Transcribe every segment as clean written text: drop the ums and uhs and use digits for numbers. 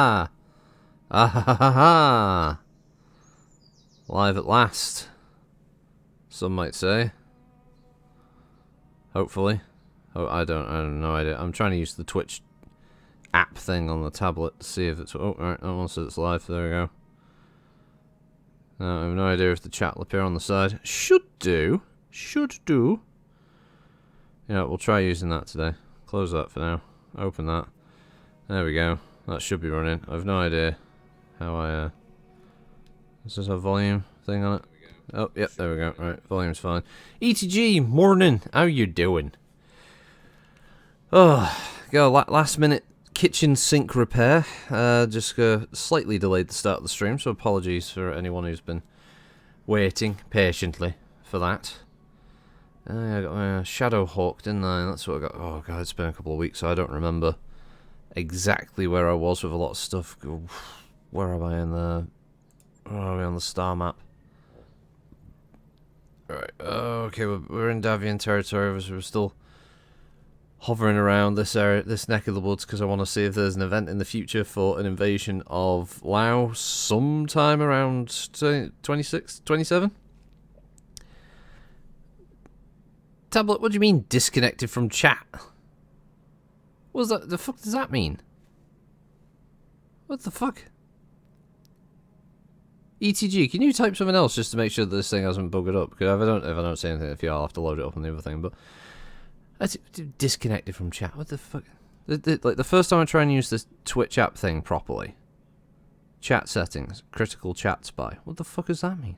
Ah, ah ha ha ha ha! Live at last. Some might say. Hopefully. Oh, I have no idea. I'm trying to use the Twitch app thing on the tablet to see if it's. Oh, alright, that one says it's live. There we go. I have no idea if the chat will appear on the side. Should do. Should do. Yeah, we'll try using that today. Close that for now. Open that. There we go. That should be running. I have no idea how I. Does this have volume thing on it? Oh, yep, there we go. Right, volume's fine. ETG, morning. How you doing? Oh, go last minute kitchen sink repair. Just slightly delayed the start of the stream, so apologies for anyone who's been waiting patiently for that. I got my shadow hawk, didn't I? That's what I got. Oh god, it's been a couple of weeks, so I don't remember exactly where I was with a lot of stuff. Where am I in the? Where are we on the star map? Right. Okay, we're in Davian territory. We're still hovering around this area, this neck of the woods, because I want to see if there's an event in the future for an invasion of Laos sometime around 26, 27. Tablet, what do you mean disconnected from chat? What's that? The fuck does that mean? What the fuck? ETG, can you type something else just to make sure that this thing hasn't bugged up? Because if I don't say anything, if you, I'll have to load it up on the other thing. But that's disconnected from chat. What the fuck? Like the first time I try and use this Twitch app thing properly, chat settings, critical chat spy. What the fuck does that mean?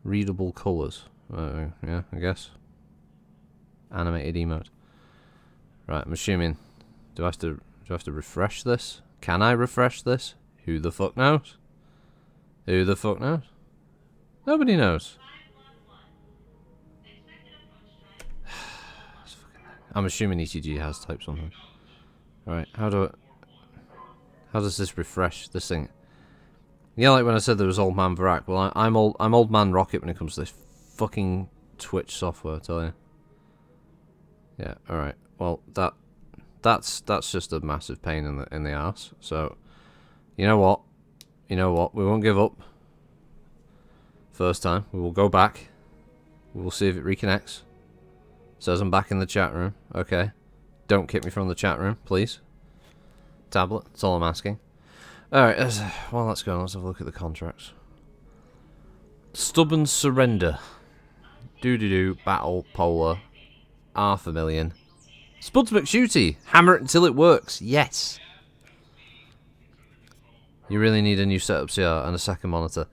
Readable colors. Yeah, I guess. Animated emote. Right, I'm assuming. Do I have to refresh this? Can I refresh this? Who the fuck knows? Who the fuck knows? Nobody knows. I'm assuming ECG has typed something. Alright, how does this refresh this thing? Yeah, like when I said there was Old Man Varak. Well, I'm Old Man Rocket when it comes to this fucking Twitch software, I tell you. Yeah, alright. Well, that's just a massive pain in the arse. So, you know what? We won't give up. First time, we will go back. We will see if it reconnects. Says I'm back in the chat room. Okay. Don't kick me from the chat room, please. Tablet, that's all I'm asking. Alright, well, let's go. Let's have a look at the contracts. Stubborn Surrender. Doo-doo-doo, Battle, Polar. $500,000. Spuds McShooty. Hammer it until it works. Yes. You really need a new setup CR and a second monitor.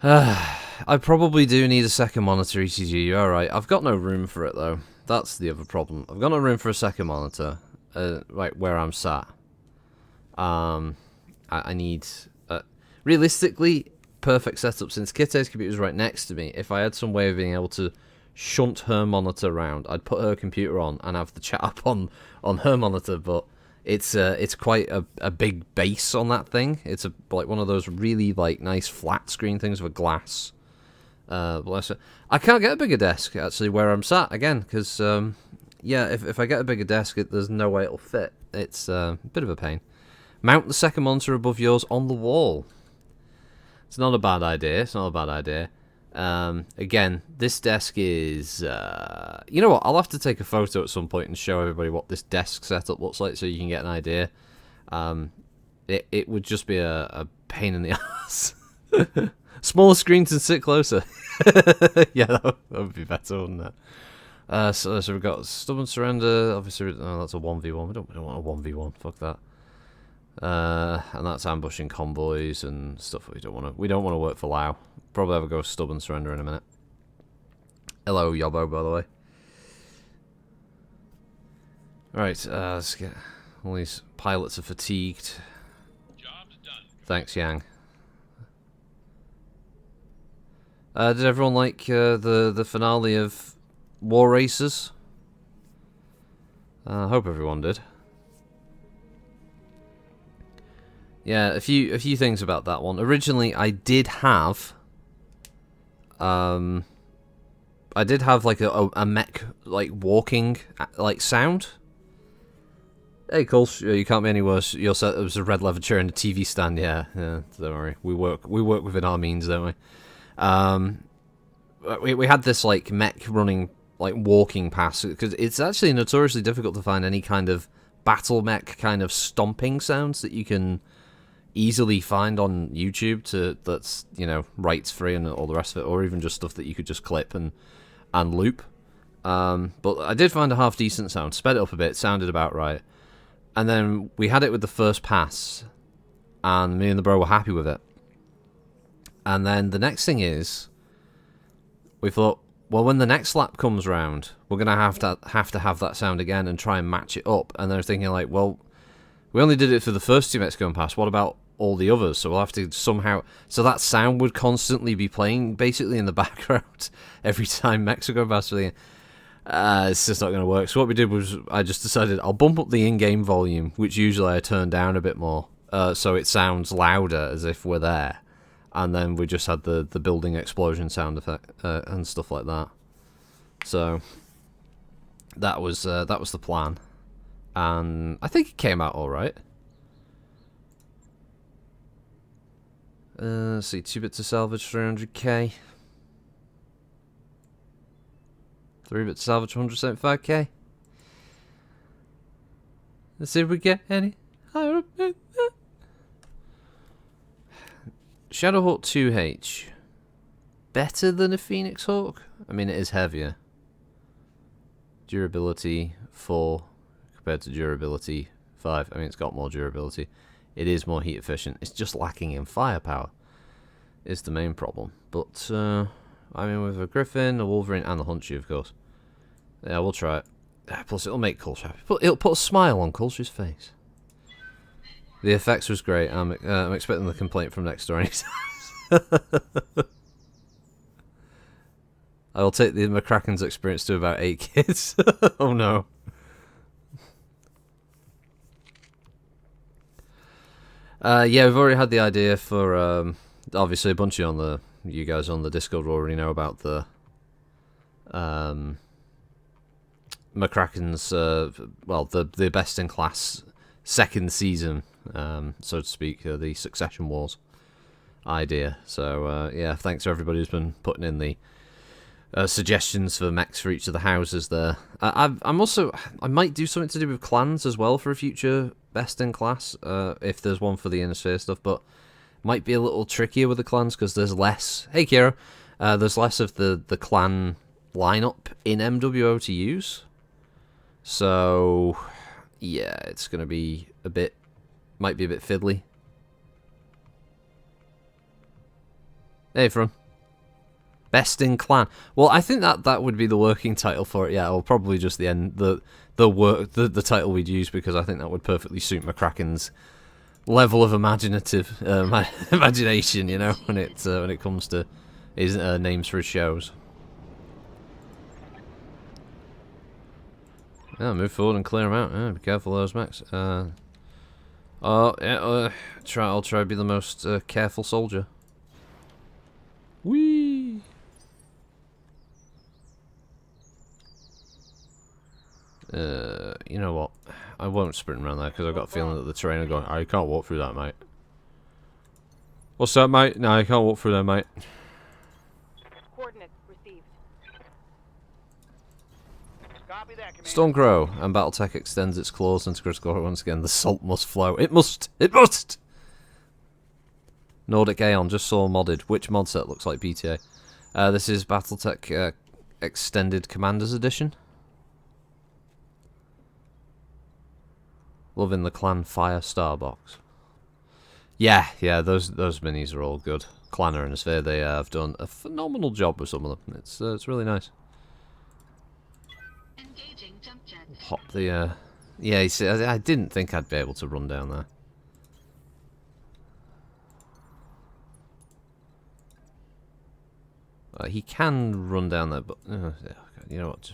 I probably do need a second monitor, ECG. You're alright. I've got no room for it, though. That's the other problem. I've got no room for a second monitor. Right where I'm sat. I need... realistically, perfect setup, since Kitte's computer's right next to me. If I had some way of being able to shunt her monitor around, I'd put her computer on and have the chat up on her monitor, but it's quite a big base on that thing. It's like one of those really like nice flat screen things with glass. Bless her. I can't get a bigger desk actually where I'm sat again because yeah, if I get a bigger desk, there's no way it'll fit. It's a bit of a pain. Mount the second monitor above yours on the wall. It's not a bad idea. It's not a bad idea. Again, this desk is... you know what? I'll have to take a photo at some point and show everybody what this desk setup looks like so you can get an idea. It would just be a pain in the ass. Smaller screens and sit closer. Yeah, that would be better, wouldn't it? So we've got Stubborn Surrender. Obviously, that's a 1v1. We don't want a 1v1. Fuck that. And that's ambushing convoys and stuff we don't want to work for Lao. Probably have a go Stubborn Surrender in a minute. Hello, Yobbo, by the way. Right, let's get... All these pilots are fatigued. Job's done. Thanks, Yang. Did everyone like the finale of War Racers? I hope everyone did. Yeah, a few things about that one. Originally, I did have like a mech like walking like sound. Hey, Cole, you can't be any worse. Your set was a red leather chair and a TV stand. Yeah, don't worry. We work within our means, don't we? We had this like mech running, like walking past, because it's actually notoriously difficult to find any kind of battle mech kind of stomping sounds that you can easily find on YouTube that's rights free and all the rest of it, or even just stuff that you could just clip and loop. But I did find a half decent sound. Sped it up a bit, sounded about right. And then we had it with the first pass, and me and the bro were happy with it. And then the next thing is, we thought, well, when the next lap comes round, we're gonna have to have that sound again and try and match it up. And they're thinking like, well, we only did it for the first 2 mechs going past. What about all the others? So we'll have to somehow. So that sound would constantly be playing basically in the background every time mechs are going past. It's just not going to work. So what we did was I just decided I'll bump up the in-game volume, which usually I turn down a bit more, so it sounds louder as if we're there. And then we just had the building explosion sound effect and stuff like that. So that was the plan, and I think it came out all right. Let's see, 2 bits of salvage, 300k. 3 bits salvage, 175k. Let's see if we get any higher. Shadowhawk 2H. Better than a Phoenix Hawk? I mean, it is heavier. Durability 4 compared to durability 5. I mean, it's got more durability. It is more heat efficient. It's just lacking in firepower is the main problem. But, I mean, with a Griffin, a Wolverine, and the Hunchy, of course. Yeah, we'll try it. Plus, it'll make Kulsh happy. It'll put a smile on Kulsh's face. The effects was great. I'm expecting the complaint from next door anytime. I will take the McCracken's experience to about 8 kids. Oh no. Yeah, we've already had the idea for obviously a bunch of you guys on the Discord already know about the McCracken's well, the best in class second season, so to speak, the Succession Wars idea. So yeah, thanks to everybody who's been putting in the suggestions for mechs for each of the houses there. I might do something to do with clans as well for a future best in class, if there's one for the Inner Sphere stuff, but might be a little trickier with the clans because there's less. Hey Kira, there's less of the clan lineup in MWO to use. So yeah, it's gonna be might be a bit fiddly. Hey, Fron. Best in clan. Well, I think that would be the working title for it. Yeah, or probably just the title we'd use, because I think that would perfectly suit McCracken's level of imaginative imagination. You know, when it comes to his names for his shows. Yeah, move forward and clear them out. Yeah, be careful of those mechs. I'll try to be the most careful soldier. Whee! You know what? I won't sprint around there because I've got a feeling that the terrain are going, oh, you can't walk through that, mate. What's that, mate? No, you can't walk through there, mate. Coordinates received. Copy that, Commander. Stormcrow, and Battletech extends its claws into critical once again. The salt must flow. It must! It must! Nordic Aeon, just saw modded. Which mod set looks like BTA? This is Battletech Extended Commanders Edition. Loving the Clan Fire Starbox. Yeah, those minis are all good. Clanner and Sphere, they have done a phenomenal job with some of them. It's really nice. Engaging jump jet. Pop the yeah, you see, I didn't think I'd be able to run down there. He can run down there, but you know what?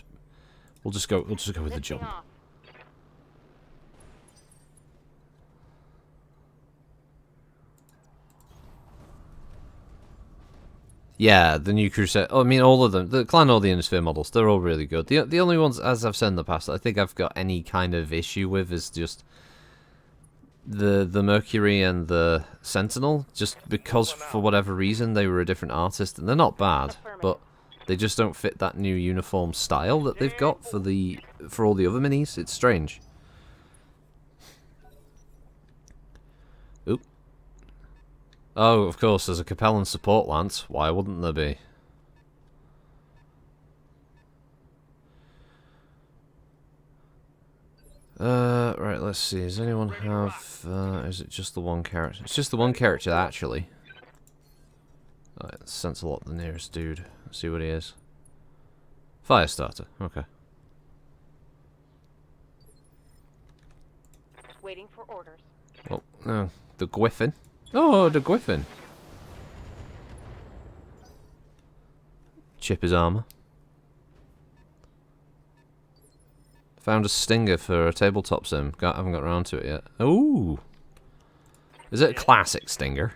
We'll just go with the jump. Yeah, the new Crusade. I mean, all of them. The Clan or the Innisphere models, they're all really good. The only ones, as I've said in the past, I think I've got any kind of issue with is just the Mercury and the Sentinel, just because for whatever reason they were a different artist, and they're not bad, but they just don't fit that new uniform style that they've got for all the other minis. It's strange. Oop. Oh, of course, there's a Capellan support lance. Why wouldn't there be? Right, let's see. Does anyone have, is it just the one character? It's just the one character, actually. Alright, sense a lot the nearest dude. Let's see what he is. Firestarter, okay. Waiting for orders. Oh, no. The Gwyffin. Oh, the Gwyffin. Chip his armor. Found a stinger for a tabletop sim. Haven't got around to it yet. Ooh. Is it a classic stinger?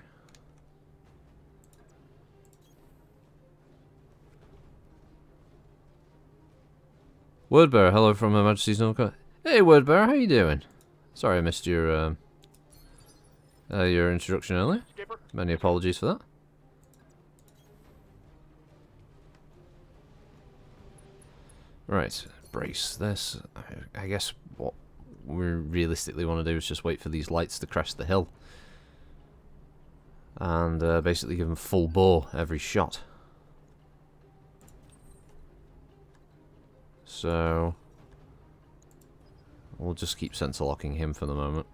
Wordbearer, hello from Her Majesty's North. Hey, Wordbearer, how you doing? Sorry I missed your introduction earlier. Many apologies for that. Right, brace this. I guess what we realistically want to do is just wait for these lights to crest the hill. And basically give them full bore every shot. So we'll just keep sensor locking him for the moment.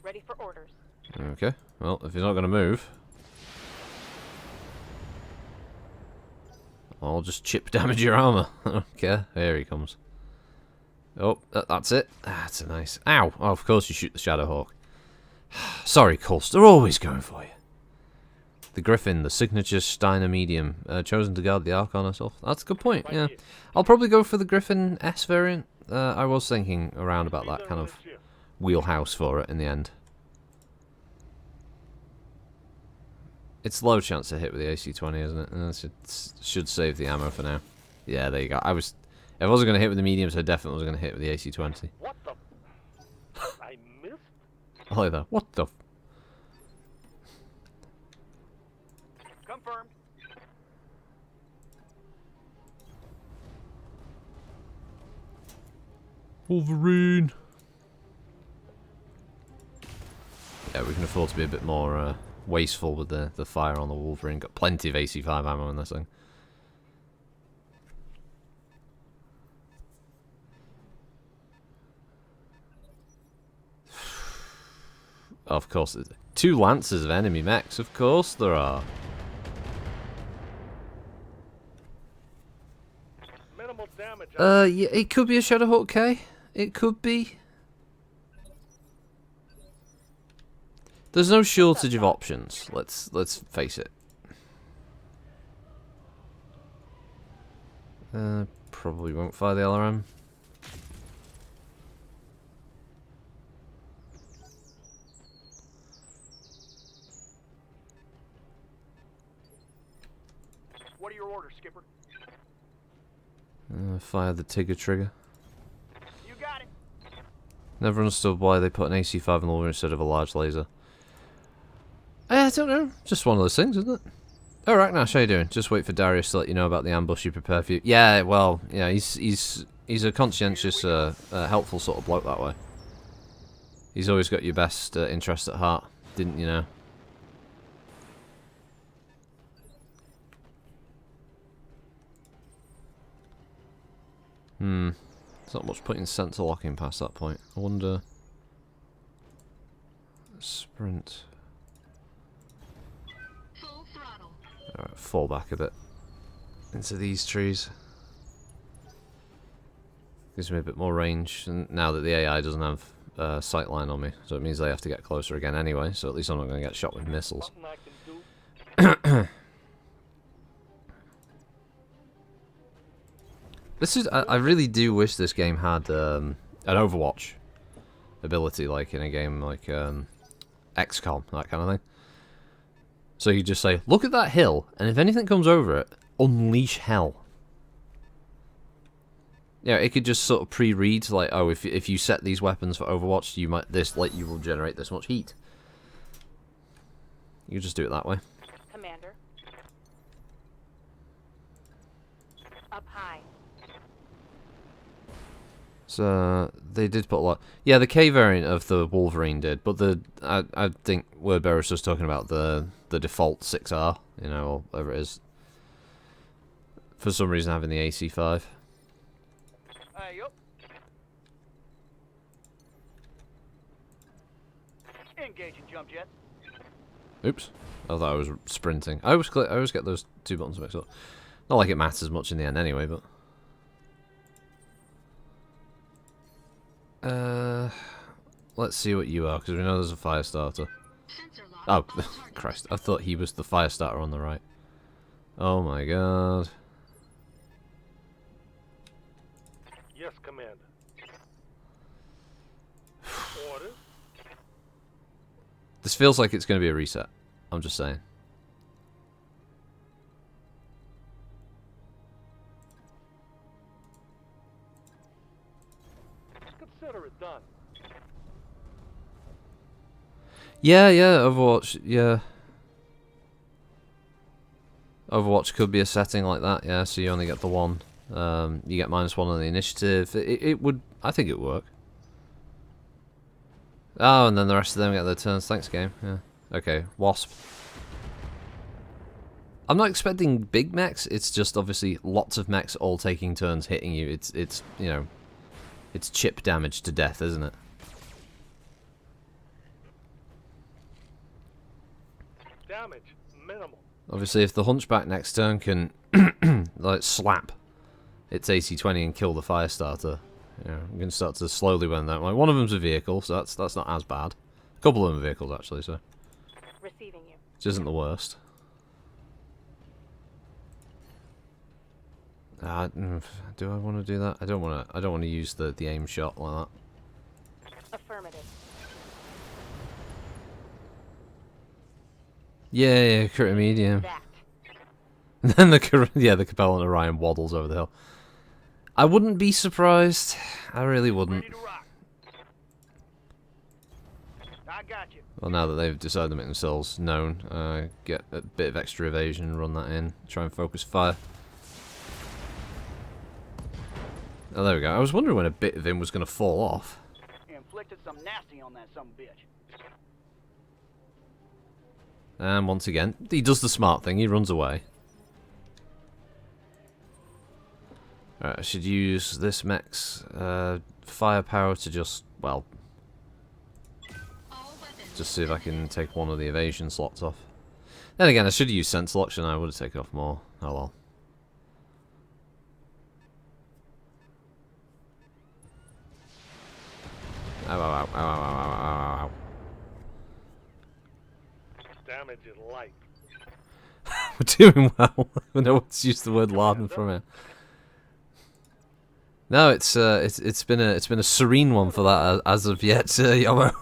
Ready for orders. Okay, well, if he's not going to move, I'll just chip damage your armor. Okay, here he comes. Oh, that's it. That's a nice... Ow! Oh, of course you shoot the Shadowhawk. Sorry, Kulst, they're always going for you. The Griffin, the signature Steiner medium, chosen to guard the Archon herself. That's a good point, yeah. I'll probably go for the Griffin S variant. I was thinking around about that kind of wheelhouse for it in the end. It's low chance to hit with the AC-20, isn't it? It should save the ammo for now. Yeah, there you go. If I wasn't going to hit with the mediums, I definitely was going to hit with the AC-20. What the? I missed? I like that. What the? Confirmed. Wolverine! Yeah, we can afford to be a bit more wasteful with the fire on the Wolverine. Got plenty of AC-5 ammo in this thing. Of course, 2 lances of enemy mechs. Of course there are. Minimal damage. Yeah, it could be a Shadowhawk K. It could be. There's no shortage of options. Let's face it. Probably won't fire the LRM. What are your orders, Skipper? Fire the Tigger trigger. You got it. Never understood why they put an AC-5 on the Wolverine instead of a large laser. I don't know. Just one of those things, isn't it? Oh, Ragnash, how you doing? Just wait for Darius to let you know about the ambush you prepare for you. Yeah, well, yeah, he's a conscientious, helpful sort of bloke that way. He's always got your best interest at heart, didn't you know? There's not much point in sensor locking past that point. I wonder... Sprint... Alright, fall back a bit into these trees. Gives me a bit more range, and now that the AI doesn't have sightline on me, so it means they have to get closer again anyway, so at least I'm not going to get shot with missiles. This is... I really do wish this game had an Overwatch ability, like in a game like XCOM, that kind of thing. So you just say, look at that hill, and if anything comes over it, unleash hell. Yeah, it could just sort of pre-read, like, oh, if you set these weapons for Overwatch, you will generate this much heat. You just do it that way. Commander. Up high. So they did put a lot. Yeah, the K variant of the Wolverine did, but I think Wordbearer's just talking about the default 6R, you know, or whatever it is. For some reason, having the AC5. Hey, yup. Engaging jump jet. Oops, I thought I was sprinting. I always get those two buttons mixed up. Not like it matters much in the end, anyway, but. Let's see what you are, because we know there's a fire starter. Oh, Christ, I thought he was the fire starter on the right. Oh my god. Yes, Commander. Orders? This feels like it's going to be a reset. I'm just saying. Consider it done. Yeah, Overwatch, yeah. Overwatch could be a setting like that, yeah, so you only get the one. You get -1 on the initiative. It would, I think it would work. Oh, and then the rest of them get their turns. Thanks, game. Yeah. Okay, Wasp. I'm not expecting big mechs, it's just obviously lots of mechs all taking turns hitting you. It's you know, it's chip damage to death, isn't it? Damage minimal. Obviously, if the Hunchback next turn can like slap its AC-20 and kill the Firestarter, you know, I'm going to start to slowly burn that way. One of them's a vehicle, so that's not as bad. A couple of them are vehicles, actually, so Receiving you. which isn't the worst. Do I want to do that? I don't want to. I don't want to use the aim shot like that. Affirmative. Yeah, crit medium. That. And then the Capellan Orion waddles over the hill. I wouldn't be surprised. I really wouldn't. Ready to rock. I got you. Well, now that they've decided to make themselves known, get a bit of extra evasion, run that in, try and focus fire. Oh, there we go. I was wondering when a bit of him was going to fall off. Inflicted some nasty on that some bitch. And once again, he does the smart thing. He runs away. Alright, I should use this mech's firepower to just, well, just see if I can take one of the evasion slots off. Then again, I should use sense selection. I would have taken off more. Oh well. Ow, ow, ow, ow, ow, ow, ow, ow. Damage is light. We're doing well. I know what to use the word laden from it. No, it's been a serene one for that as of yet, Yomo.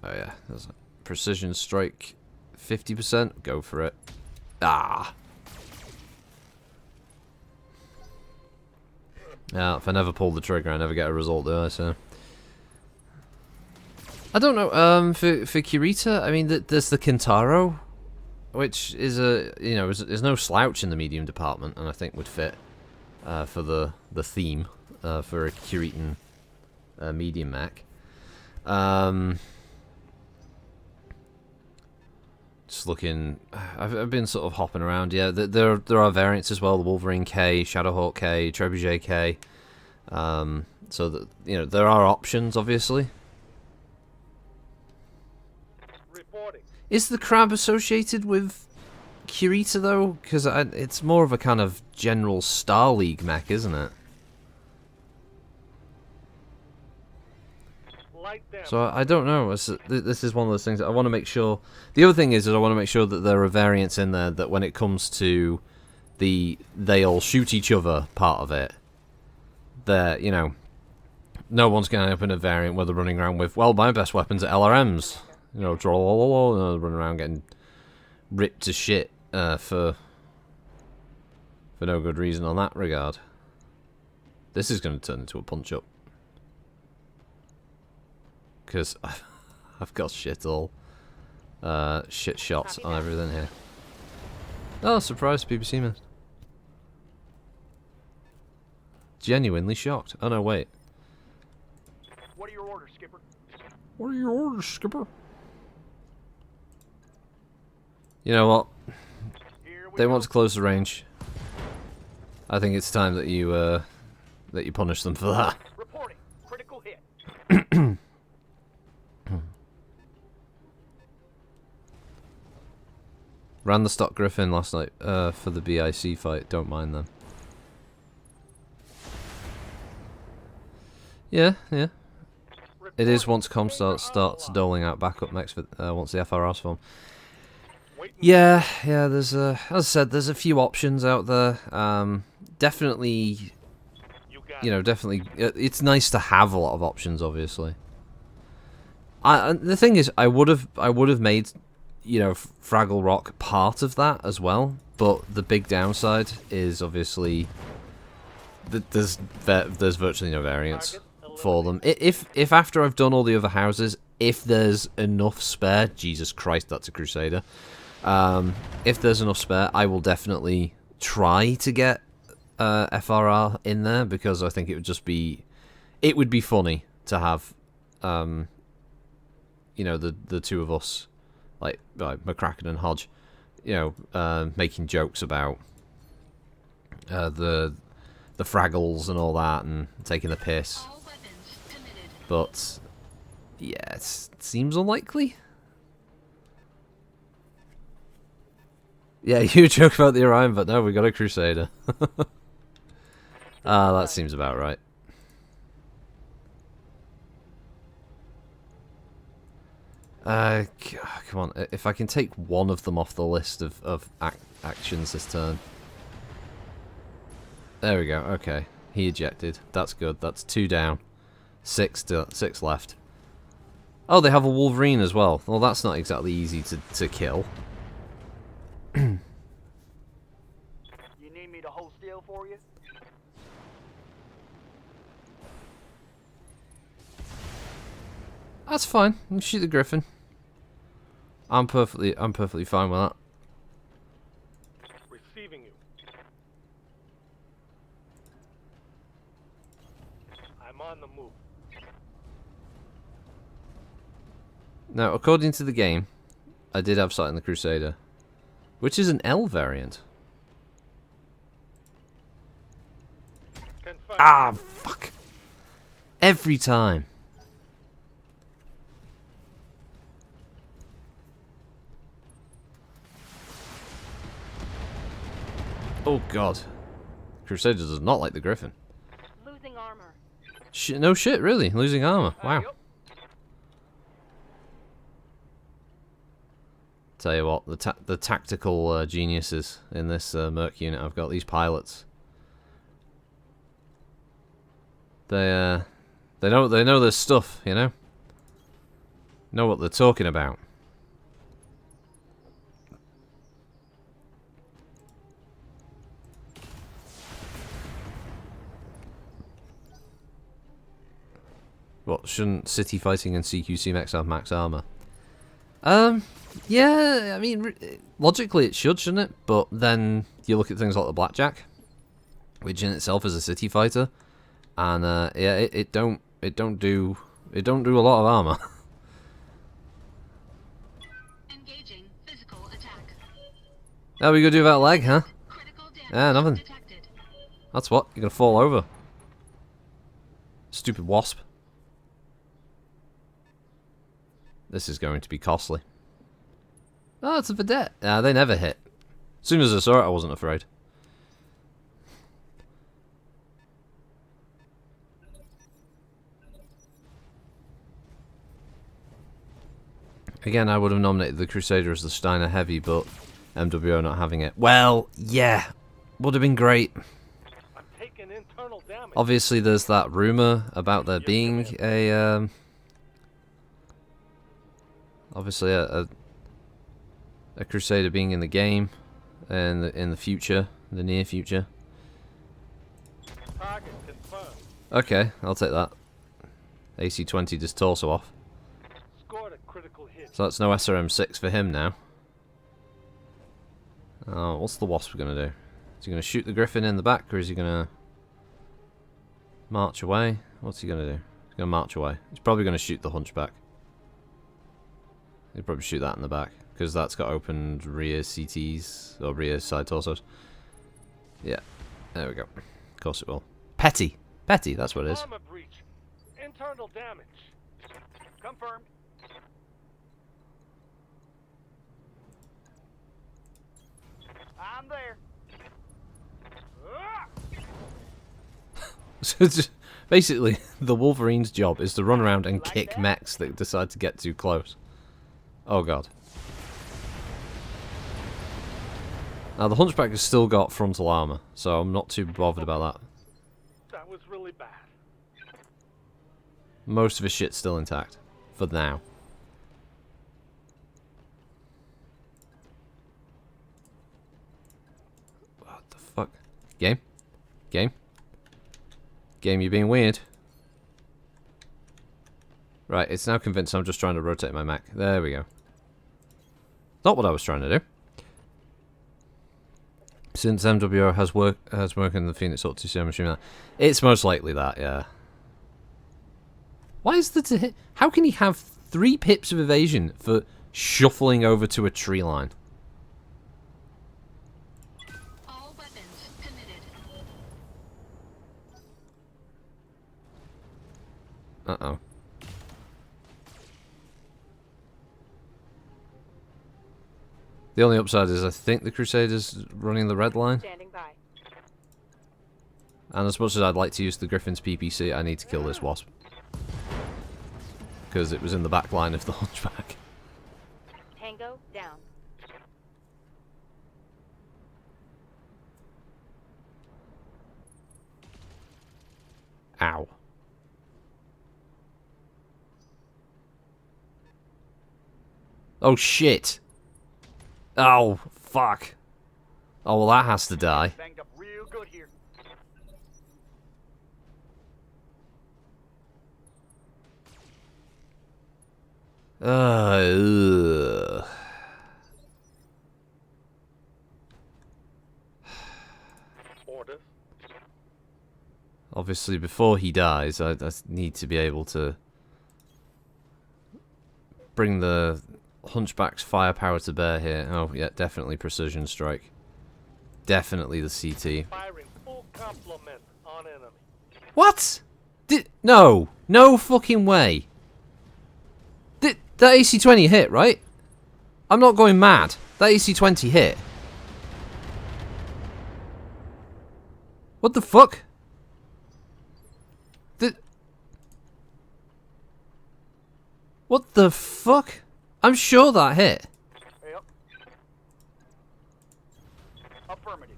Oh yeah, there's a precision strike, 50%. Go for it. Ah. Yeah, if I never pull the trigger, I never get a result, do I? So I don't know. For Kirita, I mean, there's the Kintaro, which is is no slouch in the medium department, and I think would fit for the theme for a Kiritan medium mech. Just looking, I've been sort of hopping around. Yeah, there are variants as well. The Wolverine K, Shadowhawk K, Trebuchet K. So that there are options, obviously. Reporting. Is the crab associated with Kirita though? Because it's more of a kind of general Star League mech, isn't it? Light damage. So I don't know. This is one of those things that I want to make sure. The other thing is that I want to make sure that there are variants in there that when it comes to they all shoot each other part of it, no one's going to up in a variant where they're running around with, well, my best weapons are LRMs. You know, running around getting ripped to shit for no good reason on that regard. This is going to turn into a punch-up. Because I've got shit all. Shit shots on everything here. Oh, surprise, BBC man. Genuinely shocked. Oh no, wait. What are your orders, Skipper? What are your orders, Skipper? You know what? Here we They go. want to close the range. I think it's time that you punish them for that. Reporting. Critical hit. Ran the stock Griffin last night for the BIC fight. Don't mind them. Yeah, yeah. It is once Comstar starts doling out backup next for once the FRR's form. Yeah, yeah. There's as I said, there's a few options out there. Definitely, definitely. It's nice to have a lot of options. Obviously, the thing is, I would have made, Fraggle Rock part of that as well. But the big downside is obviously that there's virtually no variants for them. If after I've done all the other houses, if there's enough spare, Jesus Christ, that's a Crusader. If there's enough spare, I will definitely try to get FRR in there, because I think it would be funny to have, the two of us, like McCracken and Hodge, making jokes about the Fraggles and all that, and taking the piss. But yeah, it seems unlikely. Yeah, you joke about the Orion, but no, we got a Crusader. That seems about right. Come on, if I can take one of them off the list of actions this turn. There we go, okay. He ejected. That's good. That's 2 down. 6 left. Oh, they have a Wolverine as well. Well, that's not exactly easy to kill. You need me to hold still for you? That's fine. You can shoot the Griffin. I'm perfectly fine with that. Receiving you. I'm on the move. Now, according to the game, I did have sight on the Crusader, which is an L variant. Confirmed. Ah, fuck. Every time. Oh god. Crusader does not like the Griffin. Losing armor. No shit, really. Losing armor. Wow. Yep. Tell you what, the tactical geniuses in this Merc unit I've got, these pilots. They know their stuff, Know what they're talking about. What, shouldn't City Fighting and CQC Max have max armor? Yeah, I mean, logically it should, shouldn't it? But then you look at things like the Blackjack, which in itself is a city fighter, and yeah, it don't do a lot of armor. Engaging physical attack. How we gonna do that leg, huh? Critical damage Yeah, nothing. detected. That's what, you're gonna fall over. Stupid wasp. This is going to be costly. Oh, it's a vedette. They never hit. As soon as I saw it, I wasn't afraid. Again, I would have nominated the Crusader as the Steiner Heavy, but MWO not having it. Well, yeah. Would have been great. I'm taking internal damage. Obviously, there's that rumor about there being a obviously a Crusader being in the game in the future, the near future. Target confirmed. Okay, I'll take that. AC-20 just torso off. Scored a critical hit. So that's no SRM-6 for him now. Oh, what's the Wasp gonna do? Is he gonna shoot the Griffin in the back, or is he gonna march away? What's he gonna do? He's gonna march away. He's probably gonna shoot the Hunchback. He'll probably shoot that in the back, because that's got opened rear CTs, or rear side torsos. Yeah, there we go. Of course it will. Petty! Petty, that's what it is. Armor breach. Internal damage. Confirmed. I'm there. Ah! So just, basically, the Wolverine's job is to run around and kick mechs that decide to get too close. Oh god. Now the Hunchback has still got frontal armor, so I'm not too bothered about that. That was really bad. Most of his shit's still intact. For now. What the fuck? Game? Game? Game, you're being weird. Right, it's now convinced I'm just trying to rotate my mech. There we go. Not what I was trying to do. Since MWO has work in the Phoenix Hut 2C, I'm assuming that. It's most likely that, yeah. Why is the how can he have 3 pips of evasion for shuffling over to a tree line? All weapons committed. Uh-oh. The only upside is I think the Crusader's running the red line. Standing by. And as much as I'd like to use the Griffin's PPC, I need to kill this Wasp. Because it was in the back line of the Hunchback. Tango down. Ow. Oh shit! Oh, fuck. Oh, well that has to die. Banged up real good here. Ugh. Order. Obviously, before he dies, I need to be able to bring the Hunchback's firepower to bear here. Oh, yeah, definitely precision strike. Definitely the CT. Firing full complement on enemy. What? No. No fucking way. That AC-20 hit, right? I'm not going mad. That AC-20 hit. What the fuck? What the fuck? I'm sure that hit. Yep. Affirmative.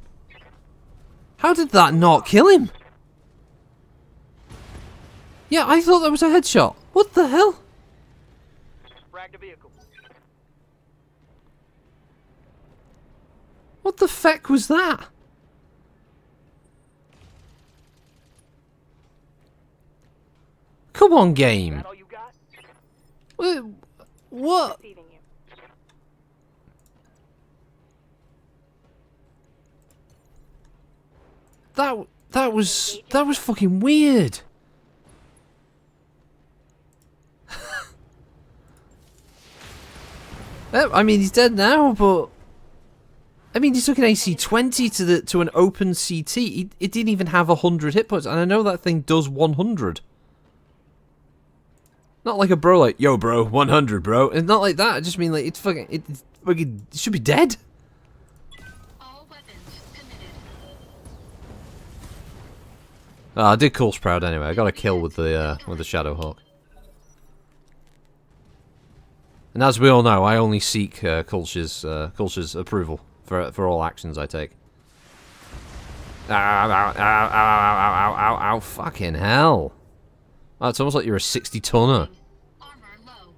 How did that not kill him? Yeah, I thought that was a headshot. What the hell? Frag the vehicle. What the feck was that? Come on, game. That all you got? What? Receiving you. That was fucking weird. I mean, he's dead now, but I mean, he took an AC-20 to an open CT. It didn't even have 100 hit points, and I know that thing does 100. Not like a bro, like, yo, bro, 100, bro. It's not like that. I just mean, like, it should be dead. All weapons committed. I did Cool's proud anyway. I got a kill with the Shadowhawk. And as we all know, I only seek Kulch's approval for all actions I take. Ow, ow, ow, ow, ow, ow, ow, ow, fucking hell. Oh, it's almost like you're a 60-tonner. Armor low.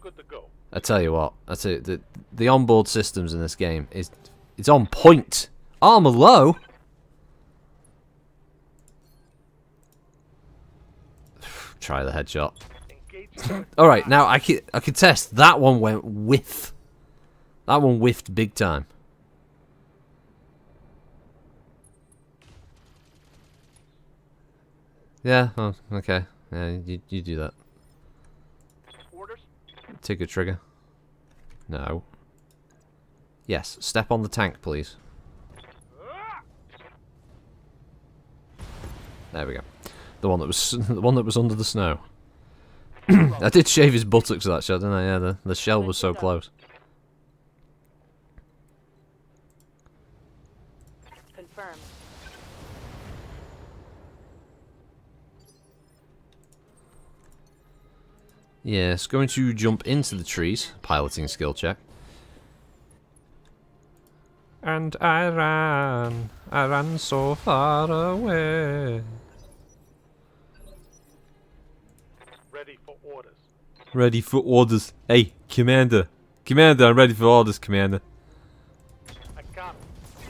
Good to go. I tell you what, that's it. The onboard systems in this game it's on point. Armor low. Try the headshot. Engage. All right, now I can test. That one went whiff. That one whiffed big time. Yeah. Oh, okay. Yeah, you do that. Orders? Take a trigger. No. Yes. Step on the tank, please. There we go. The one that was under the snow. I did shave his buttocks with that shot, didn't I? Yeah, the shell was so close. Confirmed. Yes, going to jump into the trees. Piloting skill check. And I ran so far away. Ready for orders. Ready for orders. Hey, Commander. Commander, I'm ready for orders, Commander. I got him.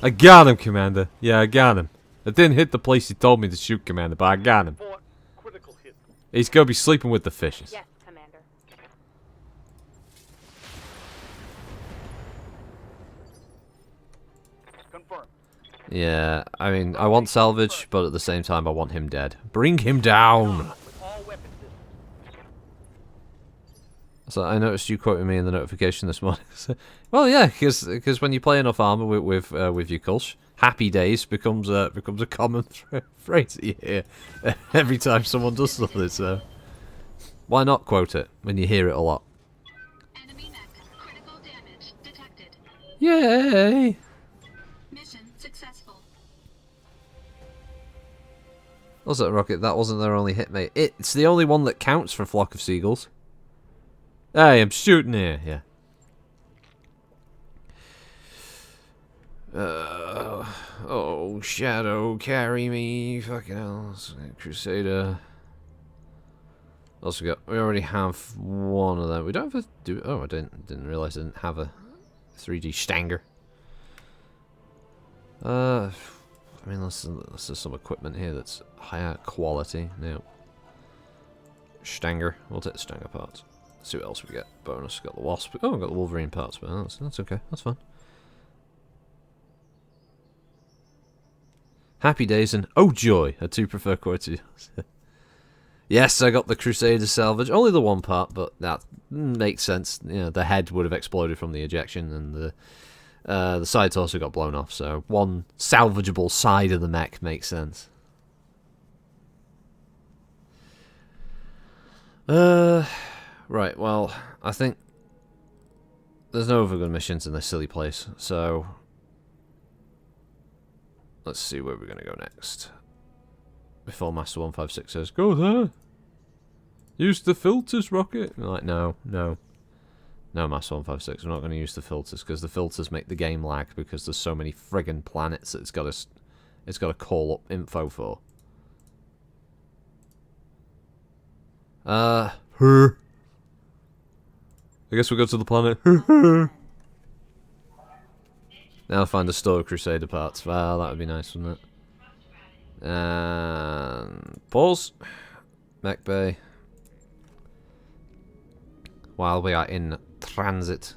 I got him, Commander. Yeah, I got him. I didn't hit the place he told me to shoot, Commander, but I got him. Fort critical hit. He's gonna be sleeping with the fishes. Yes, Commander. Confirmed. Yeah, I mean, I want salvage, but at the same time, I want him dead. Bring him down! With all weapon systems. So I noticed you quoting me in the notification this morning. Well, yeah, because when you play enough armor with your Kulsh, happy days becomes a common phrase that you hear every time someone does something. So why not quote it when you hear it a lot? Enemy mech. Critical damage detected. Yay! Mission successful. Was it Rocket? That wasn't their only hit, mate. It's the only one that counts for Flock of Seagulls. Hey, I'm shooting here. Yeah. Oh, Shadow, carry me. Fucking hell. Crusader. Also got. We already have one of them. We don't have a. Oh, I didn't realize I didn't have a 3D Stanger. I mean, there's some equipment here that's higher quality. No. Stanger. We'll take the Stanger parts. See what else we get. Bonus. Got the Wasp. Oh, we got the Wolverine parts, but that's okay. That's fine. Happy days and oh joy. I do prefer quality. Yes, I got the Crusader salvage. Only the one part, but that makes sense. You know, the head would have exploded from the ejection, and the side torso got blown off. So one salvageable side of the mech makes sense. Right, well, I think there's no overgun missions in this silly place, so let's see where we're going to go next. Before Master 156 says, go there! Use the filters, Rocket! I'm like, no. No, Master 156, we're not going to use the filters, because the filters make the game lag, because there's so many friggin' planets that it's got to call up info for. I guess we'll go to the planet. Now find the store of Crusader parts. Well, that would be nice, wouldn't it? And pause. Mech Bay. While we are in transit.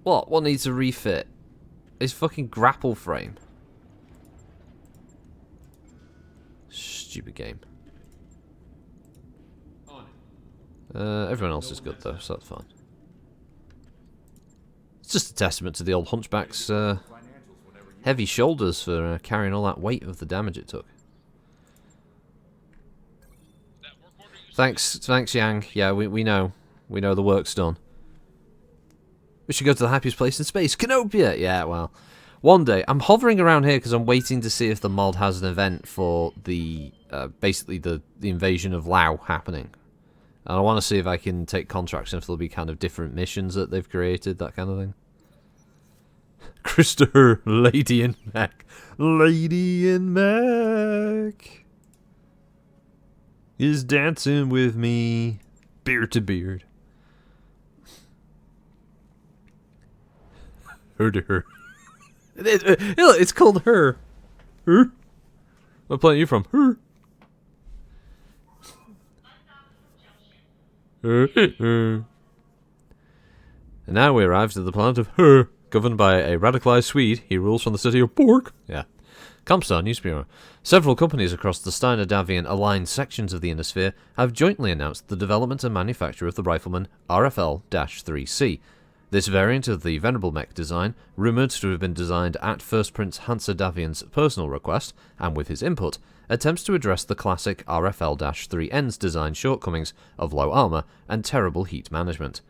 What? What needs a refit? His fucking grapple frame. Stupid game. Everyone else is good though, so that's fine. It's just a testament to the old Hunchback's heavy shoulders for carrying all that weight of the damage it took. Thanks, Yang. Yeah, we know. We know the work's done. We should go to the happiest place in space, Canopia! Yeah, well, one day. I'm hovering around here because I'm waiting to see if the mod has an event for the, basically the invasion of Lao happening. And I want to see if I can take contracts and if there'll be kind of different missions that they've created, that kind of thing. Christopher, Lady in Mech. Lady in Mech is dancing with me, beard to beard. Her to her. It's called Her. Her? What planet are you from? Her. And now we arrived at the planet of Her, governed by a radicalized Swede. He rules from the city of Borg. Yeah. Comstar News Bureau. Several companies across the Steiner-Davian aligned sections of the Inner Sphere have jointly announced the development and manufacture of the Rifleman RFL-3C. This variant of the Venerable Mech design, rumoured to have been designed at First Prince Hansa Davian's personal request, and with his input, attempts to address the classic RFL-3N's design shortcomings of low armour and terrible heat management.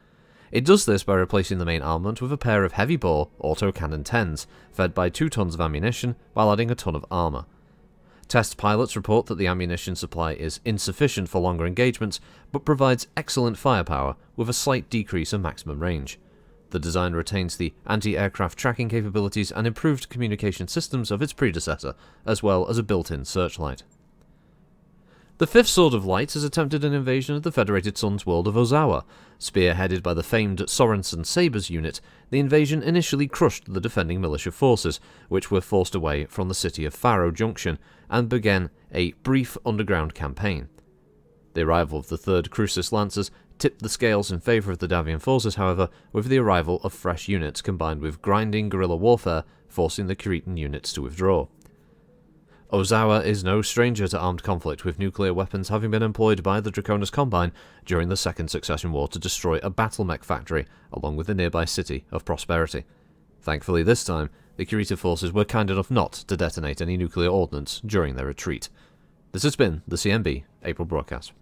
It does this by replacing the main armament with a pair of heavy-bore autocannon 10s, fed by 2 tons of ammunition while adding a ton of armour. Test pilots report that the ammunition supply is insufficient for longer engagements, but provides excellent firepower with a slight decrease in maximum range. The design retains the anti-aircraft tracking capabilities and improved communication systems of its predecessor, as well as a built-in searchlight. The Fifth Sword of Light has attempted an invasion of the Federated Sun's world of Ozawa. Spearheaded by the famed Sorensen Sabres unit, the invasion initially crushed the defending militia forces, which were forced away from the city of Faro Junction, and began a brief underground campaign. The arrival of the 3rd Crucis Lancers tipped the scales in favour of the Davian forces, however, with the arrival of fresh units combined with grinding guerrilla warfare, forcing the Cretan units to withdraw. Ozawa is no stranger to armed conflict, with nuclear weapons having been employed by the Draconis Combine during the Second Succession War to destroy a Battletech factory, along with the nearby city of Prosperity. Thankfully this time, the Kurita forces were kind enough not to detonate any nuclear ordnance during their retreat. This has been the CMB April broadcast.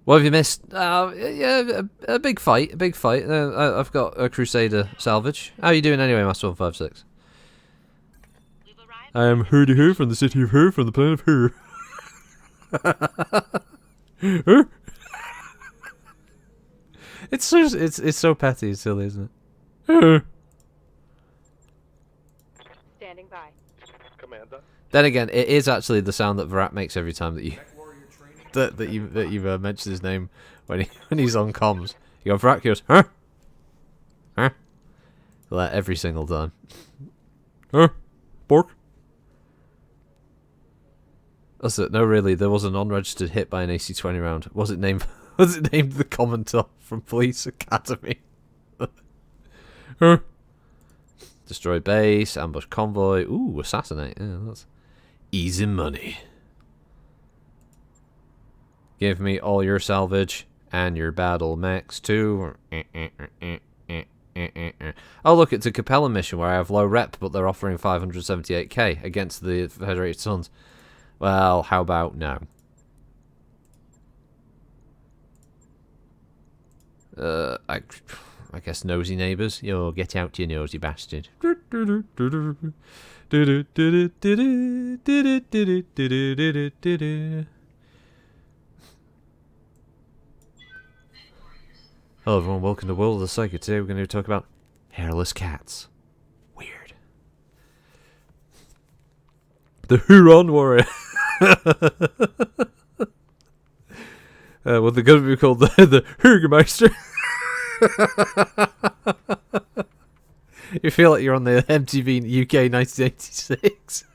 What have you missed? Yeah, a big fight, I've got a Crusader salvage. How are you doing anyway, Master 156? I am Her to Her from the city of Her, from the planet of Her. Her? It's so petty and silly, isn't it? Her. Standing by. Commander. Then again, it is actually the sound that Varat makes every time that you that you mention his name when he's on comms. You go, Varat goes, huh? Huh? Like every single time. Huh? Bork? That's it. No, really, there was an unregistered hit by an AC-20 round. Was it named the Commandant from Police Academy? Huh? Destroy base, ambush convoy. Ooh, assassinate. Yeah, that's easy money. Give me all your salvage and your battle mechs too. Oh look, it's a Capella mission where I have low rep, but they're offering 578k against the Federated Suns. Well, how about no? I guess nosy neighbours. Yo, get out, you nosy bastard. Hello everyone, welcome to World of the Psychic. Today we're going to talk about hairless cats. Weird. The Huron Warrior. Well, they're going to be called the Hurgermeister. You feel like you're on the MTV UK 1986.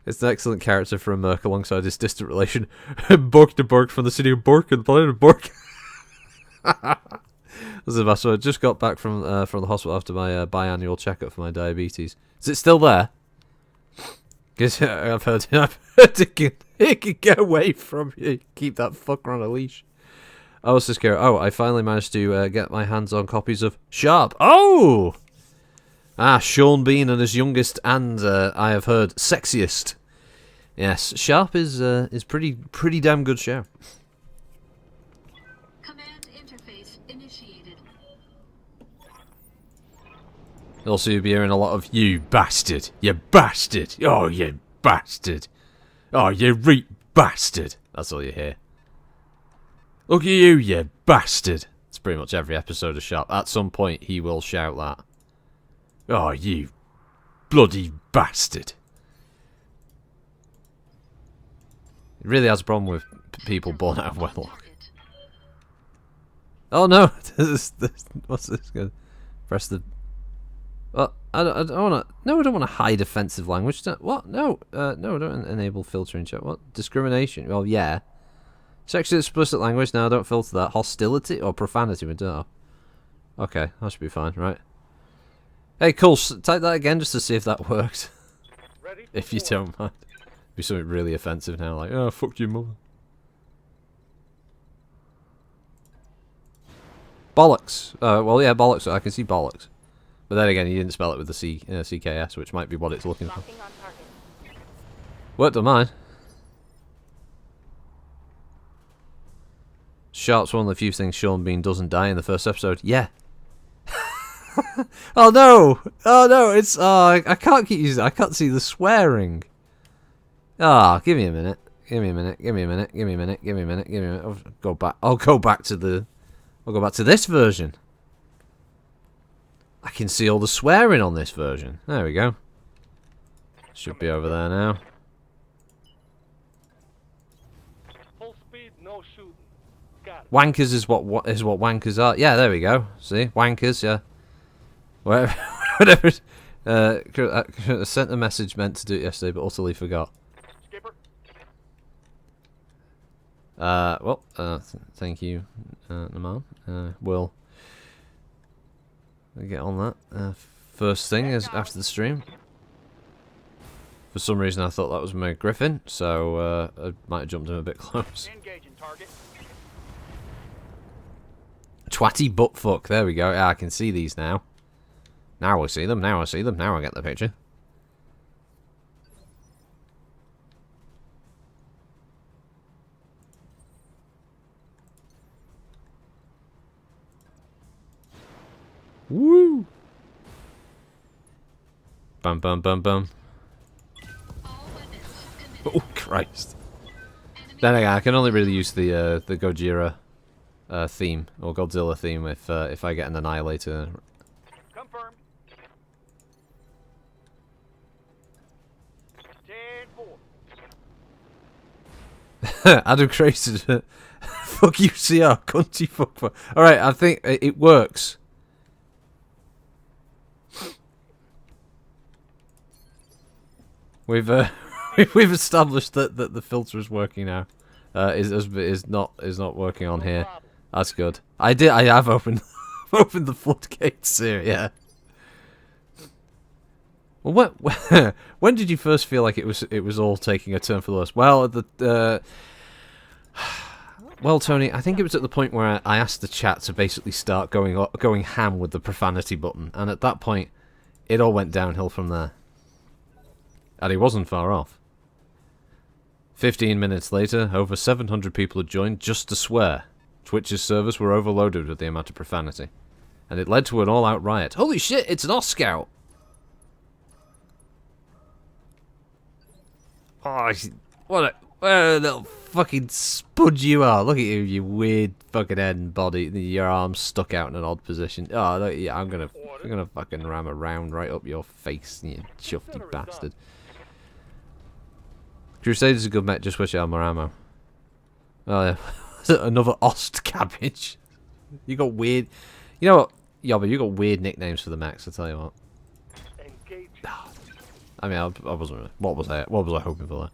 It's an excellent character for a merc alongside his distant relation, Bork de Bork from the city of Bork and the planet of Bork. I just got back from the hospital after my biannual checkup for my diabetes. Is it still there? Because I've heard it can get away from you. Keep that fucker on a leash. I was just scared. Oh, I finally managed to get my hands on copies of Sharp. Oh! Sean Bean and his youngest and, I have heard, sexiest. Yes, Sharp is pretty damn good show. Command interface initiated. Also, you'll be hearing a lot of "you bastard, you bastard, oh you bastard, oh you reet bastard." That's all you hear. Look at you, you bastard. It's pretty much every episode of Sharp. At some point, he will shout that. Oh, you bloody bastard. He really has a problem with people born out of wedlock. Oh no! What's this? Good. Press the. Oh, I don't want to. No, I don't want to hide offensive language. What? No, no, don't enable filtering chat. What? Discrimination? Well, yeah. Sexually explicit language. No, don't filter that. Hostility or profanity? We don't. Okay, that should be fine, right? Hey, cool. Type that again just to see if that works. Ready for If you orders. don't mind. Be something really offensive now, like, oh, fuck your mother. Bollocks. Well, yeah, bollocks. I can see bollocks. But then again, he didn't spell it with the CKS, which might be what it's looking for. Locking on target. Worked on mine. Sharp's one of the few things Sean Bean doesn't die in the first episode. Yeah. Oh no! Oh no! It's I can't keep using. I can't see the swearing. Ah, give me a minute. Give me a minute. Give me a minute. Give me a minute. Give me a minute. Give me a minute. I'll go back. I'll go back to the. I'll go back to this version. I can see all the swearing on this version. There we go. Should be over there now. Full speed, no shooting. Got it. Wankers is what wankers are. Yeah, there we go. See, wankers. Yeah. Whatever. Whatever. I sent a message meant to do it yesterday, but utterly forgot. Skipper. Well, thank you, Naman. We'll get on that. First thing is after the stream. For some reason, I thought that was my Griffin, so I might have jumped him a bit close. Engaging target. Twatty buttfuck. There we go. Yeah, I can see these now. Now I see them. Now I see them. Now I get the picture. Woo! Bum bum bum bum. All weapons committed. Oh Christ! Then again, I can only really use the Gojira theme or Godzilla theme if I get an annihilator. Confirmed. 10-4. Adam created. Fuck you, CR. Cunty fuck. All right, I think it works. We've we've established that the filter is working now. Is not working on here. That's good. I have opened opened the floodgates here. Yeah. Well, when did you first feel like it was all taking a turn for the worse? Well, well, Tony, I think it was at the point where I asked the chat to basically start going ham with the profanity button, and at that point, it all went downhill from there. And he wasn't far off. 15 minutes later, over 700 people had joined just to swear. Twitch's servers were overloaded with the amount of profanity. And it led to an all-out riot. Holy shit, it's an Oscout! Oh, what a little fucking spud you are. Look at you, you weird fucking head and body. Your arms stuck out in an odd position. Oh, look, yeah, I'm gonna fucking ram a round right up your face, you chufty bastard. Crusader's a good mech, just wish I had more ammo. Oh yeah. Another Ost cabbage. You got weird. You know what? Yeah, but you got weird nicknames for the mechs, I'll tell you what. Engage. I mean, I wasn't really. What was I hoping for there?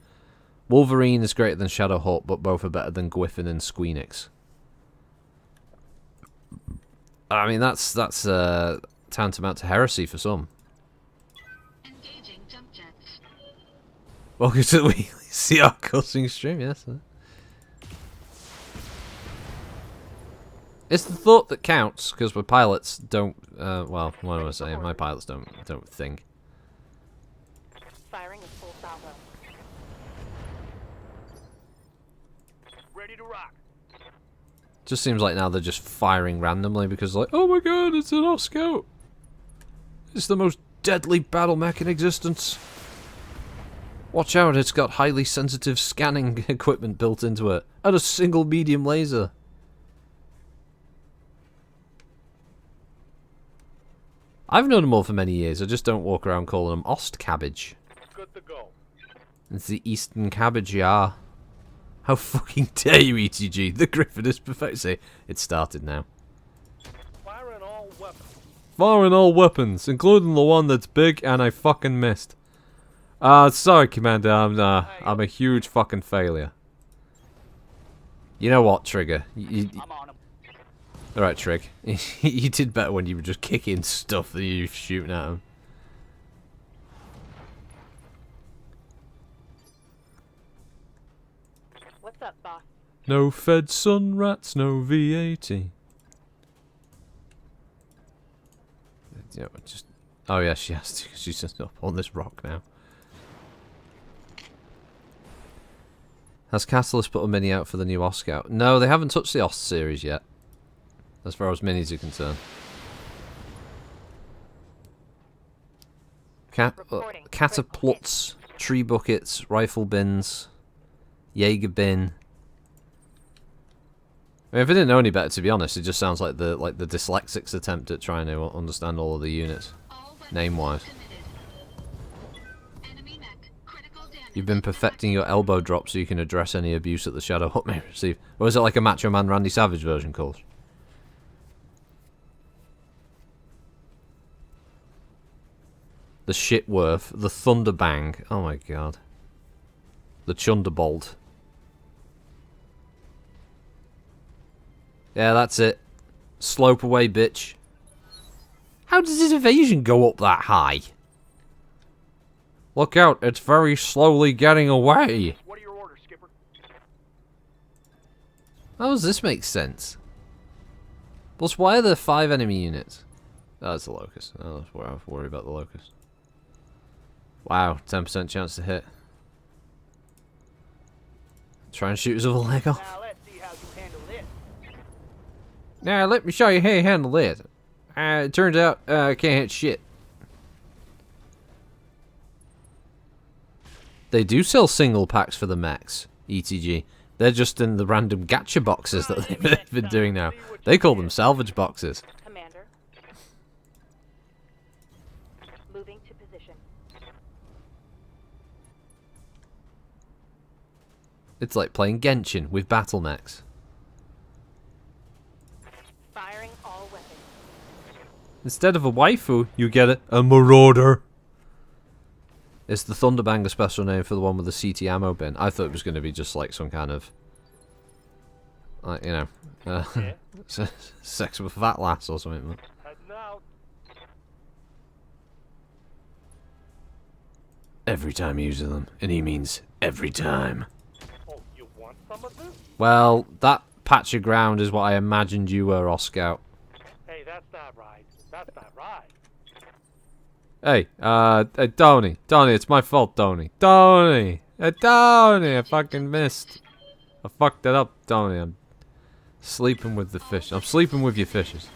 Wolverine is greater than Shadowhawk, but both are better than Gwyffin and Squeenix. I mean, that's tantamount to heresy for some. Engaging jump jets. Welcome to the weekly CR cussing stream, yes. It's the thought that counts, because my pilots don't. Well, what am I saying? My pilots don't think. Firing is full salvo. Ready to rock. Just seems like now they're just firing randomly because, like, oh my god, it's an Oscout. It's the most deadly battle mech in existence. Watch out, it's got highly sensitive scanning equipment built into it. And a single medium laser. I've known them all for many years, I just don't walk around calling them Ost cabbage. Good to go. It's the Eastern cabbage, yeah. How fucking dare you, ETG? The Griffin is perfect. See, it started now. Fire in all weapons. Firing all weapons, including the one that's big and I fucking missed. Sorry, Commander, I'm a huge fucking failure. You know what, Trigger? I'm on him. Alright, Trig. You did better when you were just kicking stuff than you shooting at him. What's up, boss? No fed sun rats, no VAT. Yeah, just. Oh yeah, she has to. She's just up on this rock now. Has Catalyst put a mini out for the new Osk out? No, they haven't touched the Ost series yet. As far as minis are concerned. Catapults, tree buckets, rifle bins, Jaeger bin. I mean, if I didn't know any better, to be honest, it just sounds like the dyslexic's attempt at trying to understand all of the units, name-wise. You've been perfecting your elbow drop so you can address any abuse that the Shadow Hut may receive. Or is it like a Macho Man Randy Savage version called? The Shitworth, the Thunderbang. Oh my god. The Chunderbolt. Yeah, that's it. Slope away, bitch. How does his evasion go up that high? Look out, it's very slowly getting away. What are your orders, Skipper? How does this make sense? Plus, why are there 5 enemy units? Oh, it's the Locust. Oh, that's where I worry about the Locust. Wow, 10% chance to hit. Try and shoot us with a leg off. Now let's see how you handle this. Now, let me show you how you handle this. It turns out, I can't hit shit. They do sell single packs for the mechs, ETG. They're just in the random gacha boxes that they've been doing now. They call them salvage boxes. Commander. Moving to position. It's like playing Genshin with battle mechs. Firing all weapons. Instead of a waifu, you get a marauder. Is the Thunderbang a special name for the one with the CT ammo bin? I thought it was going to be just like some kind of, like, you know, sex with a fat lass or something. Heading out. Every time he uses them, and he means every time. Oh, you want some of this? Well, that patch of ground is what I imagined you were, Oscout. Hey, that's not right. That's not right. Hey, Donny, it's my fault, Donny. Donny, I fucking missed. I fucked it up, Donny. I'm sleeping with the fish. I'm sleeping with your fishes.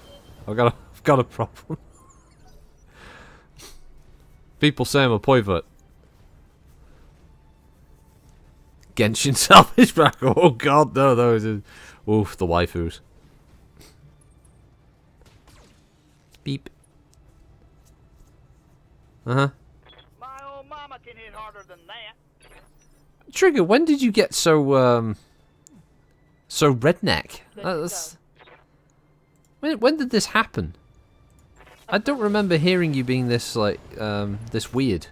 I've got a problem. People say I'm a pervert. Genshin salvage back. Oh god, no, those are... Oof, the waifus. Beep. Uh-huh. My old mama can hit harder than that. Trigger, when did you get so, so redneck? That's... When did this happen? I don't remember hearing you being this, like, this weird.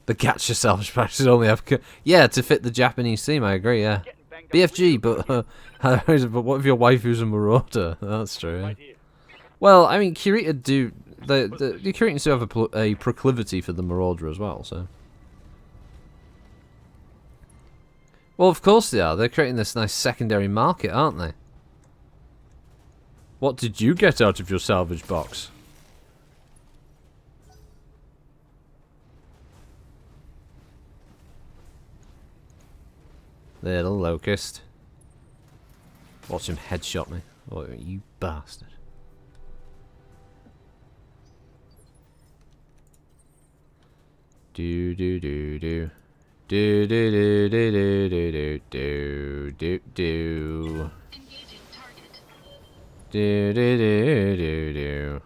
The catch yourself patch should only have... Yeah, to fit the Japanese theme, I agree, yeah. BFG, but what if your waifu's a marauder? That's true, yeah. Well, I mean, Kirita do... The Kiritans do have a proclivity for the marauder as well, so... Well, of course they are. They're creating this nice secondary market, aren't they? What did you get out of your salvage box? Little locust. Watch him headshot me. Oh, you bastard. Do do do do. Do do do do do do do do do. Engaging target. Do do do do do.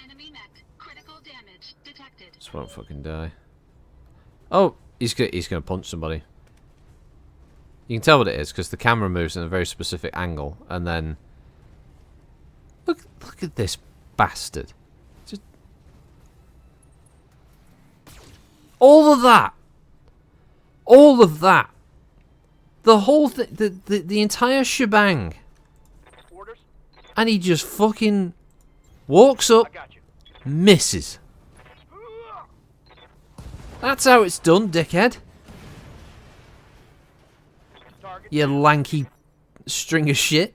Enemy mech. Critical damage detected. Just won't fucking die. Oh, he's gonna punch somebody. You can tell what it is because the camera moves in a very specific angle, and then look at this bastard. Just all of that. All of that. The whole thing, the entire shebang. Orders? And he just fucking walks up, I got you. misses. That's how it's done, dickhead. Target. You lanky string of shit.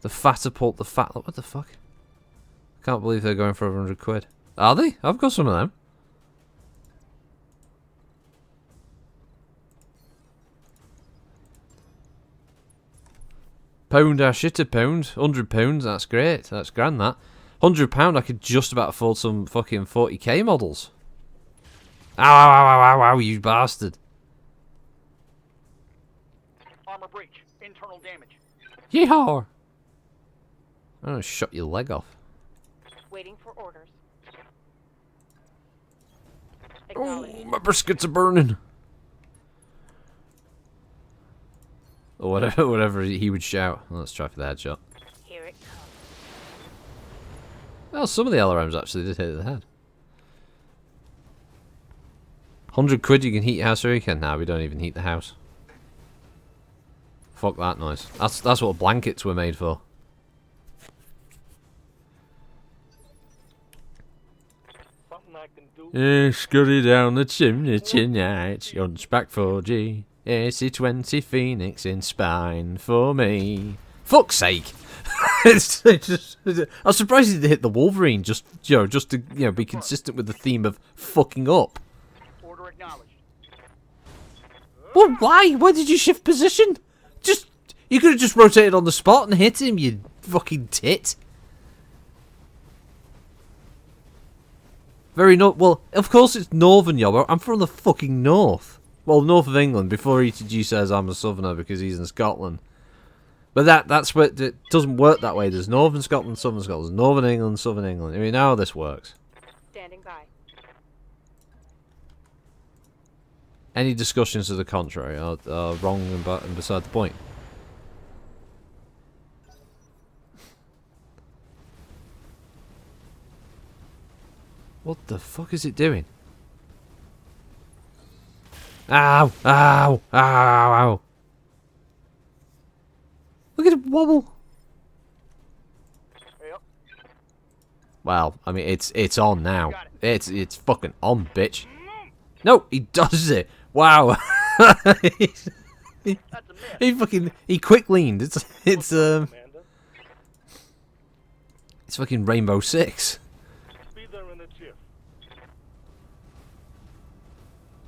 The fatapult, the fat... What the fuck? Can't believe they're going for 100 quid. Are they? I've got some of them. Pound, I shit a pound. £100, that's great. That's grand, that. £100, I could just about afford some fucking 40k models. Ow, ow, ow, ow, ow, you bastard. Armor breach. Internal damage. Yeehaw! I'm gonna shut your leg off. Waiting for orders. Oh, Acknowledged. my briskets are burning. Or whatever he would shout. Let's try for the headshot. Here it comes. Well, some of the LRMs actually did hit the head. 100 quid you can heat your house or weekend. Now we don't even heat the house. Fuck that noise. That's what blankets were made for. Something I can do. Scurry down the chimney tonight. Hunchback 4G. AC-20 Phoenix in spine for me. Fuck's sake! It's just, I was surprised he didn't hit the Wolverine. Just to be consistent with the theme of fucking up. Order acknowledged. Well, why? Why did you shift position? You could have just rotated on the spot and hit him, you fucking tit. Well, of course it's northern, yobbo. I'm from the fucking north. Well, north of England, before ETG says I'm a southerner because he's in Scotland. But that's where it doesn't work that way. There's northern Scotland, southern Scotland. There's northern England, southern England. I mean, how this works. Standing by. Any discussions to the contrary are wrong and beside the point. What the fuck is it doing? Ow! Ow! Ow! Ow! Look at it wobble! Yep. Well, I mean, it's on now. Got It's fucking on, bitch. No, he does it. Wow. That's a miss. he quick leaned. It's Amanda. fucking Rainbow Six. Be there in a jiff.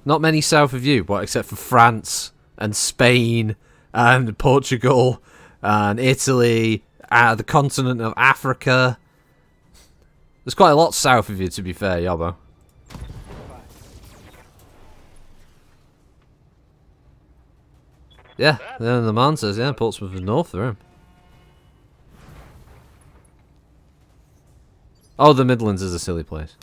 Not many south of you, what, except for France and Spain and Portugal and Italy, the continent of Africa. There's quite a lot south of you, to be fair, yobbo. Yeah, the man says, yeah, Portsmouth is north of him. Oh, the Midlands is a silly place.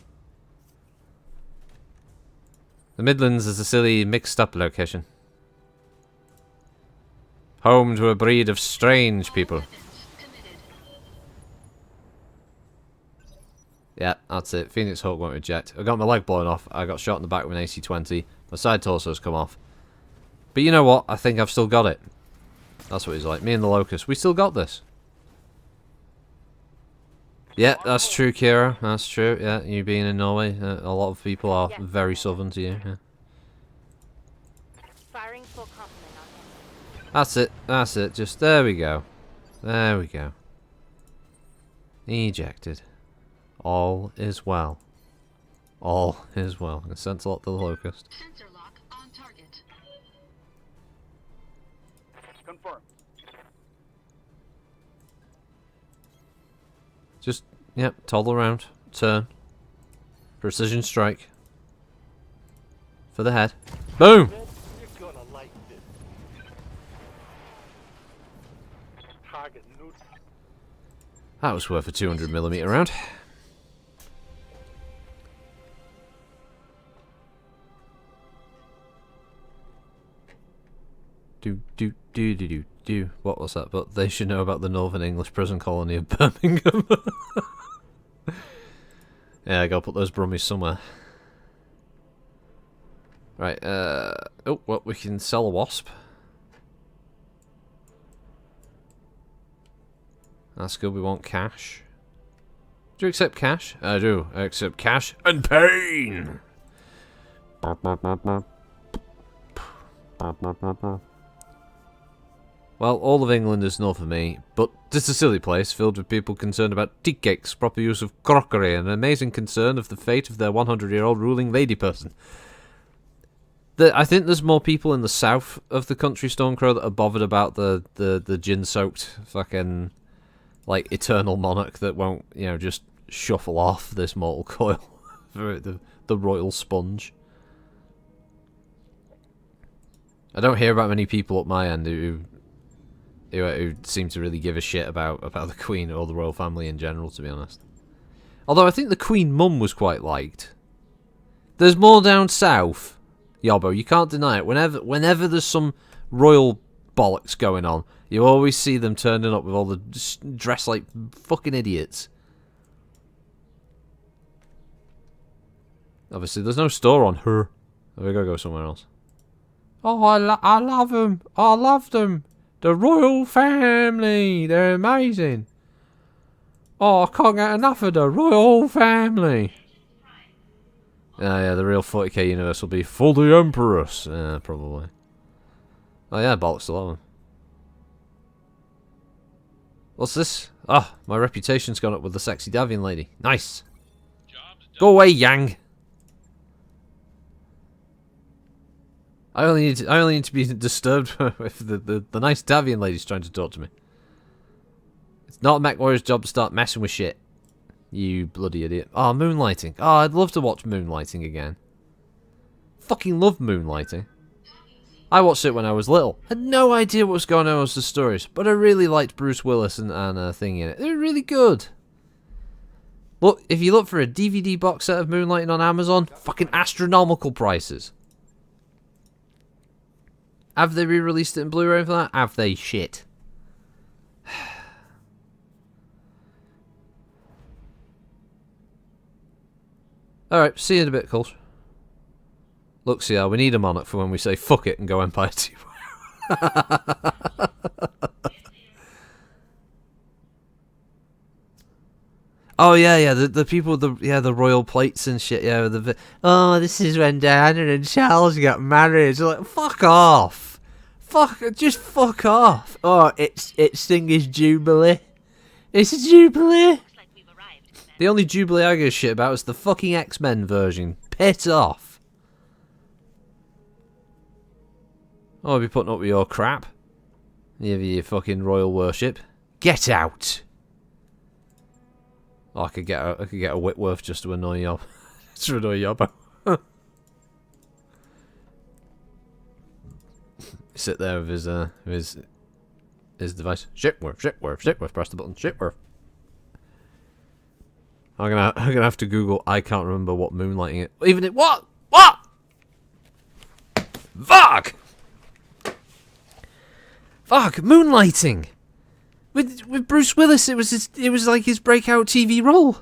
The Midlands is a silly, mixed-up location. Home to a breed of strange people. Yeah, that's it. Phoenix Hawk won't reject. I got my leg blown off. I got shot in the back with an AC-20. My side torso's come off. But you know what? I think I've still got it. That's what he's like. Me and the Locust. We still got this. Yeah, that's true, Kira. That's true. Yeah, you being in Norway, a lot of people are very southern to you. Yeah. Firing full complement on him. That's it. That's it. Just there we go. There we go. Ejected. All is well. All is well. I sent a lot to the locust. Sensor lock on target. Confirmed. Just, yep, toddle around. Turn. Precision strike. For the head. Boom! You're gonna like this. Target neutral. That was worth a 200mm round. Do. What was that? But they should know about the Northern English prison colony of Birmingham. Yeah, I gotta put those brummies somewhere. Right, oh, well, we can sell a wasp. That's good, we want cash. Do you accept cash? I do. I accept cash and pain! Well, all of England is north of me, but it's a silly place filled with people concerned about tea cakes, proper use of crockery, and an amazing concern of the fate of their 100-year-old ruling lady person. I think there's more people in the south of the country, Stormcrow, that are bothered about the gin-soaked fucking, like, eternal monarch that won't, you know, just shuffle off this mortal coil. the royal sponge. I don't hear about many people at my end who seem to really give a shit about the Queen or the royal family in general, to be honest. Although I think the Queen Mum was quite liked. There's more down south, Yobbo, you can't deny it. Whenever there's some royal bollocks going on, you always see them turning up with all the dressed like fucking idiots. Obviously, there's no store on her. We gotta go somewhere else. Oh, I love them. I love them. The royal family. They're amazing. Oh, I can't get enough of the royal family. Yeah, the real 40k universe will be for the Empress. Yeah, probably. Oh yeah, bollocks to love them. What's this? Ah, my reputation's gone up with the sexy Davian lady. Nice. Job's done. Go away, Yang. I only need to be disturbed if the nice Davian lady's trying to talk to me. It's not a mech warrior's job to start messing with shit. You bloody idiot. Oh, moonlighting. Oh, I'd love to watch moonlighting again. Fucking love moonlighting. I watched it when I was little. Had no idea what was going on with the stories, but I really liked Bruce Willis and thing in it. They were really good. Look, if you look for a DVD box set of Moonlighting on Amazon, fucking astronomical prices. Have they re-released it in Blu-ray for that? Have they? Shit. Alright, see you in a bit, Coles. Look, CR, we need a monarch for when we say fuck it and go Empire 2. Oh yeah, the people, the royal plates and shit. Yeah, oh, this is when Diana and Charles got married. It's like, fuck off, just fuck off. Oh, it's Singer's Jubilee. It's a Jubilee. The only Jubilee I give a shit about is the fucking X-Men version. Piss off. Oh, I'll be putting up with your crap. Your fucking royal worship. Get out. Oh, I could get a Whitworth just to annoy Yob. Just to annoy Yobbo. Sit there with his device. Shitworth, press the button. Shitworth. I'm gonna have to Google. I can't remember what moonlighting it. Even it. What? Fuck! Moonlighting. With Bruce Willis, it was like his breakout TV role.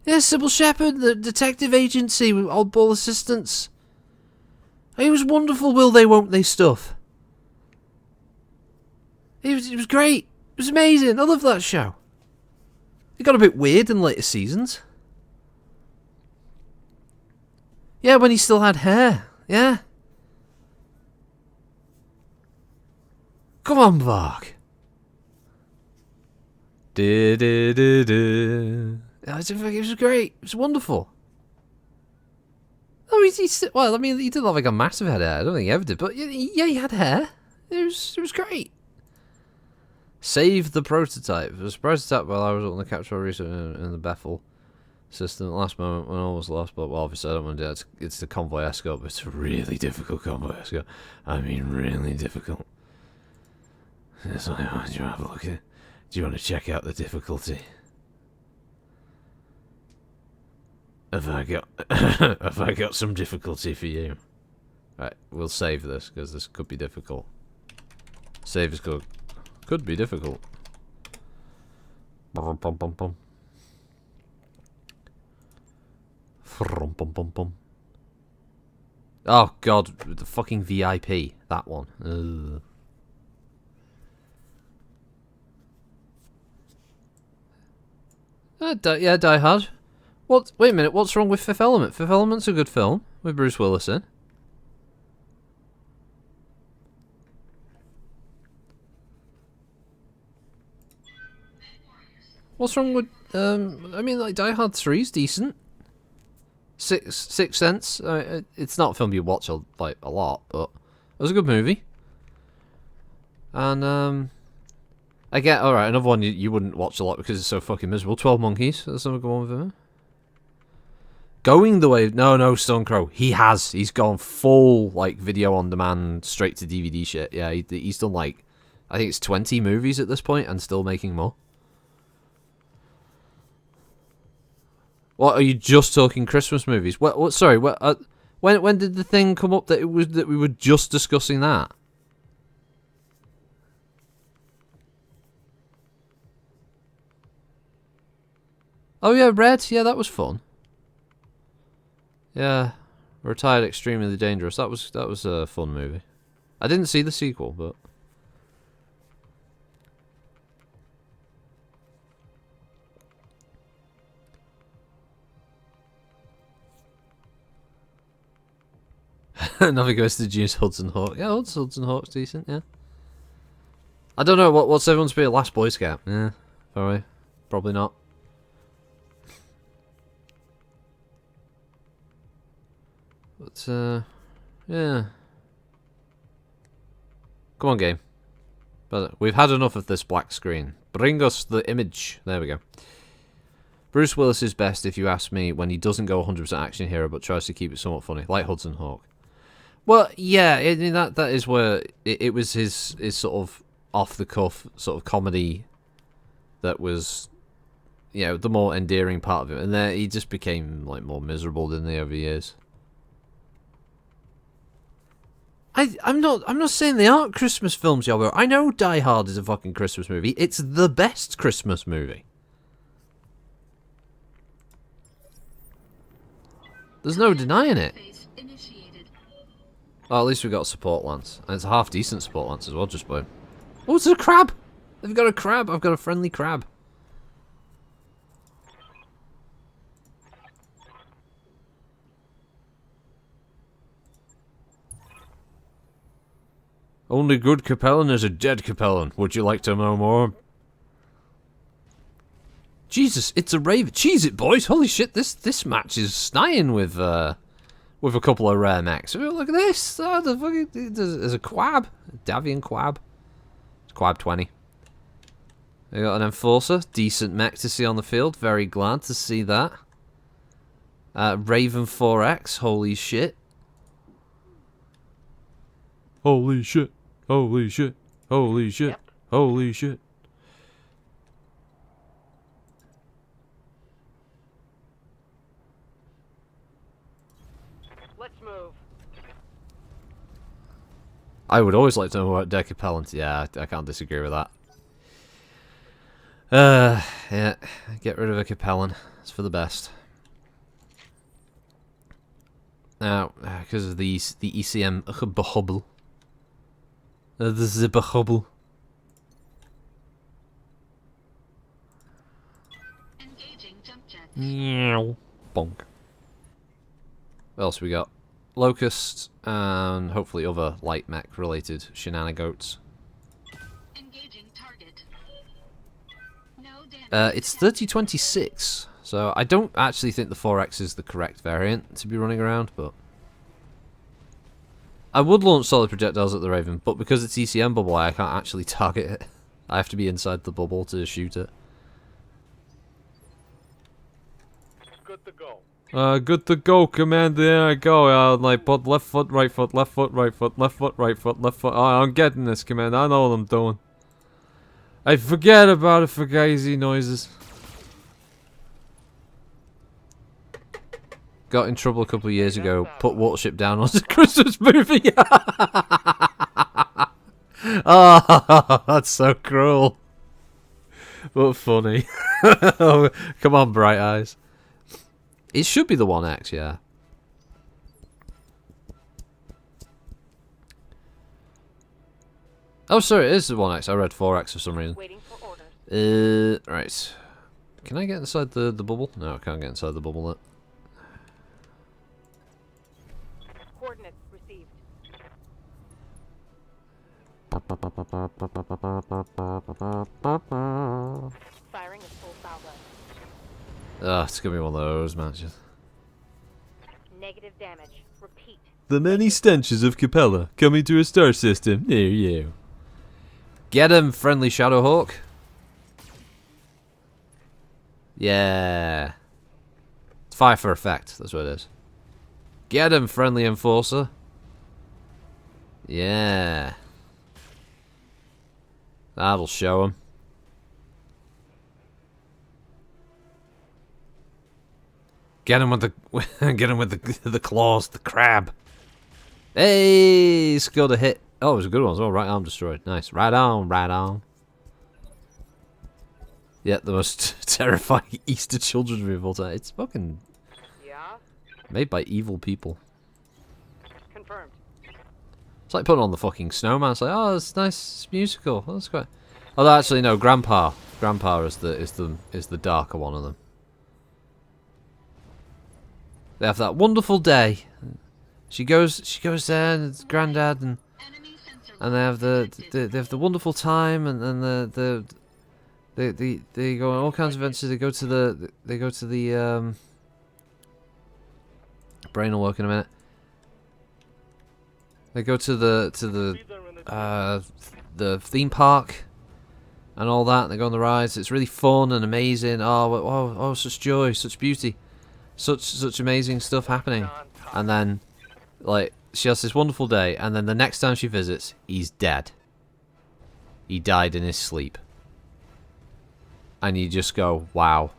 Yeah, Sybil Shepherd, the detective agency with oddball assistants. It was wonderful. Will they, won't they stuff. It was great. It was amazing. I love that show. It got a bit weird in later seasons. Yeah, when he still had hair. Yeah. Come on, Varg. It was great. It was wonderful. Oh, well, I mean, he didn't have like a massive head of hair. I don't think he ever did, but yeah, he had hair. It was great. Save the prototype. It was a prototype while I was on the capture research in the Bethel system. At the last moment when all was lost, but well, obviously I don't want to do that. It's the convoy escort, but it's a really difficult convoy escort. I mean, really difficult. That's why I want you to have a look at it. Do you want to check out the difficulty? Have I got some difficulty for you? Right, we'll save this because this could be difficult. Save is good. Could be difficult. Oh god, the fucking VIP. That one. Ugh. Yeah, Die Hard. What? Wait a minute, what's wrong with Fifth Element? Fifth Element's a good film with Bruce Willis in. What's wrong with, I mean, like, Die Hard 3's decent. Sixth Sense, it's not a film you watch, like, a lot, but it was a good movie. And, I get, alright, another one you wouldn't watch a lot because it's so fucking miserable. 12 Monkeys, that's another good one with him. Going the way, no, Stone Crow, he's gone full, like, video on demand, straight to DVD shit. Yeah, he's done, like, I think it's 20 movies at this point and still making more. What, are you just talking Christmas movies? What? Sorry, when did the thing come up that we were just discussing that? Oh yeah, Red. Yeah, that was fun. Yeah, Retired Extremely Dangerous. That was a fun movie. I didn't see the sequel, but. Nothing goes to June's Hudson Hawk. Yeah, Hudson Hawk's decent, yeah. I don't know, what's everyone's be a last Boy Scout? Yeah, probably not. But, yeah. Come on, game. But we've had enough of this black screen. Bring us the image. There we go. Bruce Willis is best, if you ask me, when he doesn't go 100% action hero, but tries to keep it somewhat funny, like Hudson Hawk. Well, yeah, that is where it was his sort of off-the-cuff sort of comedy that was, you know, the more endearing part of it. And then he just became, like, more miserable, didn't he, over years? I'm not saying they aren't Christmas films, Yobbo. I know Die Hard is a fucking Christmas movie. It's the best Christmas movie. There's no denying it. Oh, at least we got a support lance. And it's a half-decent support lance as well, just by... Oh, it's a crab! They've got a crab! I've got a friendly crab. Only good Capellan is a dead Capellan. Would you like to know more? Jesus, it's a raven. Cheese it, boys! Holy shit, this match is snying with a couple of rare mechs. Look at this! Oh, the fucking, there's a Quab. A Davian Quab. It's Quab 20. We got an Enforcer. Decent mech to see on the field. Very glad to see that. Raven 4X. Holy shit. Holy shit. Holy shit. Holy shit. Yep. Holy shit. Let's move. I would always like to know about deck Capellan. Yeah, I can't disagree with that. Yeah, get rid of a Capellan. It's for the best. Now, because of the ECM bubble. The zipper hubble. Engaging jump jet. Meow. Bonk. What else we got? Locust and hopefully other light mech related shenanigans. Engaging target. No damage. It's 3026, So I don't actually think the 4X is the correct variant to be running around, but I would launch solid projectiles at the Raven, but because it's ECM bubble, I can't actually target it. I have to be inside the bubble to shoot it. Good to go. Good to go, Commander. There I go. Like, put left foot, right foot, left foot, right foot, left foot, right foot, left foot. Oh, I'm getting this, Commander. I know what I'm doing. I forget about it for easy noises. Got in trouble a couple of years ago. Put Watership down on the Christmas movie. Oh, that's so cruel. But funny. Oh, come on, Bright Eyes. It should be the 1X, yeah. Oh, sorry, it is the 1X. I read 4X for some reason. Waiting for orders. Right. Can I get inside the bubble? No, I can't get inside the bubble yet. Coordinates received. Firing is full salvo. It's gonna be one of those matches. Negative damage. Repeat. The many stenches of Capella coming to a star system near you. Get him, friendly Shadowhawk. Yeah. It's fire for effect, that's what it is. Get him, friendly Enforcer. Yeah. That'll show him. Get him with the get him with the claws, the crab. Hey, scored a hit. Oh, it was a good one as well. Right arm destroyed. Nice. Right arm, right arm. Yeah, the most terrifying Easter children's movie of all time. It's fucking Yeah? made by evil people. Confirmed. It's like putting on the fucking snowman. It's like, oh, it's nice, it's musical. Oh, that's quite. Although actually, no, Grandpa is the darker one of them. They have that wonderful day. She goes there, and it's Granddad, and they have the wonderful time, and they go on all kinds of adventures. They go to the brain will work in a minute. They go to the theme park and all that. And they go on the rides. It's really fun and amazing. Oh, such joy, such beauty, such amazing stuff happening. And then, like, she has this wonderful day, and then the next time she visits, he's dead. He died in his sleep. And you just go, wow.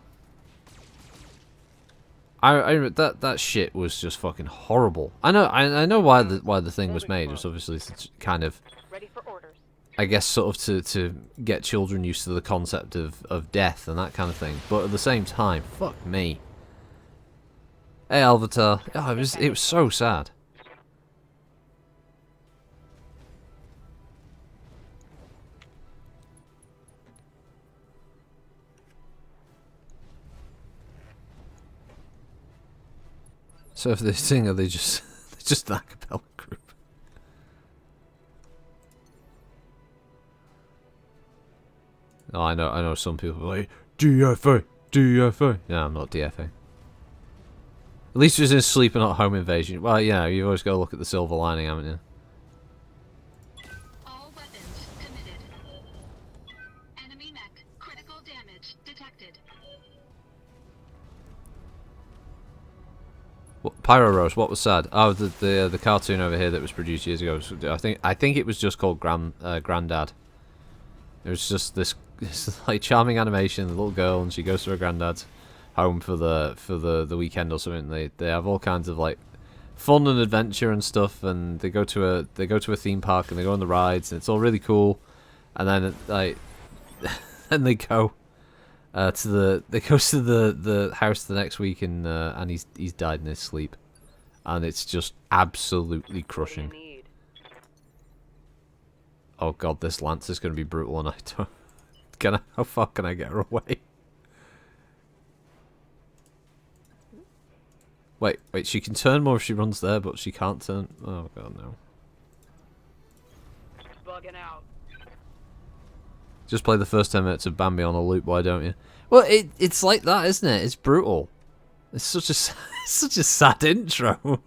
That shit was just fucking horrible. I know why the thing was made. It was obviously kind of, Ready for orders. I guess, sort of to get children used to the concept of death and that kind of thing. But at the same time, fuck me. Hey, Alvatar. Oh, it was so sad. So if they sing, are they just an a cappella group? Oh, I know some people are like, DFA, DFA. No, I'm not DFA. At least it was in Sleep and Not Home Invasion. Well, yeah, you've always got to look at the silver lining, haven't you? All weapons committed. Enemy mech. Critical damage detected. Pyro Rose, what was sad? Oh, the cartoon over here that was produced years ago. I think it was just called Granddad. It was just this like charming animation, the little girl, and she goes to her granddad's home for the weekend or something. They have all kinds of like fun and adventure and stuff, and they go to a theme park and they go on the rides, and it's all really cool. And then like then they go to the house the next week, and he's died in his sleep, and it's just absolutely crushing. Oh god, this lance is going to be brutal, and I don't. How far can I get her away? Wait, she can turn more if she runs there, but she can't turn. Oh god, no. Bugging out. Just play the first 10 minutes of Bambi on a loop, why don't you? Well, it's like that, isn't it? It's brutal. It's such a such a sad intro.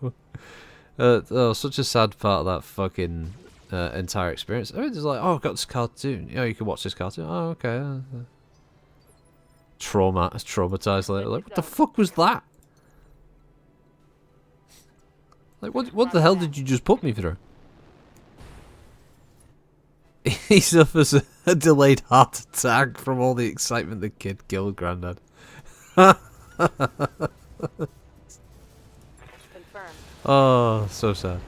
Such a sad part of that fucking entire experience. I mean, it's like, oh, I've got this cartoon. You can watch this cartoon. Oh, okay. Traumatized later. Like, what the fuck was that? Like, what the hell did you just put me through? He suffers a delayed heart attack from all the excitement the kid killed Grandad. Confirmed. Oh, so sad.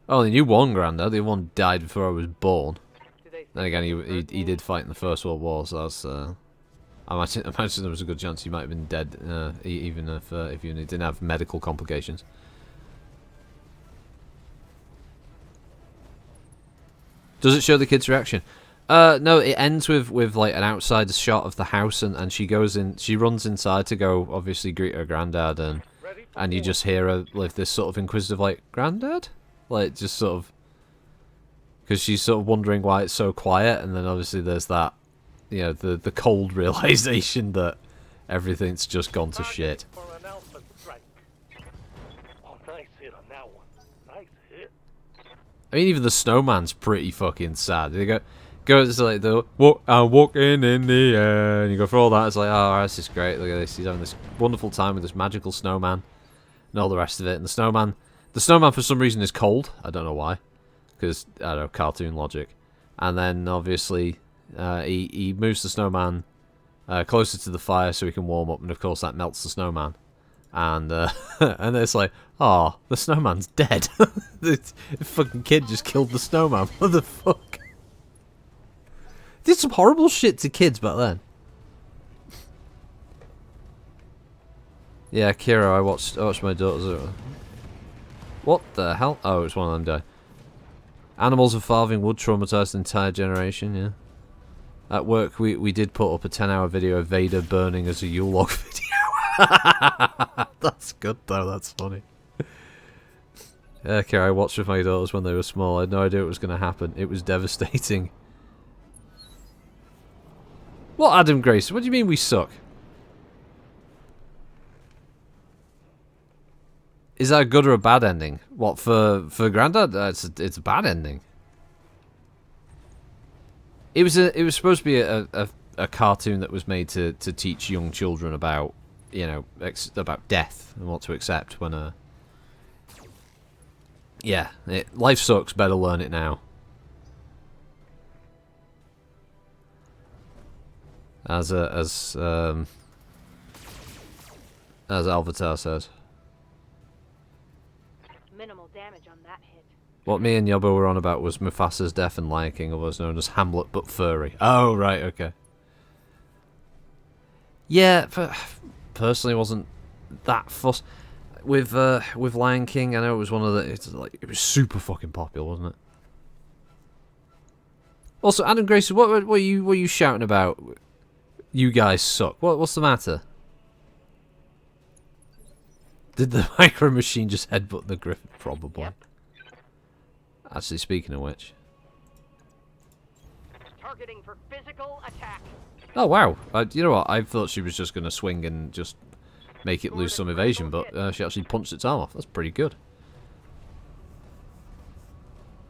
I only knew one Grandad. The other one died before I was born. Then again, he did fight in the First World War, so that's. I imagine there was a good chance he might have been dead, even if you didn't have medical complications. Does it show the kid's reaction? No, it ends with like an outside shot of the house, and she goes in. She runs inside to go, obviously greet her granddad, and you just hear her with this sort of inquisitive, like, "Granddad," like just sort of, because she's sort of wondering why it's so quiet, and then obviously there's that, the cold realization that everything's just gone to shit. For an alpha strike. Oh, nice hit on that one. Nice hit. I mean, even the snowman's pretty fucking sad. They go it's like the walking in the air, and you go for all that. It's like, oh, this is great. Look at this. He's having this wonderful time with this magical snowman, and all the rest of it. And the snowman for some reason is cold. I don't know why, because I don't know, cartoon logic. And then obviously he moves the snowman closer to the fire so he can warm up, and of course that melts the snowman. And and it's like, oh, the snowman's dead. The fucking kid just killed the snowman. What the fuck? Did some horrible shit to kids back then. Yeah, Kiro, I watched my daughter's. What the hell? Oh, it's one of them die. Animals of Farthing would traumatize the entire generation. Yeah. At work, we did put up a 10-hour video of Vader burning as a Yule log video. That's good though. That's funny. Okay, I watched with my daughters when they were small. I had no idea it was going to happen. It was devastating. What, Adam Grace? What do you mean we suck? Is that a good or a bad ending? What, for Grandad? It's a bad ending. It was supposed to be a cartoon that was made to teach young children about, about death and what to accept when yeah, life sucks, better learn it now. As Alvatar says. Minimal damage on that hit. What me and Yobbo were on about was Mufasa's death in Lion King, otherwise known as Hamlet but furry. Oh, right, okay. Yeah, but personally wasn't that fussed. With Lion King, I know it was one of the... it was super fucking popular, wasn't it? Also, Adam Grace, what were you shouting about? You guys suck. What's the matter? Did the micro machine just headbutt the griffin? Probably. Yep. Actually, speaking of which. Targeting for physical attack. Oh, wow. You know what? I thought she was just going to swing and just make it lose some evasion, but she actually punched its arm off. That's pretty good.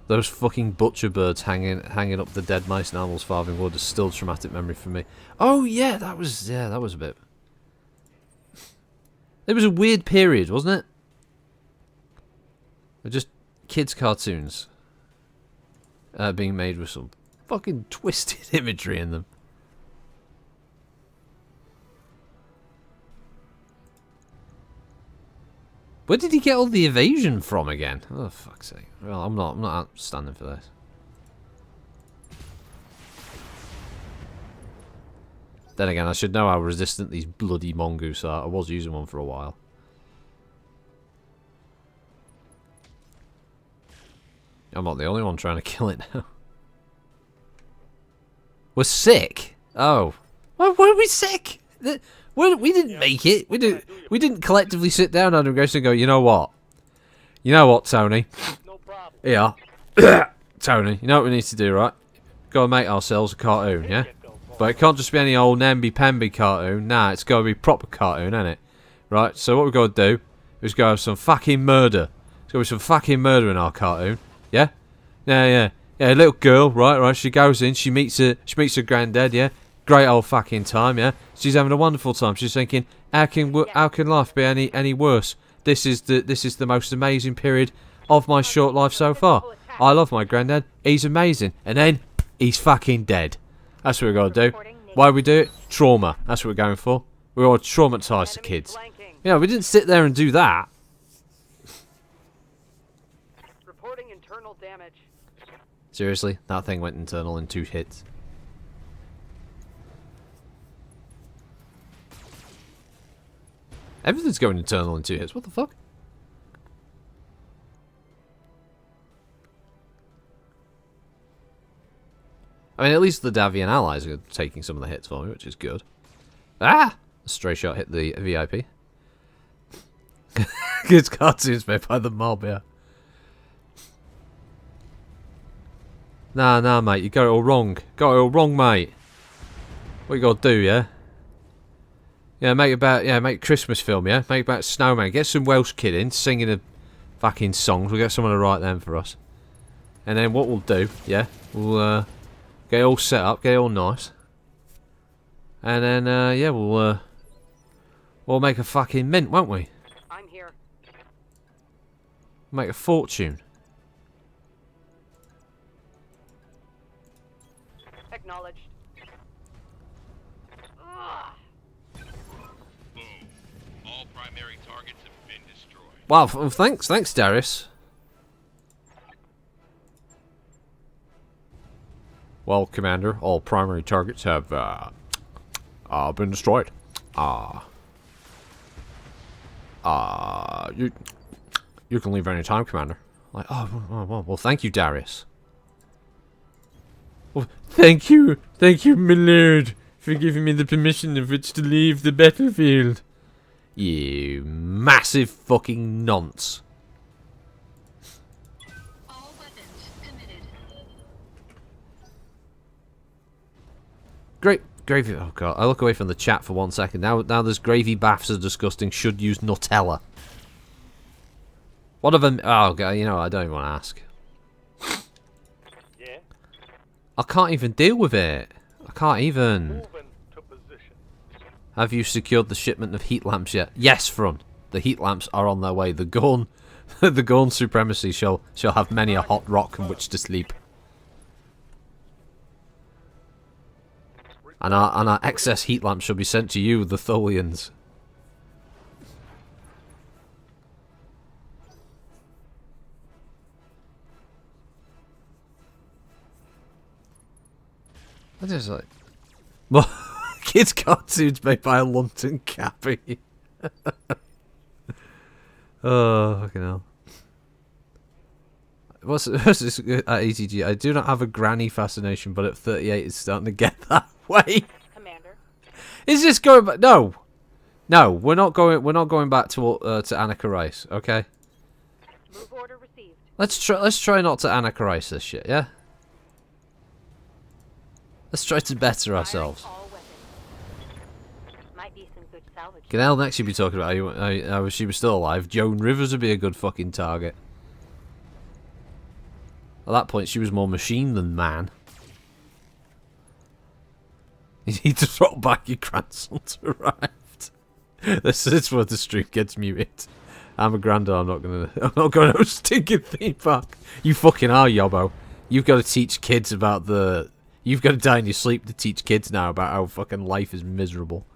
Those fucking butcher birds hanging up the dead mice in Animals Farthing Wood is still a traumatic memory for me. Oh, yeah, that was a bit... It was a weird period, wasn't it? Just kids' cartoons being made with some fucking twisted imagery in them. Where did he get all the evasion from again? Oh, fuck's sake. Well, I'm not standing for this. Then again, I should know how resistant these bloody mongoose are. I was using one for a while. I'm not the only one trying to kill it now. We're sick? Oh. Why were we sick? We didn't make it. We didn't collectively sit down under Grace and go, you know what? You know what, Tony? No problem. Yeah. Tony, you know what we need to do, right? Gotta make ourselves a cartoon, yeah? But it can't just be any old namby-pamby cartoon. Nah, it's gotta be proper cartoon, ain't it? Right, so what we've got to do is go have some fucking murder. There's gotta be some fucking murder in our cartoon. Yeah? Yeah, a little girl, right, she goes in, she meets her granddad, yeah? Great old fucking time, yeah? She's having a wonderful time. She's thinking, how can life be any worse? This is the most amazing period of my short life so far. I love my granddad. He's amazing. And then he's fucking dead. That's what we've got to do. Why do we do it? Trauma. That's what we're going for. We want to traumatise the kids. Yeah, we didn't sit there and do that. Reporting internal damage. Seriously? That thing went internal in 2 hits. Everything's going internal in 2 hits. What the fuck? I mean, at least the Davian allies are taking some of the hits for me, which is good. Ah! A stray shot hit the VIP. Kids cartoons made by the mob, yeah. Nah, mate, you got it all wrong. Got it all wrong, mate. What you gotta do, yeah? Yeah, make a Christmas film, yeah? Make about Snowman. Get some Welsh kid in, singing a fucking songs. We'll get someone to write them for us. And then what we'll do, yeah? We'll, get it all set up, get it all nice. And then, yeah, we'll make a fucking mint, won't we? I'm here. Make a fortune. Acknowledged. Ugh. Boom. All primary targets have been destroyed. Wow, thanks, Darius. Well, Commander, all primary targets have been destroyed. You can leave any time, Commander. Like, well, thank you, Darius. Well, thank you, my lord, for giving me the permission of which to leave the battlefield. You massive fucking nonce. All weapons committed. Gravy. Oh god, I look away from the chat for 1 second. Now there's gravy baths are disgusting. Should use Nutella. What of them? Oh god, you know I don't even want to ask. Yeah? I can't even deal with it. I can't even. Moving to position. Have you secured the shipment of heat lamps yet? Yes, front. The heat lamps are on their way. The Gorn, the Gorn supremacy shall have many a hot rock on which to sleep. And our excess heat lamps shall be sent to you, the Tholians. I just like... Well, kids' cartoons made by a London Cappy. Oh, fucking hell. What's this at ETG? I do not have a granny fascination, but at 38 it's starting to get that way. Commander. Is this going back? No, we're not going. We're not going back to Annika Rice. Okay. Move order received. Let's try not to Annika Rice this shit. Yeah. Let's try to better ourselves. Firing all weapons. Might be some good salvage. Ganelle next you'd be talking about how she was still alive. Joan Rivers would be a good fucking target. At that point, she was more machine than man. You need to throw back your grandson's arrived. This is where the stream gets muted. I'm a granddad. I'm not gonna no stinking theme park. You fucking are, Yobbo. You've got to teach kids about the. You've got to die in your sleep to teach kids now about how fucking life is miserable.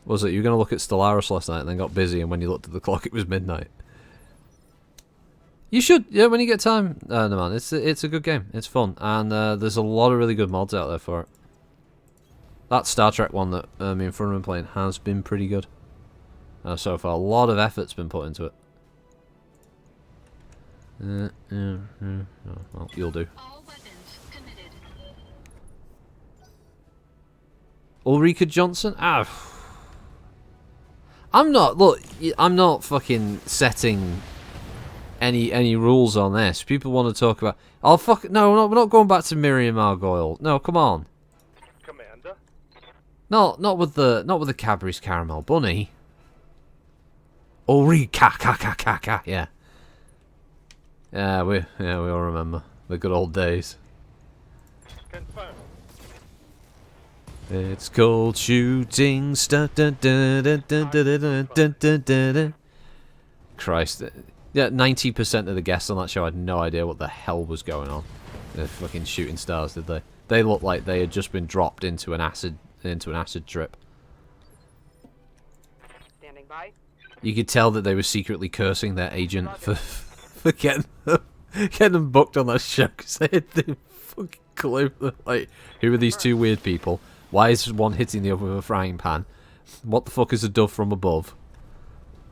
What was it? You were gonna look at Stellaris last night and then got busy, and when you looked at the clock, it was midnight. You should, yeah, when you get time. No man, it's a good game. It's fun, and there's a lot of really good mods out there for it. That Star Trek one that me and Frontman playing has been pretty good so far. A lot of effort's been put into it. Oh, well, you'll do. All weapons committed. Ulrika Johnson? I'm not fucking setting any rules on this. People want to talk about. Oh fuck! No, we're not going back to Miriam Argoyle. No, come on. Commander? Not with the Cadbury's caramel bunny. Ori ka. Yeah. We all remember the good old days. Confirmed. It's called shooting star. Christ. Yeah, 90% of the guests on that show had no idea what the hell was going on. They're fucking shooting stars, did they? They looked like they had just been dropped into an acid trip. Standing by. You could tell that they were secretly cursing their agent for getting them booked on that show because they had the fucking clue. Like, who are these two weird people? Why is one hitting the other with a frying pan? What the fuck is a dove from above?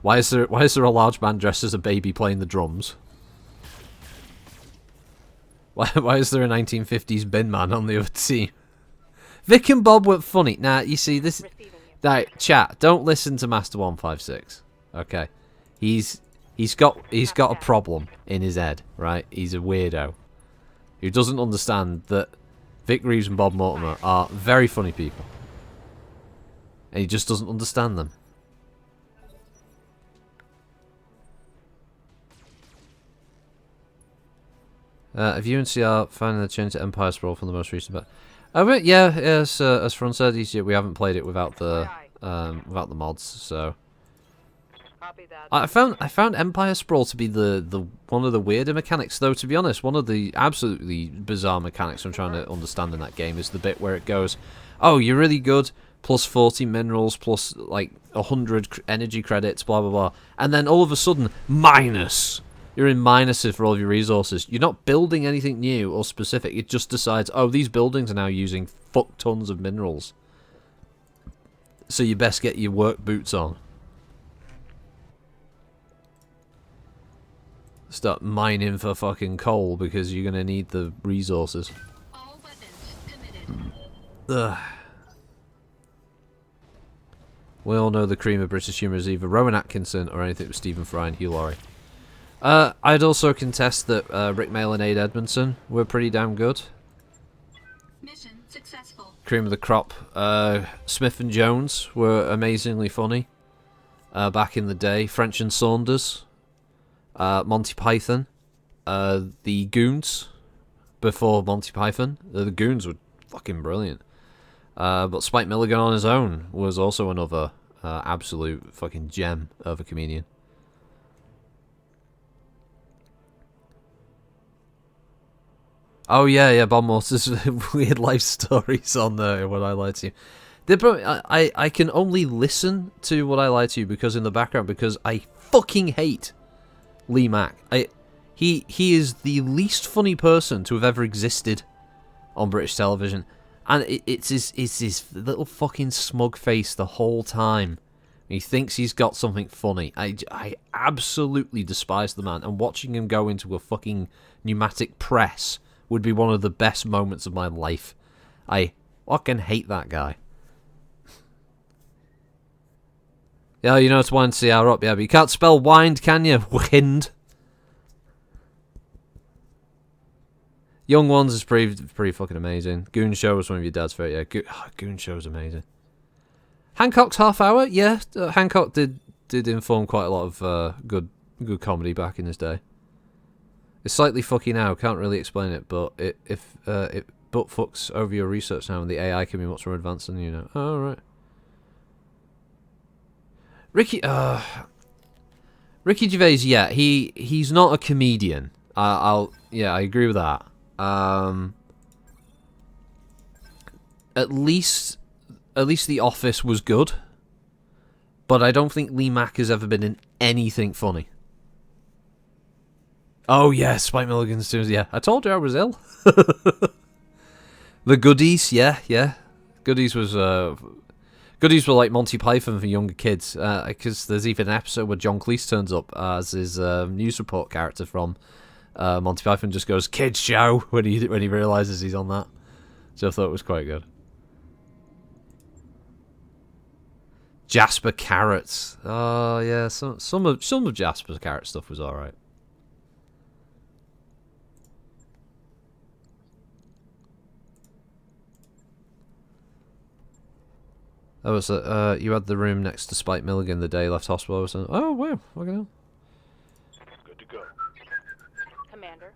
Why is there a large man dressed as a baby playing the drums? Why is there a 1950s bin man on the other team? Vic and Bob were funny. Nah, you see this. Right, chat. Don't listen to Master 156. Okay, he's got a problem in his head. Right, he's a weirdo who doesn't understand that Vic Reeves and Bob Mortimer are very funny people, and he just doesn't understand them. Have you and CR finding the change to Empire Sprawl from the most recent bet? Yeah, as Fron said, we haven't played it without the mods, so. Copy that. I found Empire Sprawl to be the one of the weirder mechanics, though. To be honest, one of the absolutely bizarre mechanics I'm trying to understand in that game is the bit where it goes, "Oh, you're really good, plus 40 minerals, plus like 100 energy credits, blah blah blah," and then all of a sudden, minus. You're in minuses for all of your resources. You're not building anything new or specific. It just decides, oh, these buildings are now using fuck tons of minerals, so you best get your work boots on. Start mining for fucking coal because you're gonna need the resources. All weapons committed. Ugh. We all know the cream of British humour is either Rowan Atkinson or anything with Stephen Fry and Hugh Laurie. I'd also contest that Rick Mail and Aid Edmondson were pretty damn good. Mission successful. Cream of the crop. Smith and Jones were amazingly funny back in the day. French and Saunders. Monty Python. The Goons before Monty Python. The Goons were fucking brilliant. But Spike Milligan on his own was also another absolute fucking gem of a comedian. Oh yeah, Bob Morse's weird life stories on What I Lied to You. I can only listen to What I Lied to You because in the background because I fucking hate Lee Mack. He is the least funny person to have ever existed on British television, and it's his little fucking smug face the whole time. He thinks he's got something funny. I absolutely despise the man, and watching him go into a fucking pneumatic press would be one of the best moments of my life. I fucking hate that guy. Yeah, you know it's wind CR up, yeah, but you can't spell wind, can you? Wind. Young Ones is pretty fucking amazing. Goon Show was one of your dad's favourite. Yeah, Goon Show is amazing. Hancock's Half Hour, yeah. Hancock did inform quite a lot of good comedy back in his day. It's slightly fucky now, can't really explain it, but if it butt fucks over your research now and the AI can be much more advanced than you know. Oh, right. Ricky Gervais, yeah, he's not a comedian. I agree with that. At least The Office was good, but I don't think Lee Mack has ever been in anything funny. Oh yeah, Spike Milligan's too. Yeah, I told you I was ill. The Goodies, yeah. Goodies were like Monty Python for younger kids, because there's even an episode where John Cleese turns up as his news report character from Monty Python, just goes "Kids Show" when he realizes he's on that. So I thought it was quite good. Jasper Carrot. Oh yeah, some of Jasper Carrot stuff was all right. That was you had the room next to Spike Milligan the day he left hospital. I was like, oh wow, fucking hell. Good to go. Commander.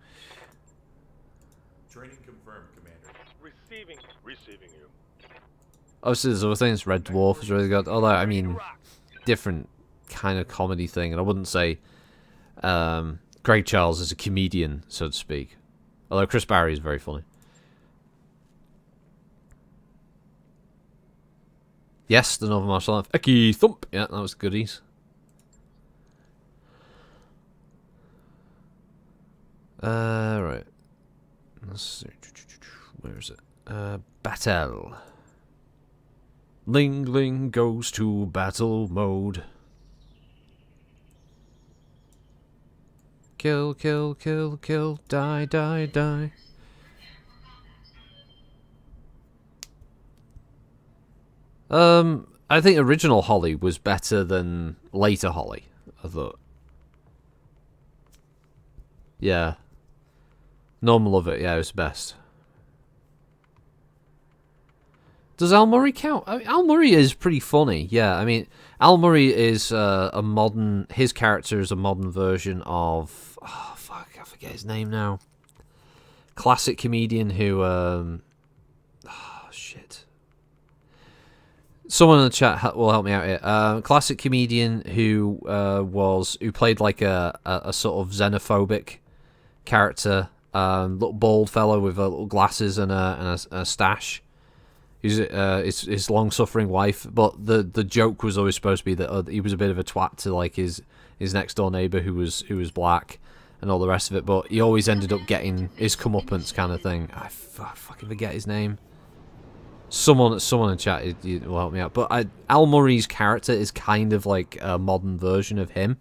Training confirmed, Commander. Receiving you. Obviously, there's other things. Red Dwarf is really good. Although, I mean, different kind of comedy thing, and I wouldn't say Greg Charles is a comedian, so to speak. Although Chris Barry is very funny. Yes, the Northern Martial Arts. Eki Thump! Yeah, that was goodies. Right. Let's see. Where is it? Battle. Ling Ling goes to battle mode. Kill, kill, kill, kill. Die, die, die. I think original Holly was better than later Holly, I thought. Yeah. Normal Love It, yeah, it was best. Does Al Murray count? I mean, Al Murray is pretty funny, yeah. I mean, Al Murray is a modern... His character is a modern version of... Oh, fuck, I forget his name now. Classic comedian who... Oh, shit. Someone in the chat will help me out here. Classic comedian who played like a sort of xenophobic character. Little bald fellow with little glasses and a stash. He's his long-suffering wife, but the joke was always supposed to be that he was a bit of a twat to like his next door neighbor who was black and all the rest of it. But he always ended up getting his comeuppance kind of thing. I fucking forget his name. Someone in chat will help me out. But Al Murray's character is kind of like a modern version of him.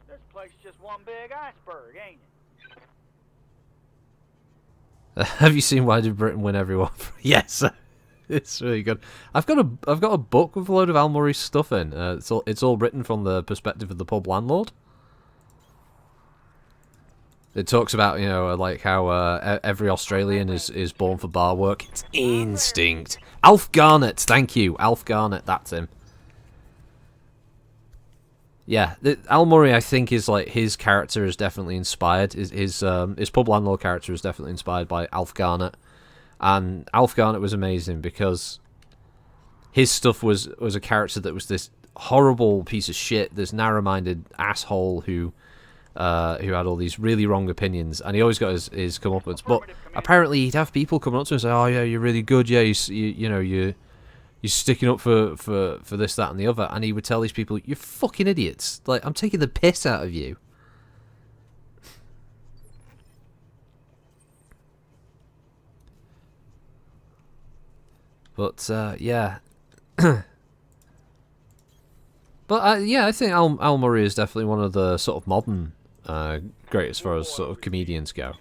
This place is just one big iceberg, ain't it? Have you seen Why Did Britain Win Everyone? Yes, it's really good. I've got a book with a load of Al Murray stuff in. It's all written from the perspective of the pub landlord. It talks about, you know, like how every Australian is born for bar work. It's instinct. Alf Garnett, thank you, Alf Garnett. That's him. Yeah, Al Murray, I think, is like his character is definitely inspired. His pub landlord character is definitely inspired by Alf Garnett, and Alf Garnett was amazing because his stuff was a character that was this horrible piece of shit, this narrow-minded asshole who had all these really wrong opinions, and he always got his comeuppance. But apparently, he'd have people coming up to him and say, "Oh yeah, you're really good. Yeah, you're sticking up for this, that, and the other," and he would tell these people, "You're fucking idiots! Like, I'm taking the piss out of you." But yeah, but yeah, I think Al Murray is definitely one of the sort of modern great as far as sort of comedians go.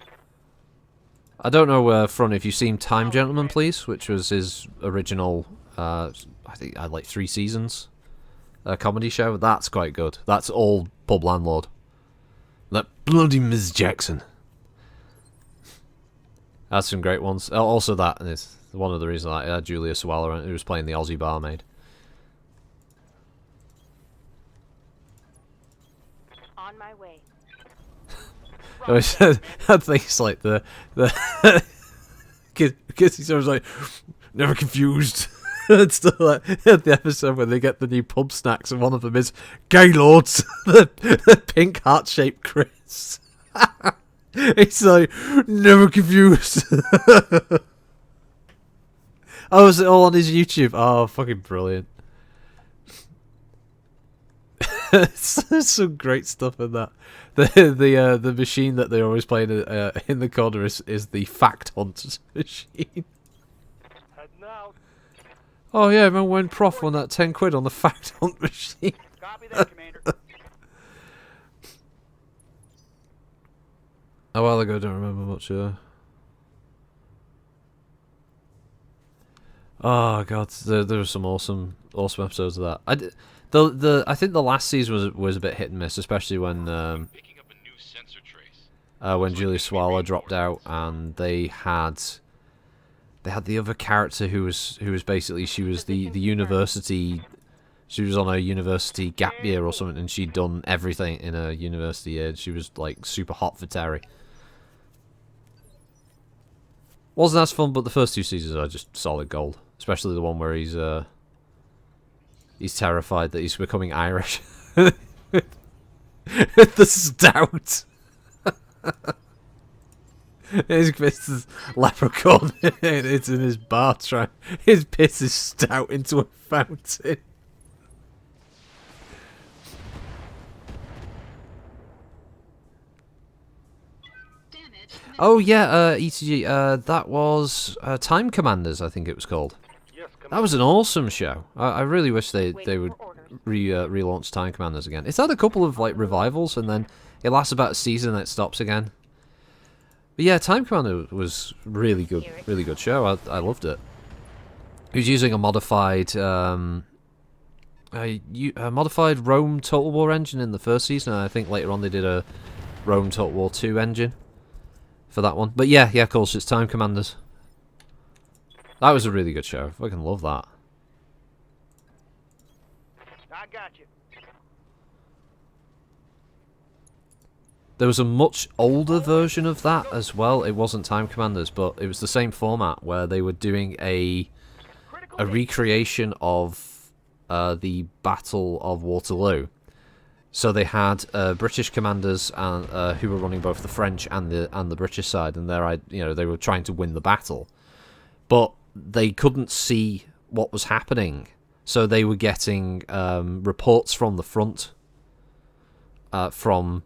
I don't know, Front, if you've seen Time Gentleman, Please, which was his original. I think I had like 3 seasons. A comedy show. That's quite good. That's all pub landlord. That bloody Ms. Jackson. That's some great ones. Also, that is one of the reasons I had Julia Sawalha, who was playing the Aussie barmaid. On my way. I think it's like the because he's always like never confused. It's still like the episode where they get the new pub snacks, and one of them is Gaylords, the pink heart-shaped crisps. It's like never confused. Oh, is it all on his YouTube? Oh, fucking brilliant! There's some great stuff in that. The machine that they're always playing in the corner is the Fact Hunt machine. Heading out. Oh yeah, I remember when Prof won that 10 quid on the Fact Hunt machine. Copy that, Commander. A while ago, I don't remember much. Oh god, there were some awesome episodes of that. I think the last season was a bit hit and miss, especially when Picking up a new sensor trace. Julia Swallow dropped out, and they had they had the other character who was basically, she was the university. She was on a university gap year or something, and she'd done everything in a university year. She was like super hot for Terry. Wasn't as fun, but the first 2 seasons are just solid gold. Especially the one where he's terrified that he's becoming Irish. The stout. His piss is leprechaun. It's in his bar trying. His piss is stout into a fountain. Oh yeah, ETG. That was Time Commanders, I think it was called. Yes, That was an awesome show. I really wish they would relaunch Time Commanders again. It's had a couple of like revivals, and then it lasts about a season and it stops again. But yeah, Time Commander was really good show. I loved it. He was using a modified modified Rome Total War engine in the first season, and I think later on they did a Rome Total War 2 engine for that one. But yeah, of course, it's Time Commanders. That was a really good show. I fucking love that. I got you. There was a much older version of that as well. It wasn't Time Commanders, but it was the same format where they were doing a recreation of the Battle of Waterloo. So they had British commanders and who were running both the French and the British side, and they were trying to win the battle, but they couldn't see what was happening. So they were getting reports from the front, in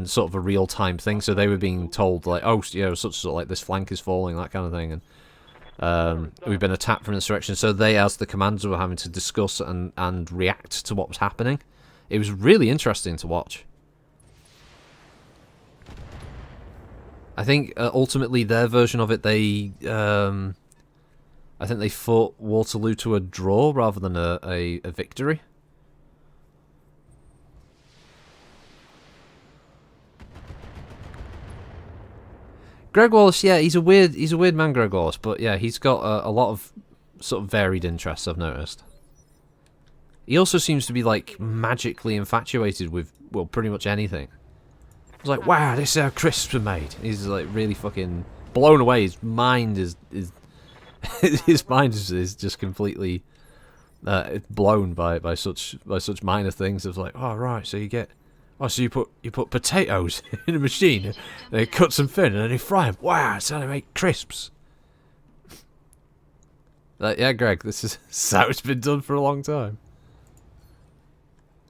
sort of a real-time thing. So they were being told like, oh, such like this flank is falling, that kind of thing, and we've been attacked from this direction. So they, as the commanders, were having to discuss and react to what was happening. It was really interesting to watch. I think ultimately their version of it, I think they fought Waterloo to a draw rather than a victory. Greg Wallace, yeah, he's a weird man, Greg Wallace, but yeah, he's got a lot of sort of varied interests, I've noticed. He also seems to be like magically infatuated with, well, pretty much anything. It's like, wow, this is how crisps are made. He's like really fucking blown away. His mind is his mind is just completely blown by such minor things. It's like, oh right, so you put potatoes in a machine, and they cut some thin, and then you fry them. Wow, that's how they make crisps. Like, yeah, Greg, this is how it's been done for a long time.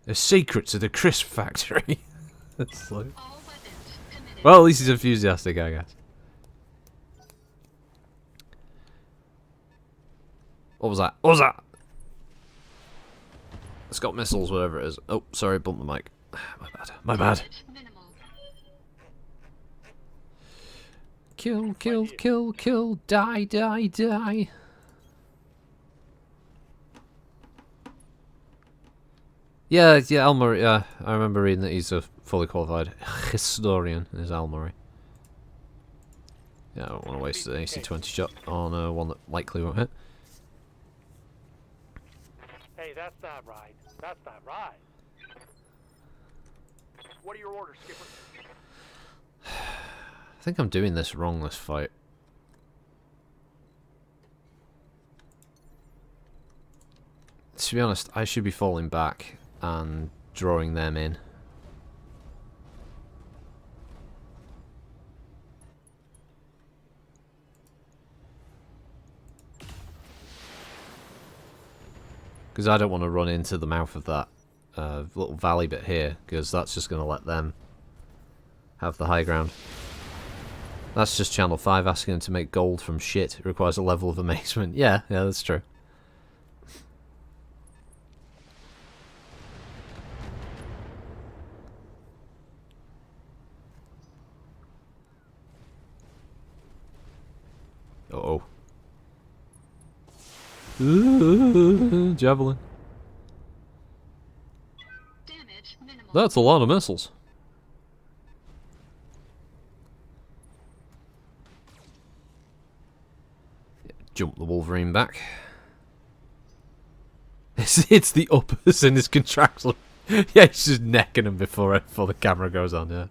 The secrets of the crisp factory. It's like, well, at least he's enthusiastic, I guess. What was that? What was that? It's got missiles, whatever it is. Oh, sorry, bumped the mic. My bad. Kill, kill, kill, kill, die, die, die. Yeah, Al Murray, yeah, I remember reading that he's a fully qualified historian, is Al Murray. Yeah, I don't want to waste an AC-20 shot on one that likely won't hit. Hey, that's not right. That's not right. What are your orders, Skipper? I think I'm doing this wrong, this fight. To be honest, I should be falling back and drawing them in. Because I don't want to run into the mouth of that little valley bit here, because that's just going to let them have the high ground. That's just Channel 5 asking them to make gold from shit. It requires a level of amazement. Yeah, that's true. Uh-oh. Javelin. That's a lot of missiles. jump the Wolverine back. It's the uppers in his contractual. Yeah, he's just necking him before the camera goes on, yeah.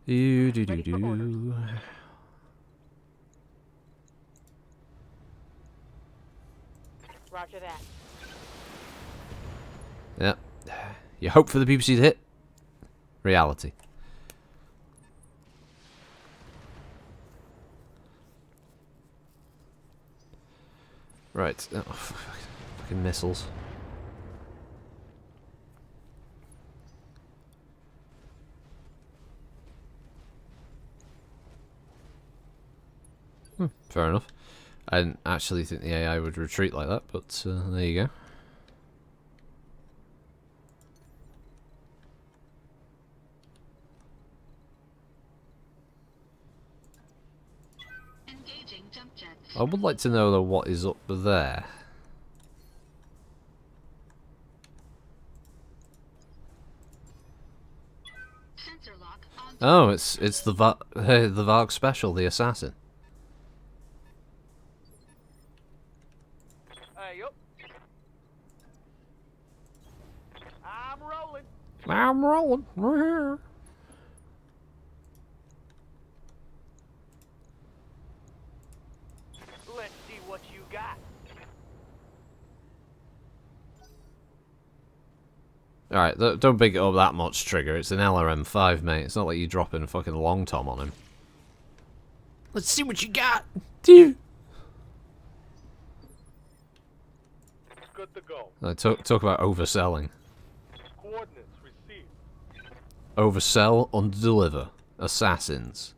Do. Roger that. Yeah. You hope for the BBC to hit. Reality. Right. Oh, fucking missiles. Fair enough. I didn't actually think the AI would retreat like that, but there you go. Engaging jump jets. I would like to know though what is up there. Sensor lock on. Oh, it's the the Varg special, the assassin. Hey, yup. I'm rolling. I'm rolling. We're here. Let's see what you got. Alright, don't big it up that much, Trigger. It's an LRM-5, mate. It's not like you dropping a fucking long tom on him. Let's see what you got, dude. Good to go. Talk about overselling. Coordinates received. Oversell, underdeliver. Assassins.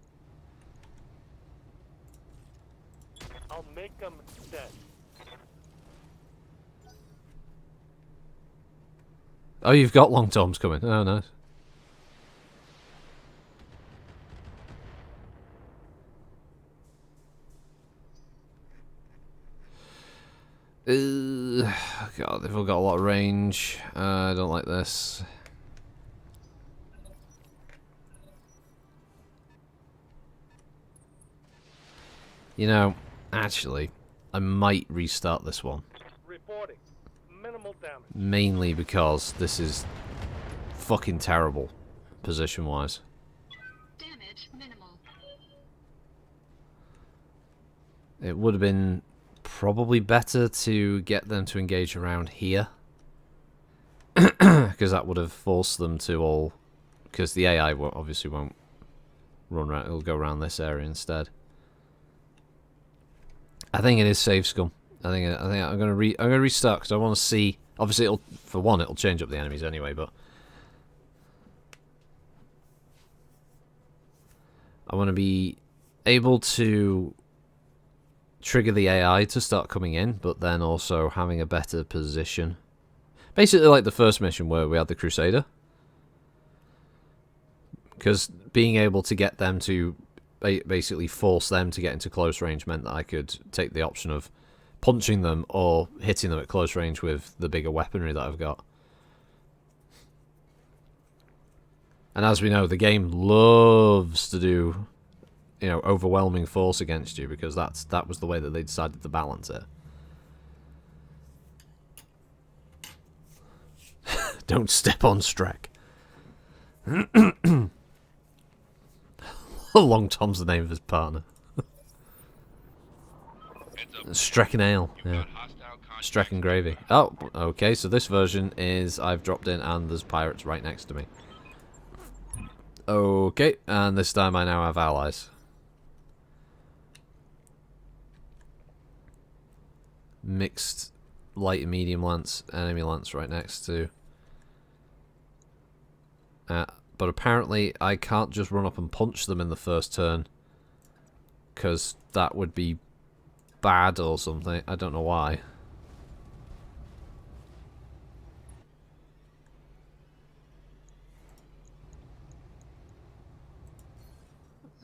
I'll make them dead. Oh, you've got long toms coming. Oh, nice. God, they've all got a lot of range. I don't like this. You know, actually, I might restart this one. Reporting. Minimal damage. Mainly because this is fucking terrible, position-wise. Damage minimal. It would have been probably better to get them to engage around here. Because that would have forced them to all... Because the AI obviously won't run around, it'll go around this area instead. I think it is save scum. I think I'm gonna restart because I want to see. Obviously, it'll change up the enemies anyway, but I want to be able to trigger the AI to start coming in, but then also having a better position. Basically, like the first mission where we had the Crusader, because being able to get them to basically force them to get into close range meant that I could take the option of punching them or hitting them at close range with the bigger weaponry that I've got. And as we know, the game loves to do, you know, overwhelming force against you because that was the way that they decided to balance it. Don't step on Strek. Long Tom's the name of his partner. Heads up. Strek and Ale. You've Yeah. got hostile contacts. Strek and Gravy. Oh, okay, so this version is I've dropped in and there's pirates right next to me. Okay, and this time I now have allies. Mixed light and medium lance, enemy lance right next to. But apparently I can't just run up and punch them in the first turn. Because that would be bad or something. I don't know why.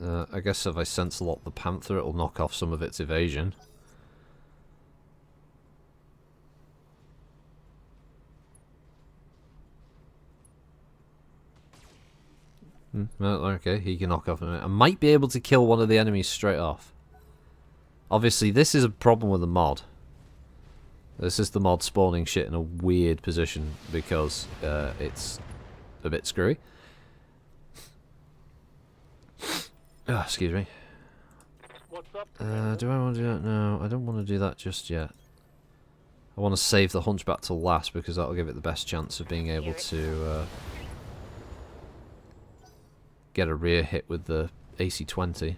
I guess if I sense lock the Panther, it'll knock off some of its evasion. Well, okay, he can knock off a minute. I might be able to kill one of the enemies straight off. Obviously, this is a problem with the mod. This is the mod spawning shit in a weird position because it's a bit screwy. Oh, excuse me. What's up? Do I want to do that? No, I don't want to do that just yet. I want to save the hunchback till last because that'll give it the best chance of being able to get a rear hit with the AC-20.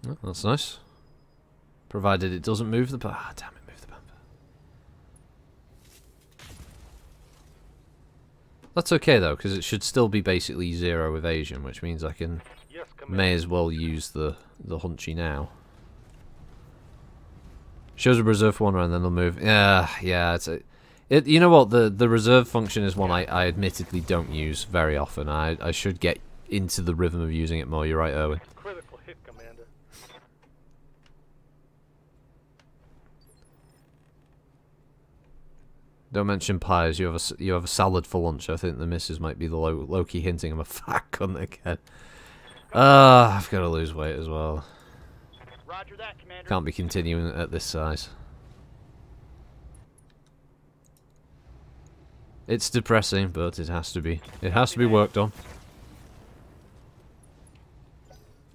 Oh, that's nice. Provided it doesn't move the... Ah, damn it, move the bumper. That's okay though, because it should still be basically 0 evasion, which means I can... Yes, Commander. May as well use the hunchy now. Shows a reserve for one round, then they'll move. Yeah. You know what? The reserve function is one I admittedly don't use very often. I should get into the rhythm of using it more. You're right, Owen. Critical hit, Commander. Don't mention pies. You have a salad for lunch. I think the missus might be the low-key hinting I'm a fat cunt again. I've got to lose weight as well. Roger that, Commander. Can't be continuing at this size. It's depressing, but it has to be. It has to be worked on.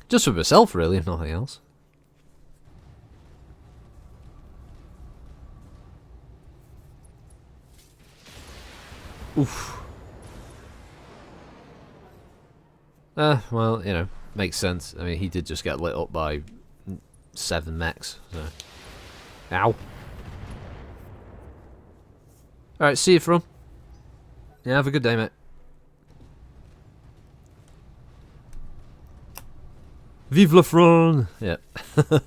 Just for myself, really, if nothing else. Oof. Well, you know, makes sense. I mean, he did just get lit up by 7 mechs, so... Ow. Alright, see you, from. Yeah, have a good day, mate. Vive le front! Yeah.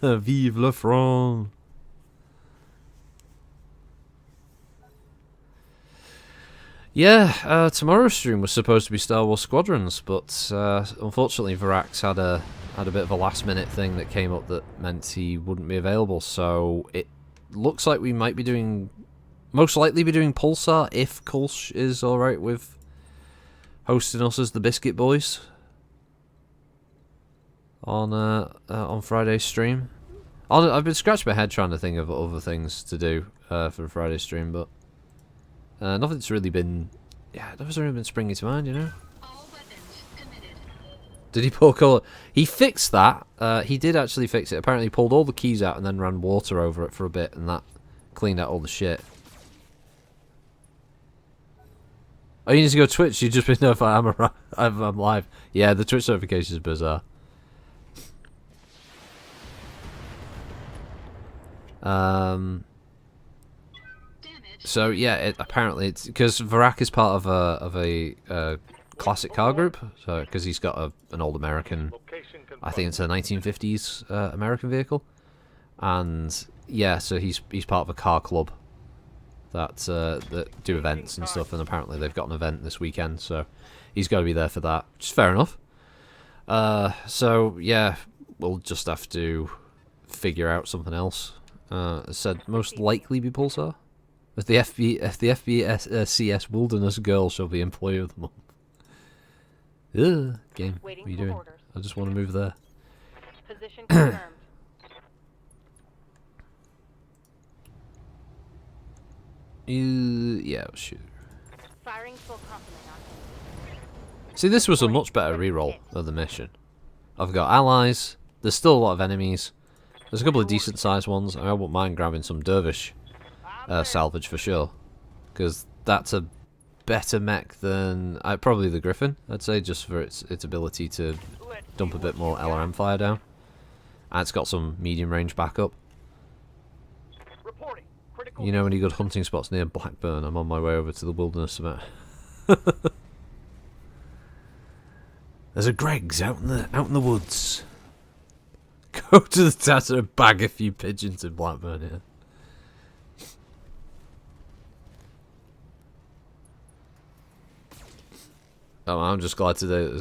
Vive le front! Yeah, tomorrow's stream was supposed to be Star Wars Squadrons, but unfortunately Varax had a bit of a last-minute thing that came up that meant he wouldn't be available. So it looks like we might be doing, most likely be doing Pulsar if Kulsh is all right with hosting us as the Biscuit Boys on Friday's stream. I've been scratching my head trying to think of other things to do for Friday's stream, but. Nothing's really been springing to mind, you know. All weapons committed. Did he pull colour? He fixed that. He did actually fix it. Apparently he pulled all the keys out and then ran water over it for a bit, and that cleaned out all the shit. Oh, you need to go to Twitch. You've just been notified I'm live. Yeah, the Twitch notification is bizarre. So yeah, apparently it's because Varak is part of a classic car group. So because he's got an old American, I think it's a 1950s American vehicle, and yeah, so he's part of a car club that do events and stuff. And apparently they've got an event this weekend, so he's got to be there for that, which is fair enough. So yeah, we'll just have to figure out something else. Said most likely be Pulsar. If the FBCS Wilderness Girl shall be Employee of the Month. Ugh, game. What are you doing? I just want to move there. Position confirmed. Yeah, shoot. Firing full complement on him. See, this was a much better reroll of the mission. I've got allies. There's still a lot of enemies. There's a couple of decent sized ones. I wouldn't mind grabbing some dervish salvage for sure, because that's a better mech than probably the Griffin, I'd say, just for its ability to dump a bit more LRM fire down, and it's got some medium range backup. You know any good hunting spots near Blackburn? I'm on my way over to the wilderness a bit. There's a Greg's out in the woods. Go to the tatter and bag a few pigeons in Blackburn, yeah. Oh, I'm just glad today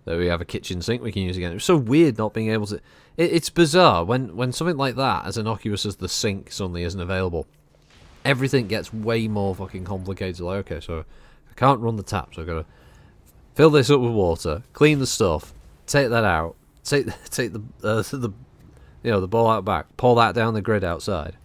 that we have a kitchen sink we can use again. It's so weird not being able to... It's bizarre when something like that, as innocuous as the sink, suddenly isn't available. Everything gets way more fucking complicated. Like, okay, so I can't run the tap, so I've got to fill this up with water, clean the stuff, take that out, take the the ball out back, pull that down the grid outside.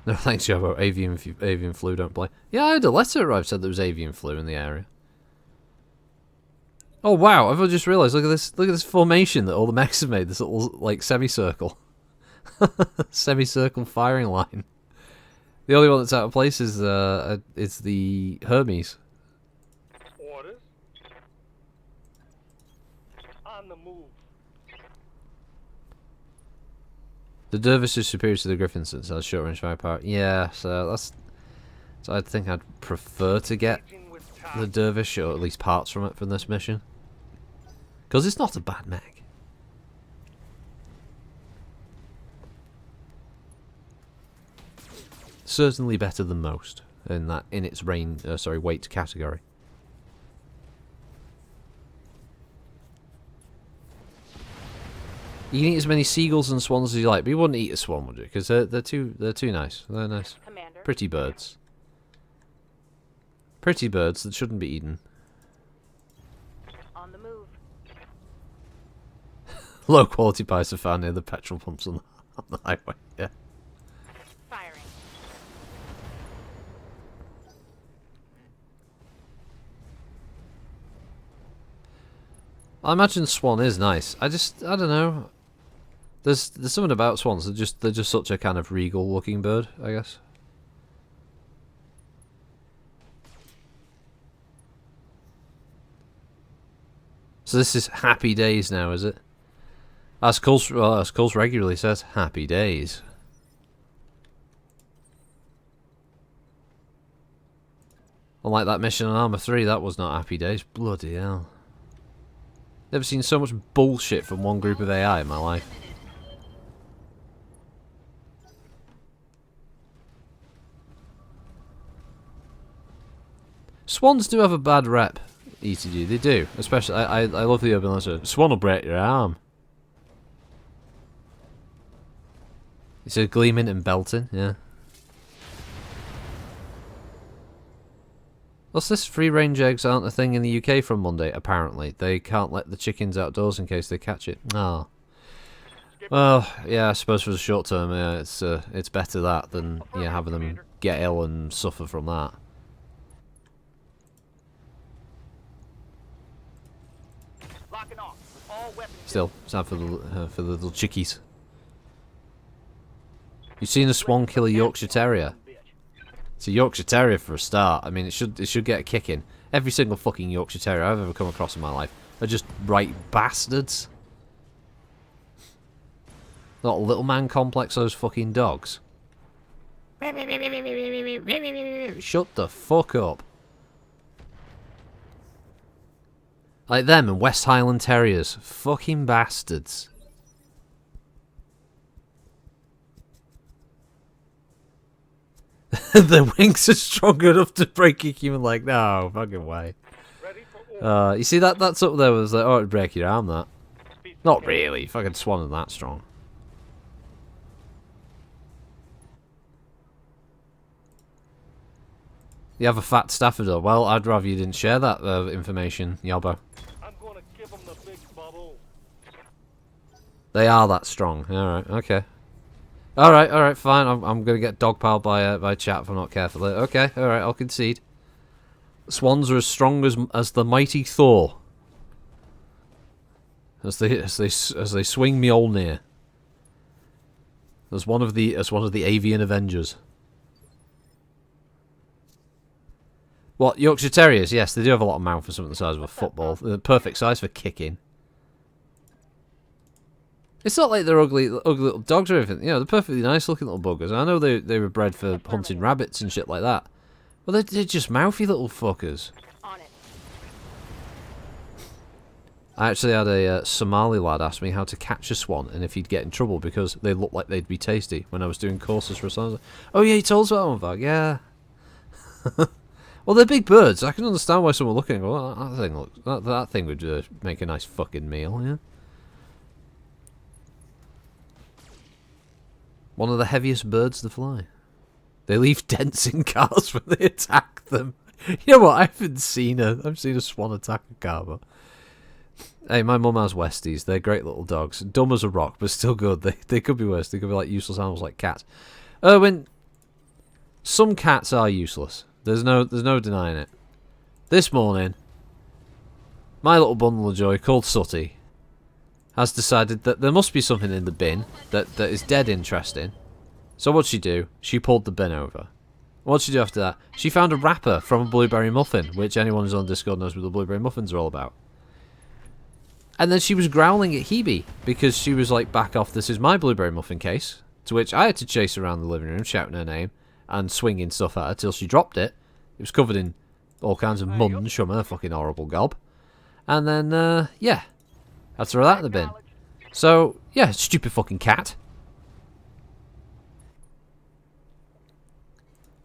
No thanks, Jabbo. Avian flu don't play. Yeah, I had a letter arrive said there was avian flu in the area. Oh wow! I've just realised. Look at this formation that all the mechs have made. This little like semicircle, semicircle firing line. The only one that's out of place is the Hermes. Orders. On the move. The Dervish is superior to the Griffin since it has short range firepower. Yeah, so I think I'd prefer to get the Dervish, or at least parts from it, from this mission. Because it's not a bad mech. Certainly better than most in its weight category. You can eat as many seagulls and swans as you like, but you wouldn't eat a swan, would you? Because they're too nice. They're nice, Commander. pretty birds. Pretty birds that shouldn't be eaten. On the move. Low quality pies are found near the petrol pumps on the highway. Yeah. Firing. I imagine swan is nice. I don't know. There's something about swans. They're just such a kind of regal looking bird, I guess. So this is happy days now, is it? As Culls regularly says, happy days. Unlike that mission on Arma 3, that was not happy days. Bloody hell. Never seen so much bullshit from one group of AI in my life. Swans do have a bad rep, ETG. They do. Especially, I love the urban legend. Swan will break your arm. It's a gleaming and belting, yeah. What's this? Free range eggs aren't a thing in the UK from Monday, apparently. They can't let the chickens outdoors in case they catch it. Oh. Well, yeah, I suppose for the short term, yeah, it's better that than having them get ill and suffer from that. Locking off. All weapons. Still, it's time for the little chickies. You've seen a swan kill a Yorkshire Terrier? It's a Yorkshire Terrier for a start. I mean, it should get a kick in. Every single fucking Yorkshire Terrier I've ever come across in my life are just right bastards. Not a little man complex, those fucking dogs. Shut the fuck up. Like them and West Highland Terriers. Fucking bastards. The wings are strong enough to break a human leg. No, fucking way. You see that's up there was like, oh, it'd break your arm, that. Not really. Fucking swan isn't that strong. You have a fat Staffordor. Well, I'd rather you didn't share that information, Yobbo. I'm gonna give him the big bubble. They are that strong. Alright, okay. Alright, fine. I'm gonna get dogpiled by chat if I'm not careful. Okay, alright, I'll concede. Swans are as strong as the mighty Thor. As they swing Mjolnir. As one of the avian Avengers. What, Yorkshire Terriers? Yes, they do have a lot of mouth for something the size of a football. They're the perfect size for kicking. It's not like they're ugly little dogs or anything. You know, they're perfectly nice looking little buggers. I know they were bred for hunting rabbits and shit like that. But they're just mouthy little fuckers. On it. I actually had a Somali lad ask me how to catch a swan and if he'd get in trouble because they looked like they'd be tasty when I was doing courses for a swan. Oh yeah, he told us about one, Vag. Yeah. Well, they're big birds. I can understand why someone looking. Well, that thing looks. That thing would make a nice fucking meal. Yeah. One of the heaviest birds to fly. They leave dents in cars when they attack them. You know what? I've seen a swan attack a car, but hey, my mum has Westies. They're great little dogs. Dumb as a rock, but still good. They could be worse. They could be like useless animals like cats. When some cats are useless. There's no denying it. This morning, my little bundle of joy called Sooty has decided that there must be something in the bin that is dead interesting. So what'd she do? She pulled the bin over. What'd she do after that? She found a wrapper from a blueberry muffin, which anyone who's on Discord knows what the blueberry muffins are all about. And then she was growling at Hebe because she was like, back off, this is my blueberry muffin case. To which I had to chase around the living room, shouting her name and swinging stuff at her till she dropped it. It was covered in all kinds of munch from her fucking horrible gob. And then, yeah, had to throw that in the bin. So, yeah, stupid fucking cat.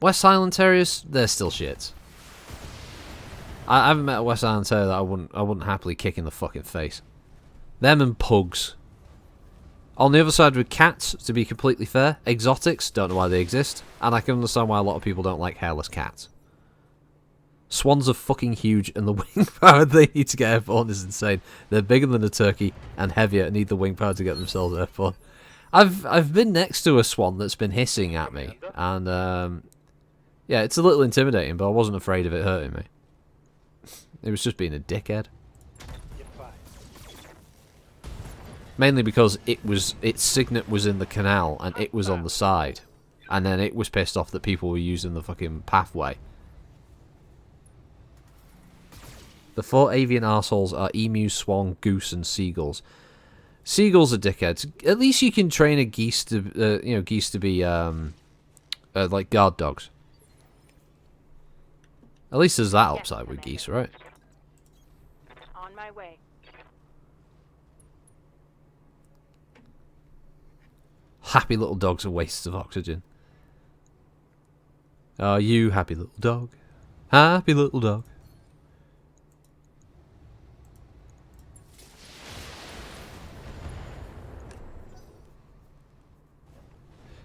West Highland Terriers, they're still shit. I haven't met a West Highland Terrier that I wouldn't happily kick in the fucking face. Them and pugs. On the other side with cats, to be completely fair, exotics, don't know why they exist, and I can understand why a lot of people don't like hairless cats. Swans are fucking huge, and the wing power they need to get airborne is insane. They're bigger than a turkey and heavier and need the wing power to get themselves airborne. I've been next to a swan that's been hissing at me, and yeah, it's a little intimidating, but I wasn't afraid of it hurting me. It was just being a dickhead. Mainly because its signet was in the canal and it was on the side. And then it was pissed off that people were using the fucking pathway. The 4 avian arseholes are emus, swan, goose, and seagulls. Seagulls are dickheads. At least you can train a geese to, geese to be like guard dogs. At least there's that upside with geese, right? On my way. Happy little dogs are wastes of oxygen. Are you happy little dog? Happy little dog.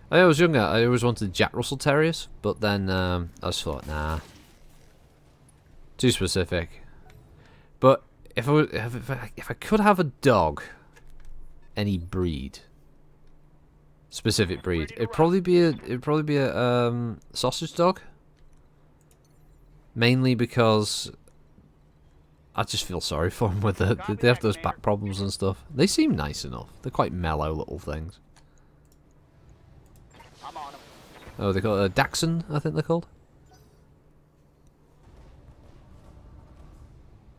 When I was younger, I always wanted Jack Russell Terriers, but then I just thought, nah, too specific. But if I could have a dog, any breed, specific breed, it'd probably be a sausage dog. Mainly because I just feel sorry for them with they have those back problems and stuff. They seem nice enough. They're quite mellow little things. I'm on 'em. Oh, they call it a Dachshund, I think they're called.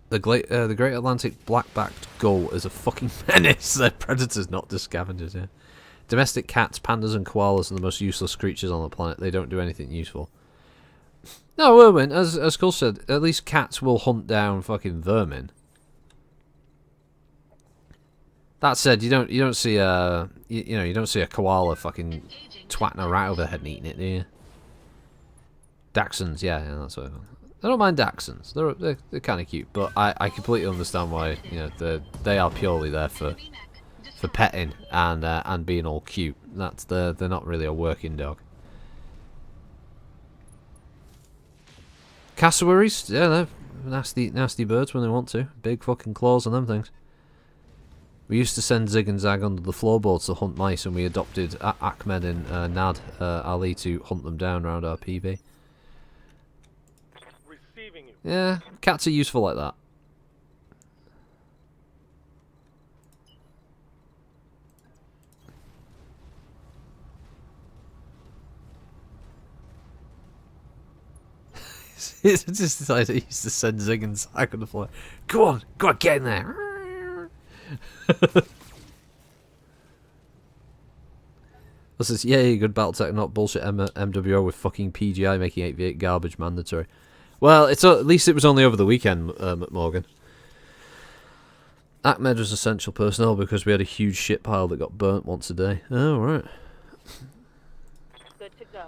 The Great Atlantic black-backed gull is a fucking menace. They're predators, not just scavengers, yeah. Domestic cats, pandas, and koalas are the most useless creatures on the planet. They don't do anything useful. No, Erwin, as Cole said, at least cats will hunt down fucking vermin. That said, you don't see a you don't see a koala fucking twatting a rat over the head and eating it, do you? Dachshunds, yeah, that's what I don't mind Dachshunds. They're kind of cute, but I completely understand why they are purely there for petting and being all cute. They're not really a working dog. Cassowaries, yeah, they're nasty birds when they want to. Big fucking claws on them things. We used to send Zig and Zag under the floorboards to hunt mice, and we adopted Ahmed and Nad Ali to hunt them down around our PB. Receiving you. Yeah, cats are useful like that. It's just like he used to send Zig and Zag on the floor. Go on, get in there. This is yay, good Battletech, not bullshit MWO with fucking PGI making 8v8 garbage mandatory. Well, at least it was only over the weekend, McMorgan. Ahmed was essential personnel because we had a huge shit pile that got burnt once a day. Oh, right. Good to go.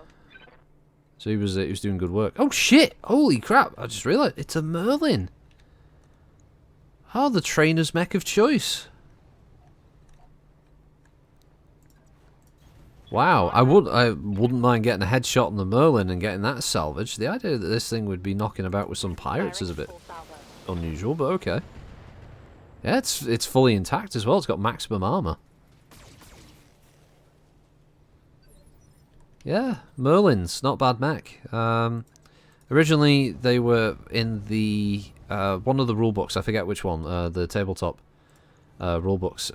So he was doing good work. Oh shit! Holy crap! I just realised it's a Merlin. Oh, the trainer's mech of choice. Wow, I wouldn't mind getting a headshot on the Merlin and getting that salvage. The idea that this thing would be knocking about with some pirates is a bit Full salvo. unusual, but okay. Yeah, it's fully intact as well. It's got maximum armor. Yeah, Merlins, not bad mech. Originally, they were in the one of the rule books. I forget which one. The tabletop rule books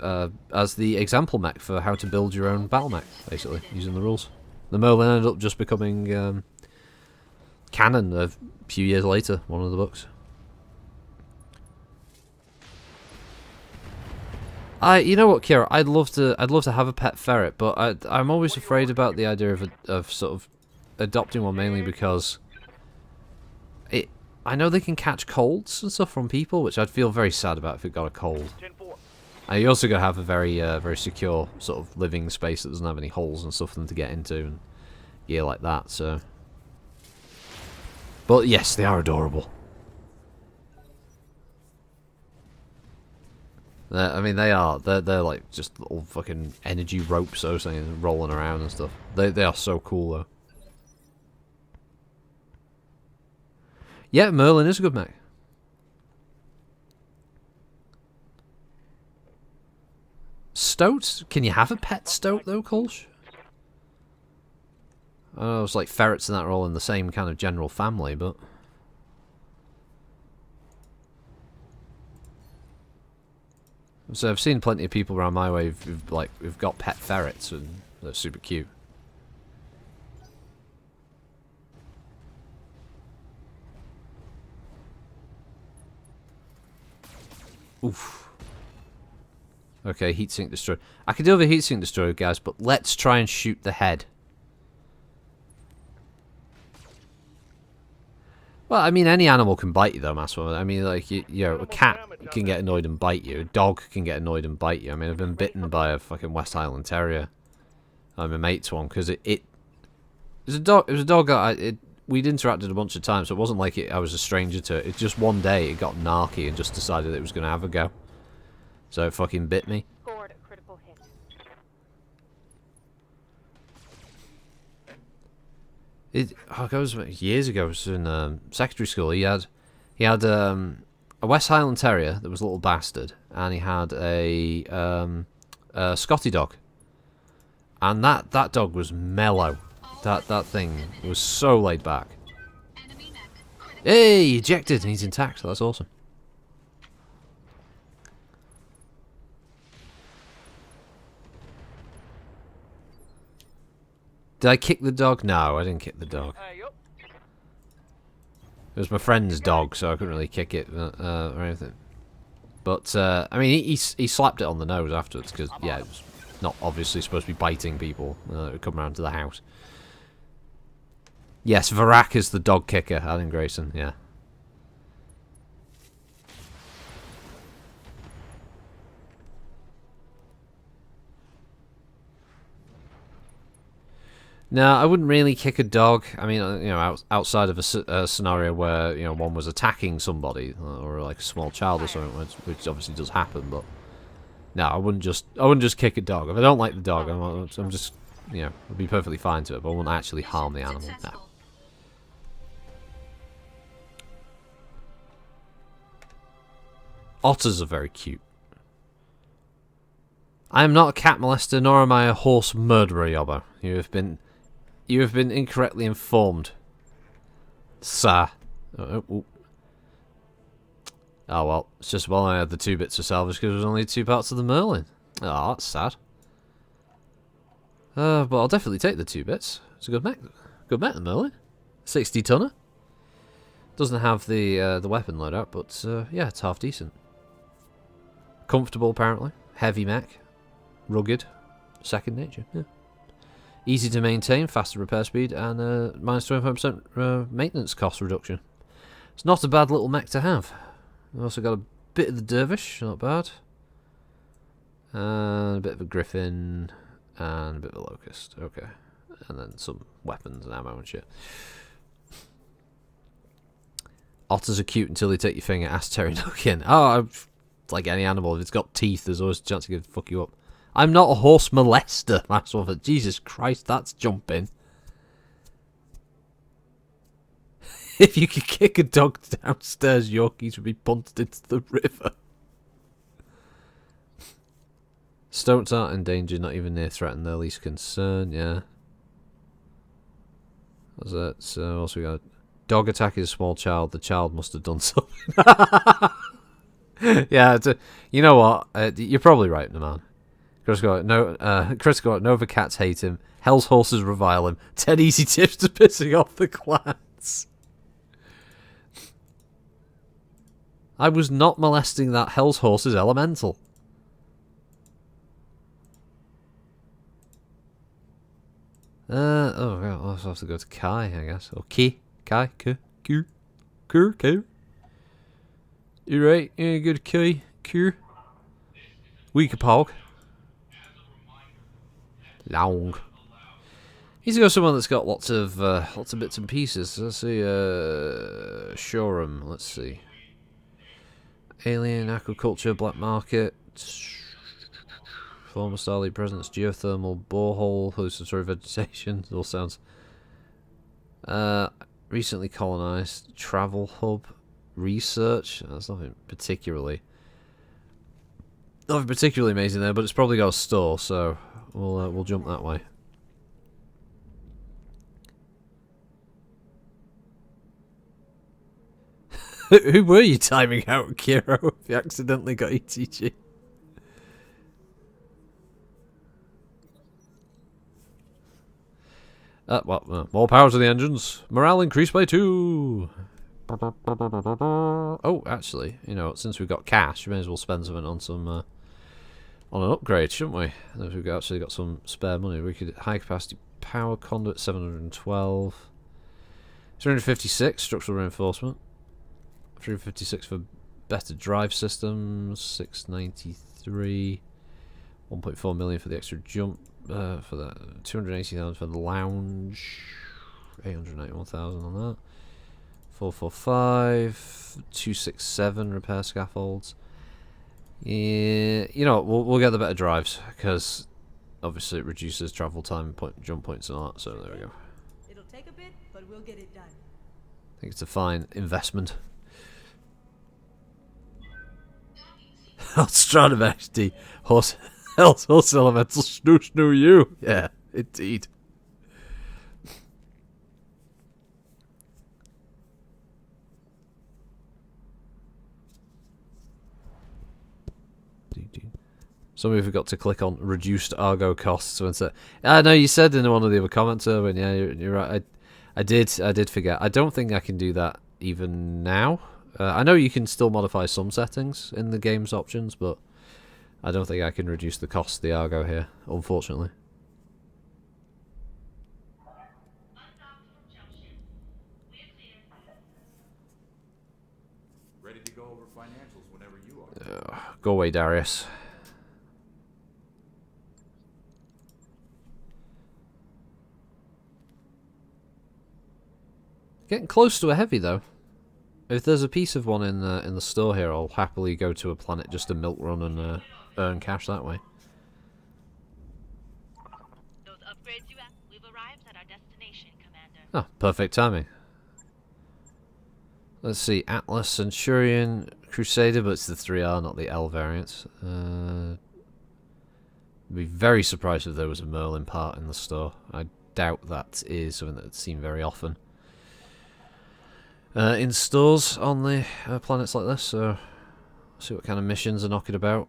as the example mech for how to build your own battle mech, basically using the rules. The Merlin ended up just becoming canon a few years later. One of the books. You know what, Kira? I'd love to have a pet ferret, but I'm always afraid about the idea of sort of adopting one, mainly because I know they can catch colds and stuff from people, which I'd feel very sad about if it got a cold. 10-4. And you also got to have a very secure sort of living space that doesn't have any holes and stuff for them to get into and gear like that. So, but yes, they are adorable. I mean, they are. They're like just little fucking energy ropes, so saying, rolling around and stuff. They are so cool though. Yeah, Merlin is a good mech. Stoat? Can you have a pet stoat though, Kolsch? I know it's like ferrets and that are all in the same kind of general family, but so I've seen plenty of people around my way who've got pet ferrets and they're super cute. Oof. Okay, heatsink destroyed. I can deal with a heatsink destroyed, guys, but let's try and shoot the head. Well, I mean, any animal can bite you, though, Maswell. I mean, like, you know, a cat can get annoyed and bite you. A dog can get annoyed and bite you. I mean, I've been bitten by a fucking West Highland Terrier. I'm a mate's one, because it was a dog. It was a dog that we'd interacted a bunch of times, so it wasn't like I was a stranger to it. It's just one day it got narky and just decided it was going to have a go. So it fucking bit me. Scored a critical hit. It goes years ago. I was in secondary school. He had a West Highland Terrier that was a little bastard, and he had a Scotty dog, and that dog was mellow. That thing was so laid back. Hey, ejected, and he's intact. That's awesome. Did I kick the dog? No, I didn't kick the dog. Hey, yup. It was my friend's dog, so I couldn't really kick it or anything. But, I mean, he slapped it on the nose afterwards, because, yeah, it was not obviously supposed to be biting people that would come around to the house. Yes, Varak is the dog kicker, Alan Grayson, yeah. No, I wouldn't really kick a dog. I mean, you know, outside of a scenario where, you know, one was attacking somebody or like a small child or something, which obviously does happen. But no, I wouldn't just kick a dog. If I don't like the dog, I'm just, you know, I'd be perfectly fine to it, but I wouldn't actually harm the animal. No. Otters are very cute. I am not a cat molester, nor am I a horse murderer, Yobbo. You have been incorrectly informed, sir. Oh well, it's just while I had the 2 bits of salvage because there was only 2 parts of the Merlin. Oh, that's sad. But I'll definitely take the 2 bits. It's a good mech. Good mech, the Merlin. 60 tonner. Doesn't have the weapon loadout, but yeah, it's half decent. Comfortable, apparently. Heavy mech. Rugged. Second nature. Yeah. Easy to maintain, faster repair speed, and minus 25% maintenance cost reduction. It's not a bad little mech to have. We've also got a bit of the Dervish, not bad. And a bit of a Griffin, and a bit of a Locust. Okay. and then some weapons and ammo and shit. Otters are cute until they take your finger. Ask Terry Nuckin. Oh, it's like any animal. If it's got teeth, there's always a chance it could fuck you up. I'm not a horse molester, Max Wolford. Jesus Christ, that's jumping. If you could kick a dog downstairs, Yorkies would be punted into the river. Stoats aren't endangered, not even near threatened. Their least concern, yeah. What's that? So, also we got dog attack is a small child. The child must have done something. Yeah, you know what? You're probably right, man. Chris got Nova cats hate him. Hell's horses revile him. 10 easy tips to pissing off the clans. I was not molesting that Hell's horses elemental. Oh, yeah, I'll also have to go to Kai, I guess. Or Kai. You're right. Yeah, go to Kai. Weak pog. Long. He's got someone that's got lots of bits and pieces. Let's see. Shoreham. Let's see. Alien aquaculture, black market. Former Starlight presence, geothermal, borehole, hallucinatory vegetation. It all sounds. Recently colonized, travel hub, research. That's nothing particularly amazing there, but it's probably got a store, so we'll jump that way. Who were you timing out, Kiro? If you accidentally got ETG. More power to the engines. Morale increased by 2. Oh, actually, you know, since we've got cash, we may as well spend something on some on an upgrade, shouldn't we? If we've actually got some spare money, we could high capacity power conduit 712, 356 structural reinforcement, 356 for better drive systems, 693, 1.4 million for the extra jump. For the 280,000 for the lounge, 891,000 on that. 445, 267 repair scaffolds. Yeah, you know what, we'll get the better drives because obviously it reduces travel time, jump points and all that. So there we go. It'll take a bit, but we'll get it done. I think it's a fine investment. Strata XD horse. Hell's horse elemental snoo you. Yeah, indeed. Somebody forgot to click on reduced Argo costs. So instead, no, you said in one of the other comments, Erwin. Yeah, you're right. I did forget. I don't think I can do that even now. I know you can still modify some settings in the game's options, but I don't think I can reduce the cost of the Argo here, unfortunately. Ready to go over financials whenever you are. Go away, Darius. Getting close to a heavy though. If there's a piece of one in the store here, I'll happily go to a planet just to milk run and earn cash that way. Those upgrades you asked, we've arrived at our destination, Commander. Ah, perfect timing. Let's see, Atlas, Centurion, Crusader, but it's the 3R, not the L variant. I'd be very surprised if there was a Merlin part in the store. I doubt that is something that's seen very often in stores on the planets like this, so see what kind of missions are knocking about.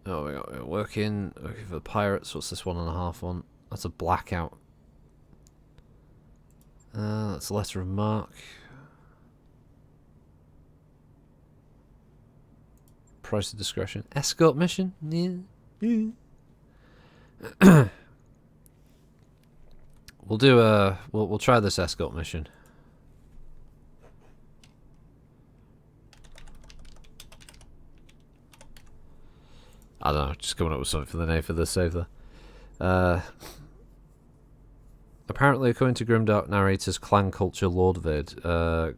Oh, we're working for the pirates. What's this 1.5 one? That's a blackout. That's a letter of marque. Price of discretion. Escort mission? Yeah. We'll do a we'll try this escort mission. I don't know, just coming up with something for the name for the save there. Apparently, according to Grimdark narrator's clan culture Lord Vid,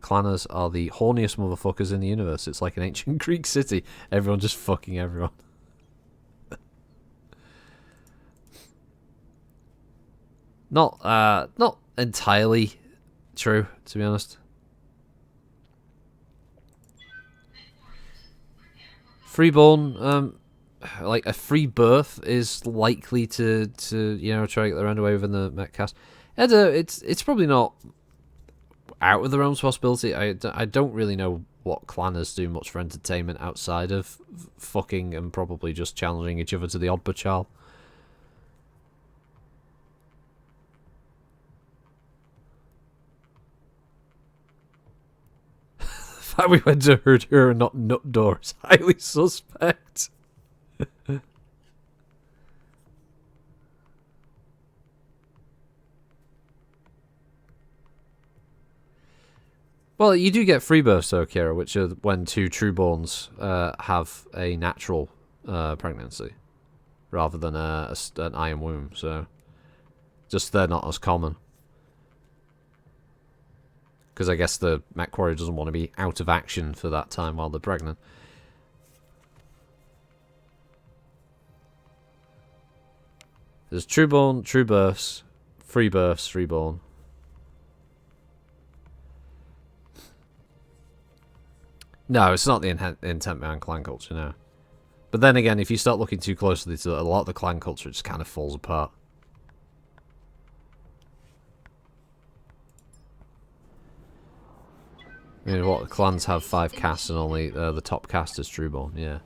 clanners are the horniest motherfuckers in the universe. It's like an ancient Greek city. Everyone just fucking everyone. Not entirely true, to be honest. Freeborn, like a free birth is likely to you know, try to get their own way within the mech cast. It's probably not out of the realms of possibility. I don't really know what clanners do much for entertainment outside of fucking and probably just challenging each other to the odd bachal. The fact we went to her and not nut door is highly suspect. Well, you do get free births, though, Kira, which are when two trueborns have a natural pregnancy rather than an iron womb. So, just they're not as common. Because I guess the mech warrior doesn't want to be out of action for that time while they're pregnant. There's trueborn, true births, freeborn. No, it's not the intent behind clan culture, no. But then again, if you start looking too closely to it, a lot of the clan culture just kind of falls apart. I mean, what, clans have 5 castes and only the top caste is trueborn, yeah.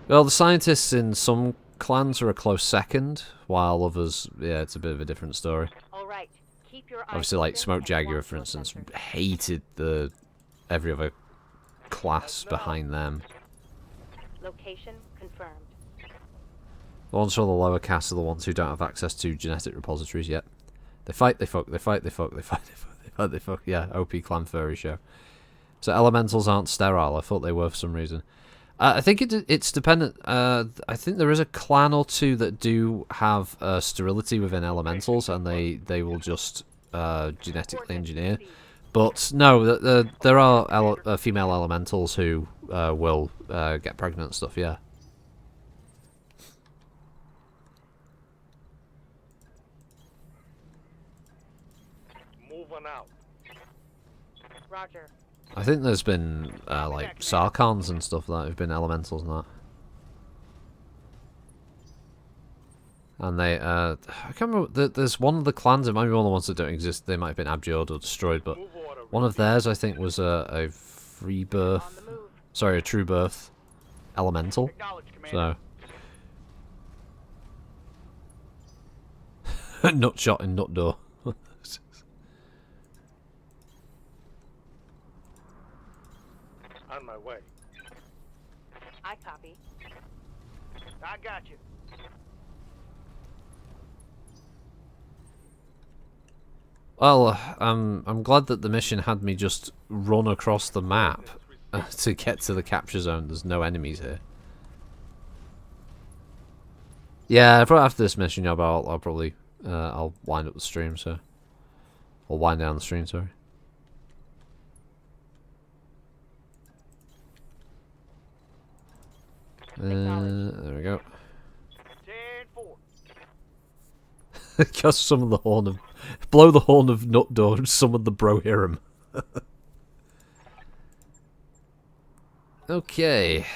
Well, the scientists in some clans are a close second, while others, yeah, it's a bit of a different story. All right. Keep your eyes Obviously, like open Smoke and Jaguar, watch for your instance, sensors. hated every other class behind them. Location confirmed. The ones from the lower caste are the ones who don't have access to genetic repositories yet. They fight, they fuck, they fight, they fuck, they fight, they fuck, they fight, they fuck. Yeah, OP Clan Furry show. So elementals aren't sterile. I thought they were for some reason. I think it's dependent. I think there is a clan or two that do have sterility within elementals, and they will just genetically engineer. But no, there are female elementals who will get pregnant and stuff. Yeah. Moving out. Roger. I think there's been like Sarkons and stuff that have been elementals and that. And they, I can't remember, there's one of the clans, it might be one of the ones that don't exist, they might have been abjured or destroyed, but one of theirs I think was a free birth, sorry, a true birth elemental, so. Nut shot in nut door. On my way. I copy. I got you. Well, I'm glad that the mission had me just run across the map to get to the capture zone. There's no enemies here. Yeah, probably after this mission job, I'll probably I'll wind up the stream. So, or wind down the stream. Sorry. There we go. 10-4. Just summon the horn of, blow the horn of Nut Door and summon the Brohiram. Okay,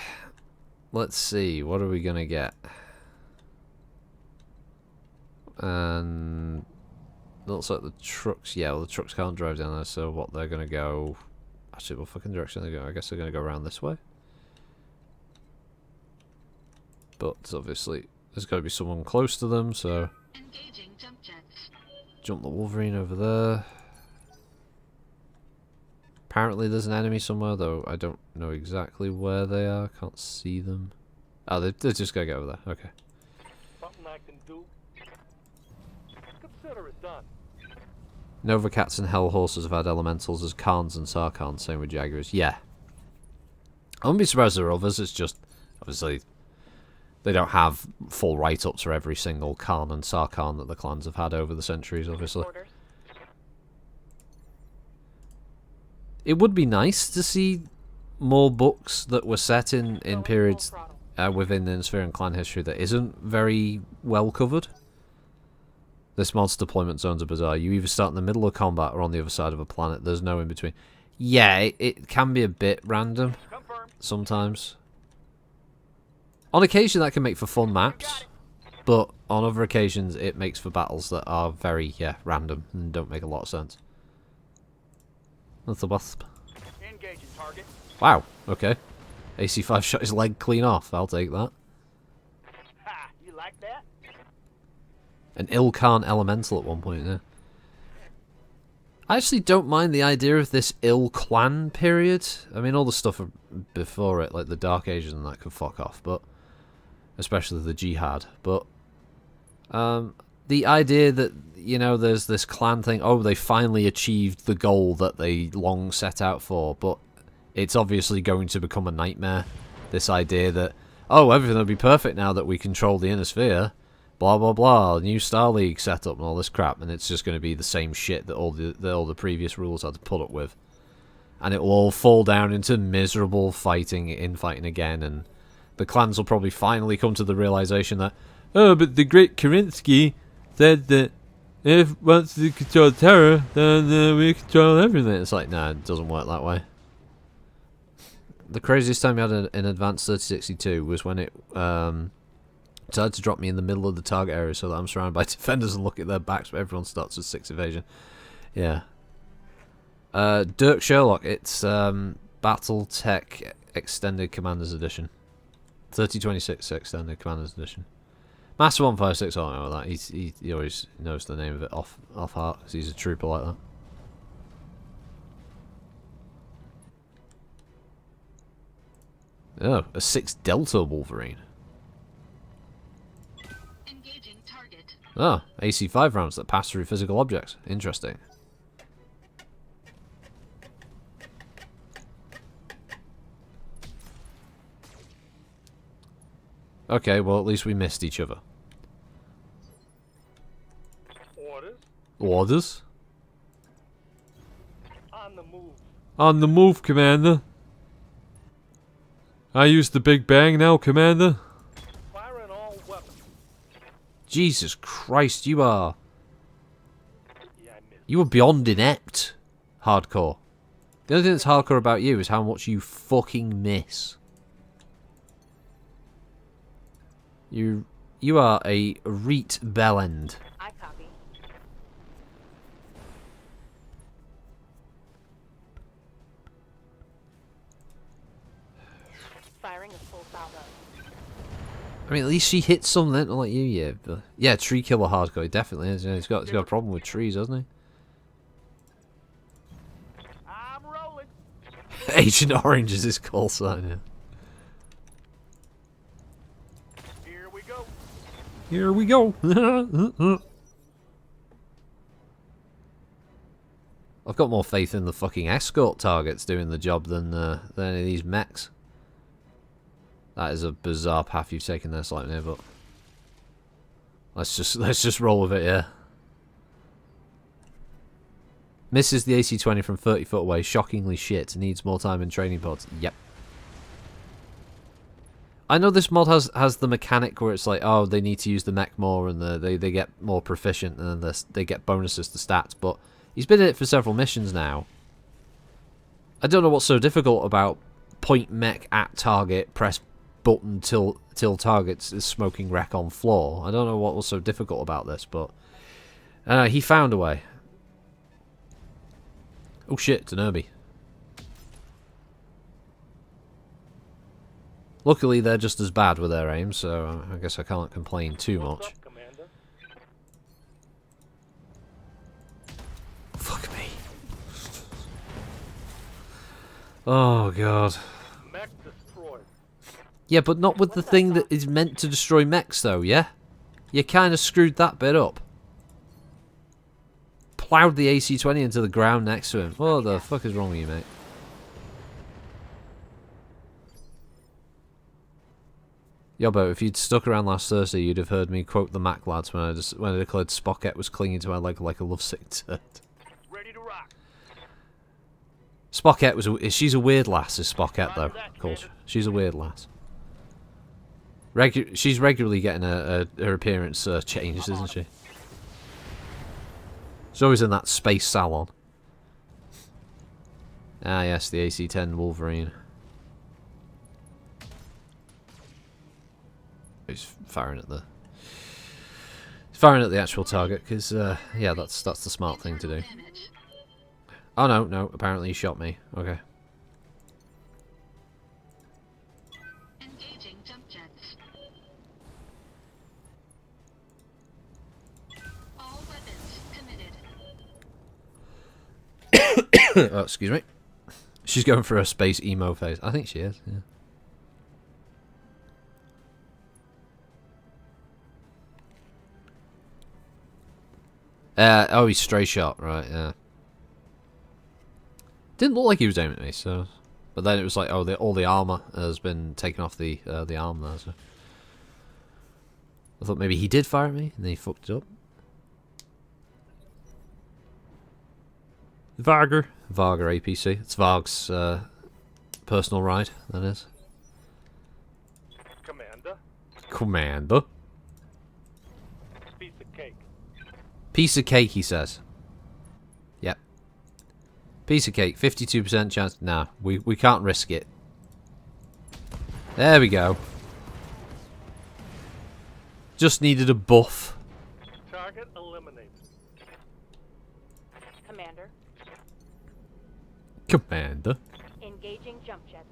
let's see. What are we gonna get? And looks like the trucks. Yeah, well, the trucks can't drive down there. So what they're gonna go? Actually, what fucking direction are they going? I guess they're gonna go around this way. But obviously, there's got to be someone close to them, so Engaging jump jets. jump the Wolverine over there. Apparently there's an enemy somewhere, though I don't know exactly where they are. Can't see them. Oh, they're just going to get over there. Okay. Something I can do. Consider it done. Nova Cats and Hell Horses have had elementals as Khans and Sarkans, same with Jaguars. Yeah. I wouldn't be surprised there are others, it's just, obviously, They don't have full write-ups for every single Khan and Sarkhan that the clans have had over the centuries, obviously. Orders. It would be nice to see more books that were set in periods within the Sphere and clan history that isn't very well covered. This mod's deployment zones are bizarre. You either start in the middle of combat or on the other side of a planet. There's no in between. Yeah, it can be a bit random sometimes. On occasion, that can make for fun maps, but on other occasions, it makes for battles that are very, random and don't make a lot of sense. That's the wasp. Engaging target. Wow, okay. AC5 shot his leg clean off. I'll take that. Ha! You like that? An Ilkhan elemental at one point, yeah. I actually don't mind the idea of this ill clan period. I mean, all the stuff before it, like the Dark Ages and that, could fuck off, but especially the Jihad. But the idea that, you know, there's this clan thing, oh, they finally achieved the goal that they long set out for, but it's obviously going to become a nightmare. This idea that, oh, everything will be perfect now that we control the inner sphere, blah blah blah, new Star League setup and all this crap, and it's just going to be the same shit that all the previous rulers had to put up with, and it will all fall down into miserable infighting again, and the clans will probably finally come to the realization that, oh, but the great Kerensky said that if once we control terror, then we control everything. It's like, nah, it doesn't work that way. The craziest time we had in Advanced 3062 was when it decided to drop me in the middle of the target area so that I'm surrounded by defenders and look at their backs, but everyone starts with 6 evasion. Yeah. Dirk Sherlock, it's Battletech Extended Commanders Edition. 3026 Extended Commanders Edition. Master 156, I don't know that. He always knows the name of it off heart because he's a trooper like that. Oh, a 6 Delta Wolverine. Engaging target. Ah, AC5 rounds that pass through physical objects. Interesting. Okay, well at least we missed each other. Orders. Orders? On the move. On the move, Commander. I use the Big Bang now, Commander. Firing all weapons. Jesus Christ, you are... Yeah, I missed. You are beyond inept. Hardcore. The only thing that's hardcore about you is how much you fucking miss. You are a reet bellend. I copy. Firing a full salvo. I mean, at least she hits something, not like you, yeah. But yeah, tree killer hardcore, he definitely is. Yeah, he's got a problem with trees, hasn't I'm rolling. he? Agent Orange is his call sign, yeah. Here we go. Here we go. I've got more faith in the fucking escort targets doing the job than any of these mechs. That is a bizarre path you've taken there, slightly, but let's just roll with it, yeah. Misses the AC-20 from 30 foot away. Shockingly shit. Needs more time in training pods. Yep. I know this mod has the mechanic where it's like, oh, they need to use the mech more and they get more proficient and they get bonuses to stats, but he's been in it for several missions now. I don't know what's so difficult about point mech at target, press button till targets is smoking wreck on floor. I don't know what was so difficult about this, but he found a way. Oh shit, it's an Herbie. Luckily, they're just as bad with their aim, so I guess I can't complain too What's much. up, Commander? Fuck me. Oh god. Mech destroyed. Yeah, but not with the thing that is meant to destroy mechs, though, yeah? You kind of screwed that bit up. Plowed the AC-20 into the ground next to him. What the fuck is wrong with you, mate? Yobbo, if you'd stuck around last Thursday, you'd have heard me quote the Mac lads when I declared Spockette was clinging to my leg like a lovesick turd. Ready to rock. Spockette she's a weird lass, is Spockette though. Of course, she's a weird lass. She's regularly getting her appearance changed, isn't she? She's always in that space salon. Ah yes, the AC-10 Wolverine. He's firing at the actual target because yeah, that's the smart thing to do. Oh no, apparently he shot me. Okay. Engaging jump jets. All weapons committed. Oh, excuse me. She's going for a space emo phase. I think she is. Yeah. Oh, he's stray shot, right? Yeah. Didn't look like he was aiming at me, so. But then it was like, oh, all the armor has been taken off the arm there. So I thought maybe he did fire at me, and then he fucked it up. Varger APC. It's Varg's personal ride. That is. Commander. Piece of cake. Piece of cake, he says. Yep. Piece of cake. 52% chance. Nah, we can't risk it. There we go. Just needed a buff. Target eliminated. Commander, Commander. engaging jump jets.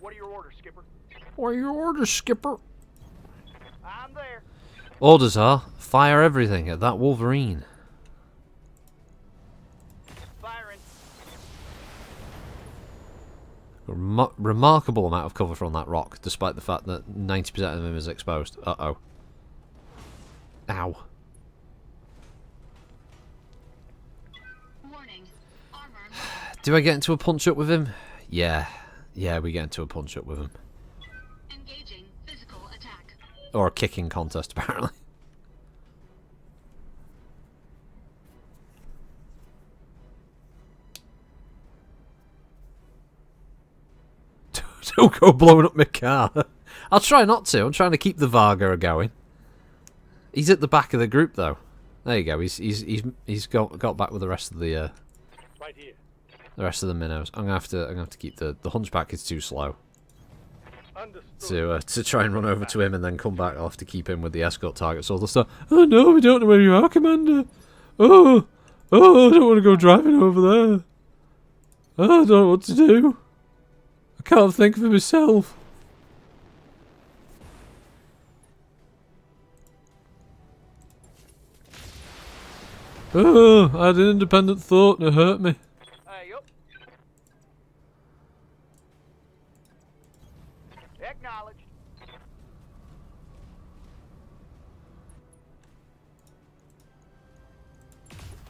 What are your orders, Skipper? What are your orders, Skipper? I'm there. Orders are fire everything at that Wolverine. Firing. Remarkable amount of cover from that rock, despite the fact that 90% of him is exposed. Uh-oh. Ow. Warning. Armor. Do I get into a punch-up with him? Yeah. Yeah, we get into a punch-up with him. Engaging physical attack. Or a kicking contest, apparently. Don't go blowing up my car. I'll try not to. I'm trying to keep the Varga going. He's at the back of the group, though. There you go. He's got back with the rest of the Right here. the rest of the minnows. I'm gonna have to keep the hunchback is too slow Understood. to try and run over to him and then come back. I'll have to keep him with the escort targets. So they'll start. Oh no, we don't know where you are, Commander. Oh, I don't want to go driving over there. Oh, I don't know what to do. I can't think for myself. Oh, I had an independent thought and it hurt me. Hey, up. Acknowledged.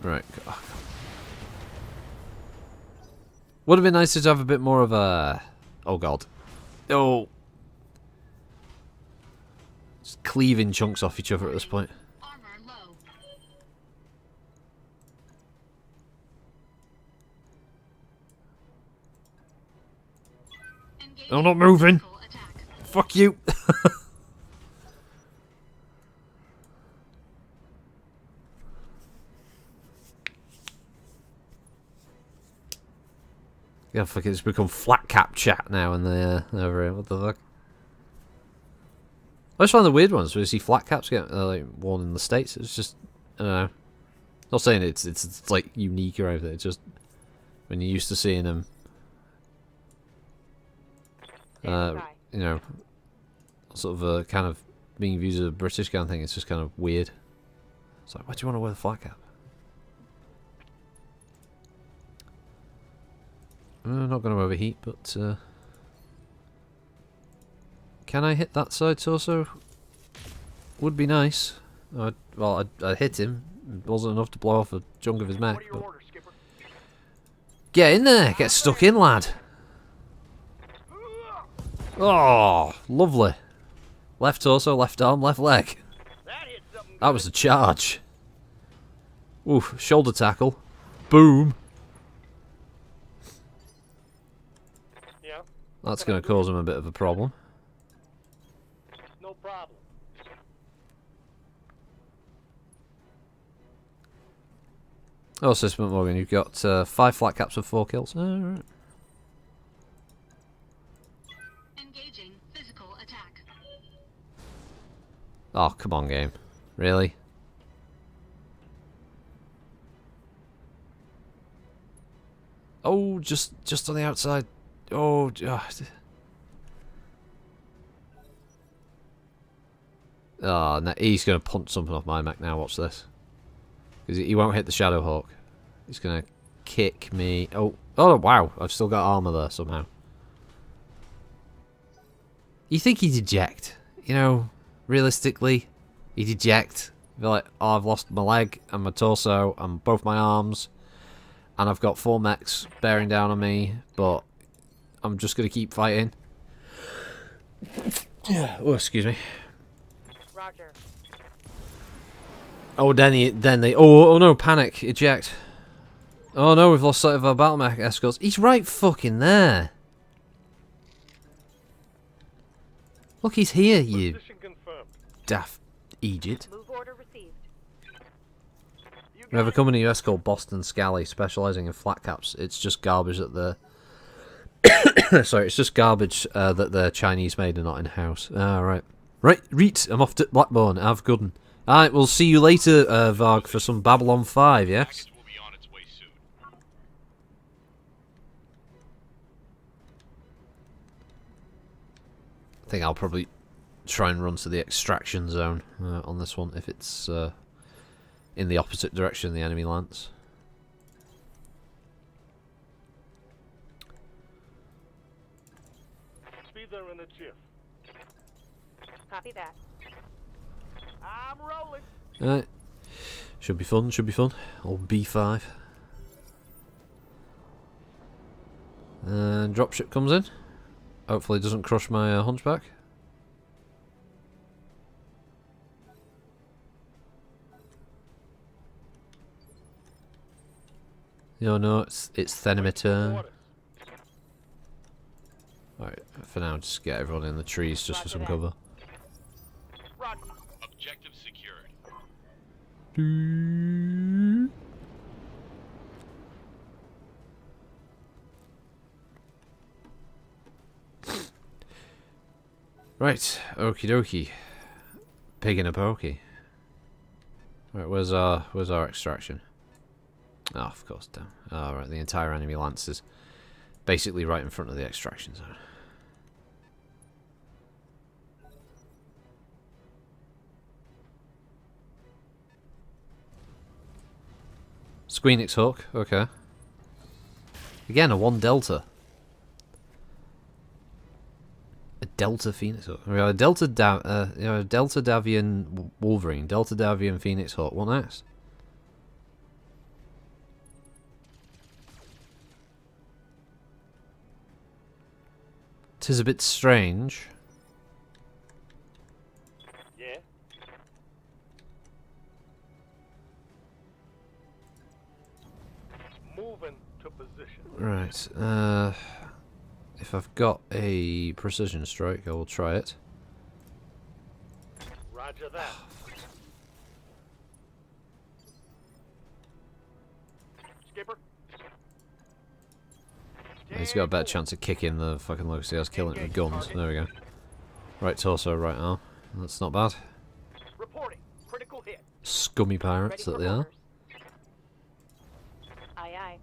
Right. Would have been nice to have a bit more of a... Oh, God. Oh. Just cleaving chunks off each other at this point. Armor low. Engaging I'm not moving. physical attack. Fuck you. Yeah, fuck it, it's become flat cap chat now and over here. What the fuck? I just find the weird ones where you see flat caps get like worn in the States. It's just, I don't know. Not saying it's like unique or anything. It's just when you're used to seeing them, Stand by. you know, sort of a kind of being viewed as a British kind of thing. It's just kind of weird. It's like, why do you want to wear the flat cap? I'm not going to overheat, but can I hit that side torso? Would be nice. I hit him. It wasn't enough to blow off a chunk of his mech. What are your But... orders, Skipper? Get in there! Get stuck in, lad! Oh, lovely. Left torso, left arm, left leg. That hit something That was a charge. Oof, shoulder tackle. Boom. Yeah, That's going to cause him a bit of a problem. no problem. Oh, Assistant Morgan, you've got 5 flat caps with 4 kills. Alright. Engaging physical attack. Oh, come on, game. Really? Oh, just on the outside. Oh, God. Oh, no, he's going to punch something off my mech now. Watch this. Because he won't hit the Shadow Hawk. He's going to kick me. Oh, wow. I've still got armor there somehow. You think he'd eject? You know, realistically, he'd eject. Be like, oh, I've lost my leg and my torso and both my arms. And I've got 4 mechs bearing down on me. But I'm just going to keep fighting. Oh, excuse me. Roger. Oh, then they. Oh no! Panic! Eject! Oh no! We've lost sight of our battle mech escorts. He's right fucking there. Look, he's here. You Position confirmed. daft Egypt. Move order received. We have a company in US called Boston Scally, specialising in flat caps. It's just garbage that the. Sorry, it's just garbage that the Chinese made and not in house. Ah, right. Right, Reet. I'm off to Blackburn. Have good one. Alright, we'll see you later, Varg, for some Babylon 5, yes? Package will be on its way soon. I think I'll probably try and run to the extraction zone on this one, if it's in the opposite direction the enemy lands. Speed there in a jiff. Copy that. I'm rolling. Alright. Should be fun, should be fun. Old B5. And dropship comes in. Hopefully it doesn't crush my hunchback. No, it's the enemy turn. Orders. Alright, for now just get everyone in the trees just for some cover. Roger. Objective secured. Right, okie dokie. Pig in a pokey. Right, where's our extraction? Oh, of course, down. Oh, right, the entire enemy lance is basically right in front of the extraction zone. Squeenix Hawk, okay. Again, a 1 Delta. A Delta Phoenix Hawk. We have a Delta Delta Davian Wolverine, Delta Davian Phoenix Hawk. What next? Tis a bit strange. Yeah. Moving to position. Right, if I've got a precision strike, I will try it. Roger that. Skipper. He's got a better chance of kicking the fucking locust he has killing it with guns. There we go. Right torso, right arm. That's not bad. Reporting. Critical hit. Scummy Ready pirates for that they are. orders. Aye,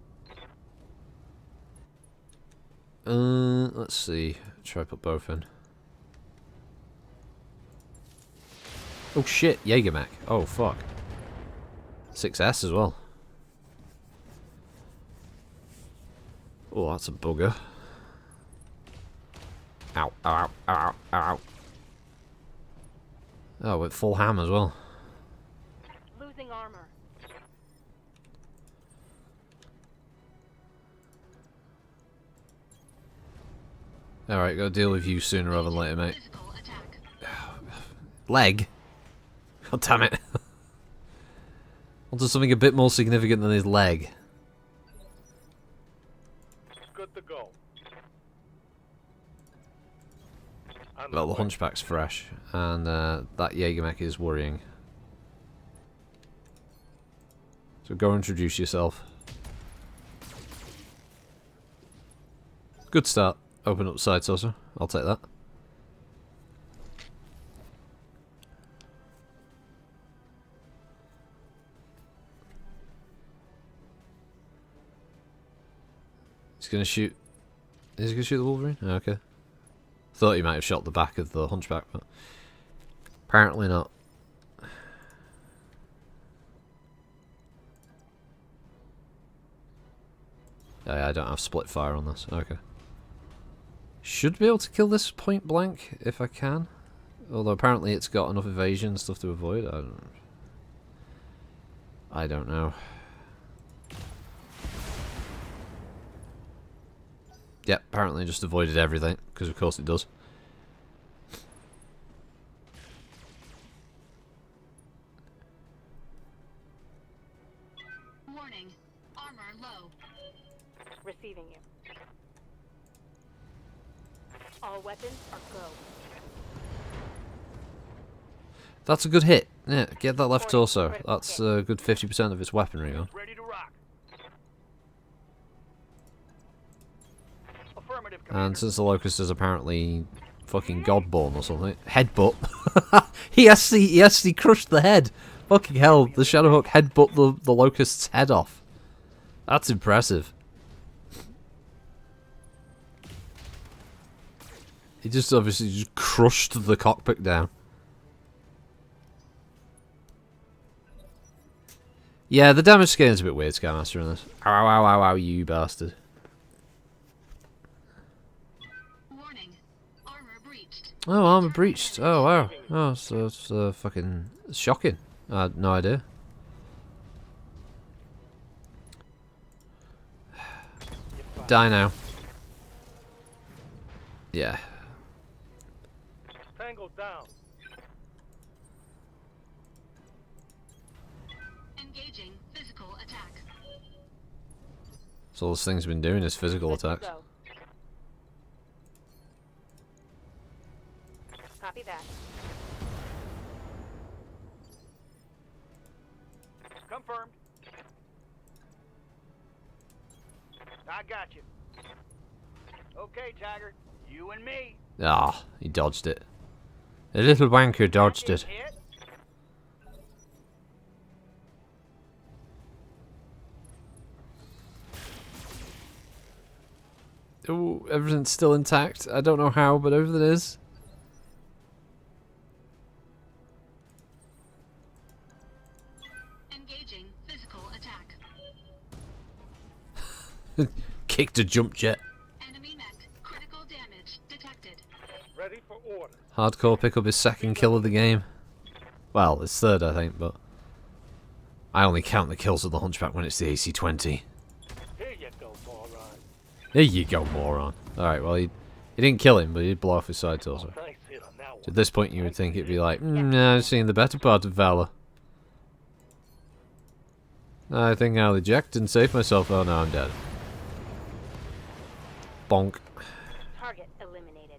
aye. Let's see. Try put both in. Oh shit, Jägermech. Oh fuck. 6S as well. Oh, that's a bugger. Ow, ow, ow, ow, ow, ow. Oh, with full ham as well. armor. Alright, gotta deal with you sooner rather than later, mate. Physical attack. Leg? God damn it. Onto something a bit more significant than his leg. Good to go. Well, the Hunchback's fresh, and that Jägermech is worrying. So go introduce yourself. Good start. Open up side saucer. I'll take that. He's gonna shoot. Is he gonna shoot the Wolverine? Oh, okay. Thought he might have shot the back of the Hunchback, but apparently not. Oh, yeah, I don't have split fire on this. Okay. Should be able to kill this point blank if I can. Although apparently it's got enough evasion and stuff to avoid. I don't know. Yep, apparently it just avoided everything, because of course it does. Warning. Armor low. Receiving you. All weapons are go. That's a good hit. Yeah, get that left torso. That's a good 50% of its weaponry on. Ready to rock. Affirmative, And Commander. since the Locust is apparently fucking godborn or something, headbutt. he actually crushed the head. Fucking hell, the Shadowhawk headbutt the Locust's head off. That's impressive. He just obviously just crushed the cockpit down. Yeah, the damage scaling is a bit weird, Skymaster, in this. Ow, ow, ow, ow, you bastard. Warning. Armor breached. Oh, armor breached. Oh, wow. Oh, so it's fucking shocking. I had no idea. Die now. Yeah. Tango down. Engaging physical attack. So all this thing's been doing is physical Let's attacks. go. Copy that. Confirmed. I got you. Okay, Tiger. You and me. Ah, he dodged it. The little wanker dodged it. Hit. Oh, everything's still intact. I don't know how, but everything is. Engaging physical attack. Kicked a jump jet. Enemy mech. Critical damage detected. Ready for orders. Hardcore pick up his second kill of the game. Well, it's third, I think, but I only count the kills of the Hunchback when it's the AC-20. Here you go, moron. There you go, moron. Alright, well, he didn't kill him, but he did blow off his side torso. Nice hit on that So one. at this point, you would think it'd be like, nah, I've seen the better part of Valor. I think I'll eject and save myself. Oh no, I'm dead. Bonk. Target eliminated.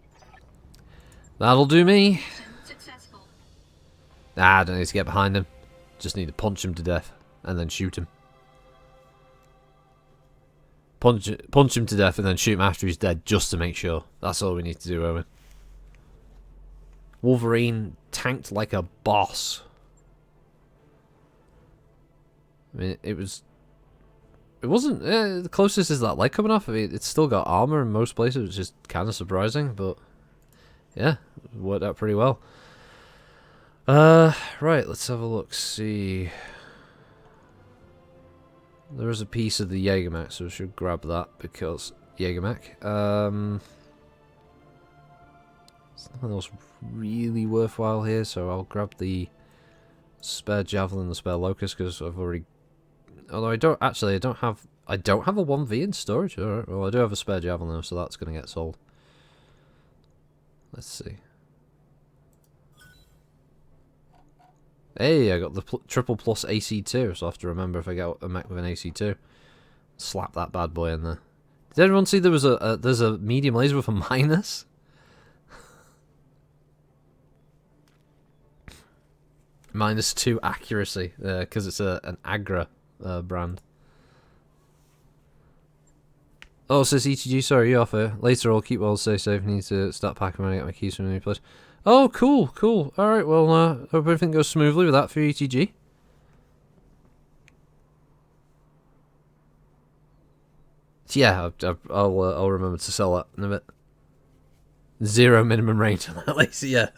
That'll do me. Mission successful. Ah, I don't need to get behind him. Just need to punch him to death and then shoot him. Punch him to death and then shoot him after he's dead, just to make sure. That's all we need to do, Owen. Wolverine tanked like a boss. I mean, it wasn't the closest is that leg coming off. I mean, it's still got armor in most places, which is kind of surprising, but yeah, it worked out pretty well. Right, let's have a look. See, there is a piece of the Jägermech, so we should grab that because Jägermech. There's nothing else really worthwhile here, so I'll grab the spare javelin and spare locust because I've already. Although I don't actually, I don't have a 1V in storage. All right, well I do have a spare javelin, so that's going to get sold. Let's see. Hey, I got the triple plus AC2, so I have to remember if I get a mech with an AC2. Slap that bad boy in there. Did everyone see there was there's a medium laser with a minus? -2 accuracy, because it's an Agra brand. Oh, says ETG, sorry, you off here. Later, I'll keep well, stay safe. Need to start packing when I get my keys from a new place. Oh, cool, cool. Alright, well, hope everything goes smoothly with that for ETG. Yeah, I'll remember to sell that in a bit. 0 minimum range on that laser, yeah.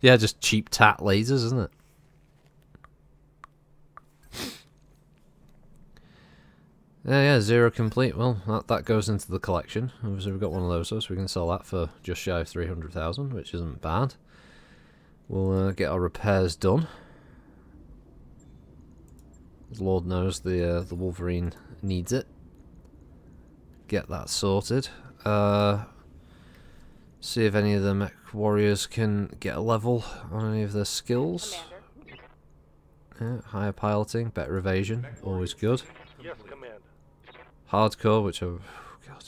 Yeah, just cheap tat lasers, isn't it? Yeah, 0 complete. Well, that goes into the collection. Obviously, we've got one of those, so we can sell that for just shy of 300,000, which isn't bad. We'll get our repairs done. Lord knows the Wolverine needs it. Get that sorted. See if any of the mech warriors can get a level on any of their skills. Yeah, higher piloting, better evasion, always good. Yes, Command. Hardcore, which oh god,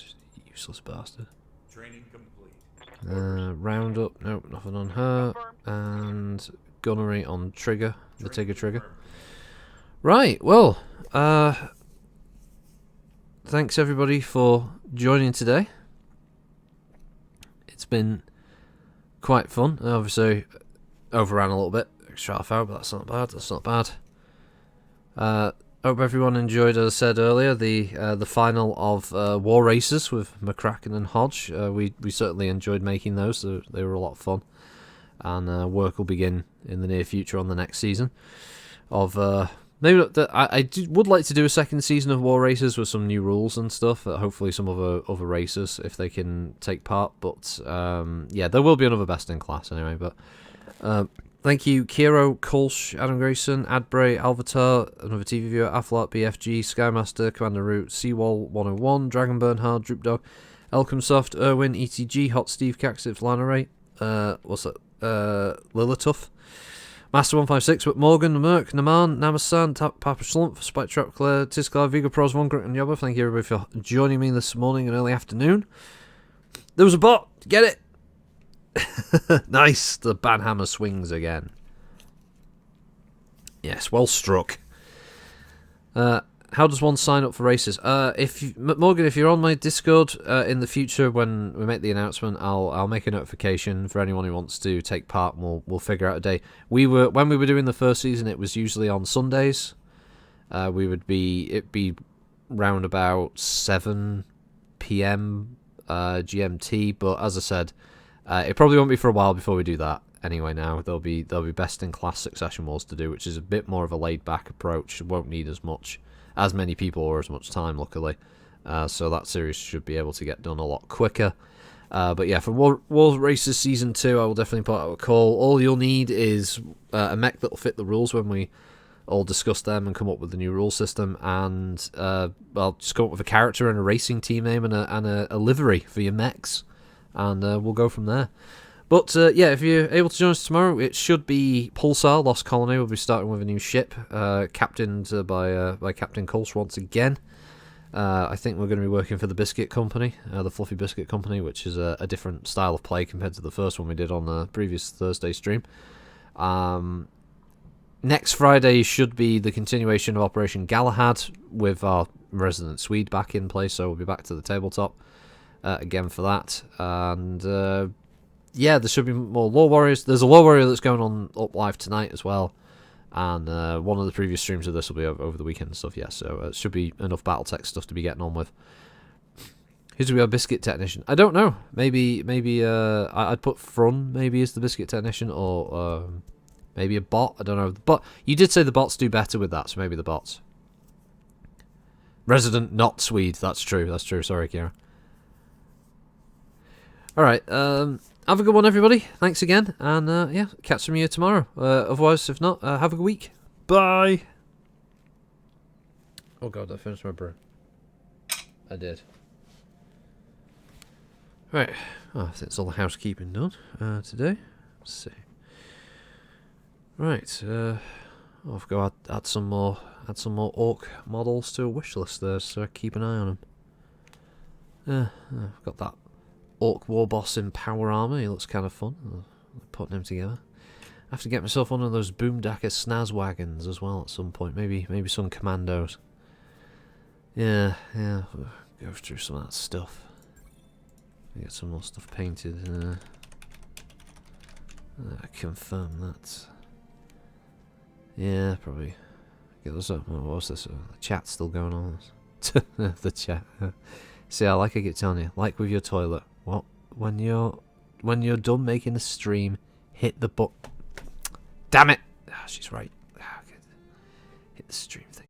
useless bastard. Training complete. Roundup, nope, nothing on her. And gunnery on trigger, the Tigger trigger. Right, well, thanks everybody for joining today. It's been quite fun. Obviously, overran a little bit, extra half hour, but that's not bad. That's not bad. Hope everyone enjoyed, as I said earlier, the final of War Races with McCracken and Hodge. We certainly enjoyed making those. They were a lot of fun, and work will begin in the near future on the next season. Maybe I would like to do a second season of War Races with some new rules and stuff. Hopefully some other racers if they can take part. But yeah, there will be another best in class anyway. But thank you, Kiro, Kolsch, Adam Grayson, Adbray, Alvatar, another TV viewer, Aflat, BFG, Skymaster, Commander Root, Seawall 101, Dragon Bernhard, Droopdog, Elcomsoft, Erwin, ETG, Hot Steve, Caxif, Lanaray, what's that? Lilituff. Master 156 with Morgan, Merc, Naman, Namasan, Papa Slump, Spike Trap, Claire, Tiskar, Vigo Pros, One Grunt, and Yobba. Thank you everybody for joining me this morning and early afternoon. There was a bot! Get it! Nice! The banhammer swings again. Yes, well struck. How does one sign up for races? Morgan, if you're on my Discord in the future when we make the announcement, I'll make a notification for anyone who wants to take part, and we'll figure out a day. When we were doing the first season, it was usually on Sundays. It'd be round about 7 PM GMT, but as I said, it probably won't be for a while before we do that. Anyway, now there'll be best in class succession wars to do, which is a bit more of a laid back approach. It won't need as many people or as much time, luckily. So that series should be able to get done a lot quicker. But yeah, for War Races Season 2, I will definitely put out a call. All you'll need is a mech that will fit the rules when we all discuss them and come up with the new rule system. And, just come up with a character and a racing team name and a livery for your mechs. And we'll go from there. But yeah, if you're able to join us tomorrow, it should be Pulsar, Lost Colony. We'll be starting with a new ship, captained by Captain Kolsch once again. I think we're going to be working for the Biscuit Company, the Fluffy Biscuit Company, which is a different style of play compared to the first one we did on the previous Thursday stream. Next Friday should be the continuation of Operation Galahad with our resident Swede back in place, so we'll be back to the tabletop again for that. And yeah, there should be more Law Warriors. There's a Law Warrior that's going on up live tonight as well. And one of the previous streams of this will be over the weekend and stuff, yeah. So it should be enough Battletech stuff to be getting on with. Who's our Biscuit Technician? I don't know. Maybe I'd put Frun maybe as the Biscuit Technician, or maybe a bot. I don't know. But you did say the bots do better with that, so maybe the bots. Resident not Swede. That's true. Sorry, Kira. Alright, have a good one, everybody. Thanks again, and yeah, catch some of you tomorrow. Otherwise, if not, have a good week. Bye. Oh god, I finished my brew. I did. Right, I think it's all the housekeeping done today. Let's see. Right, I've got to add some more orc models to a wish list there, so I keep an eye on them. I've got that orc war boss in power armor. He looks kind of fun. Putting him together. I have to get myself one of those Boomdacker snaz wagons as well at some point. Maybe some commandos. Yeah, go through some of that stuff. Get some more stuff painted. Confirm that. Yeah, probably. Get those up. What was this? The chat's still going on. The chat. See, I keep telling you, like with your toilet. What? When you're done making a stream, hit the button. Damn it! She's right. Hit the stream thing.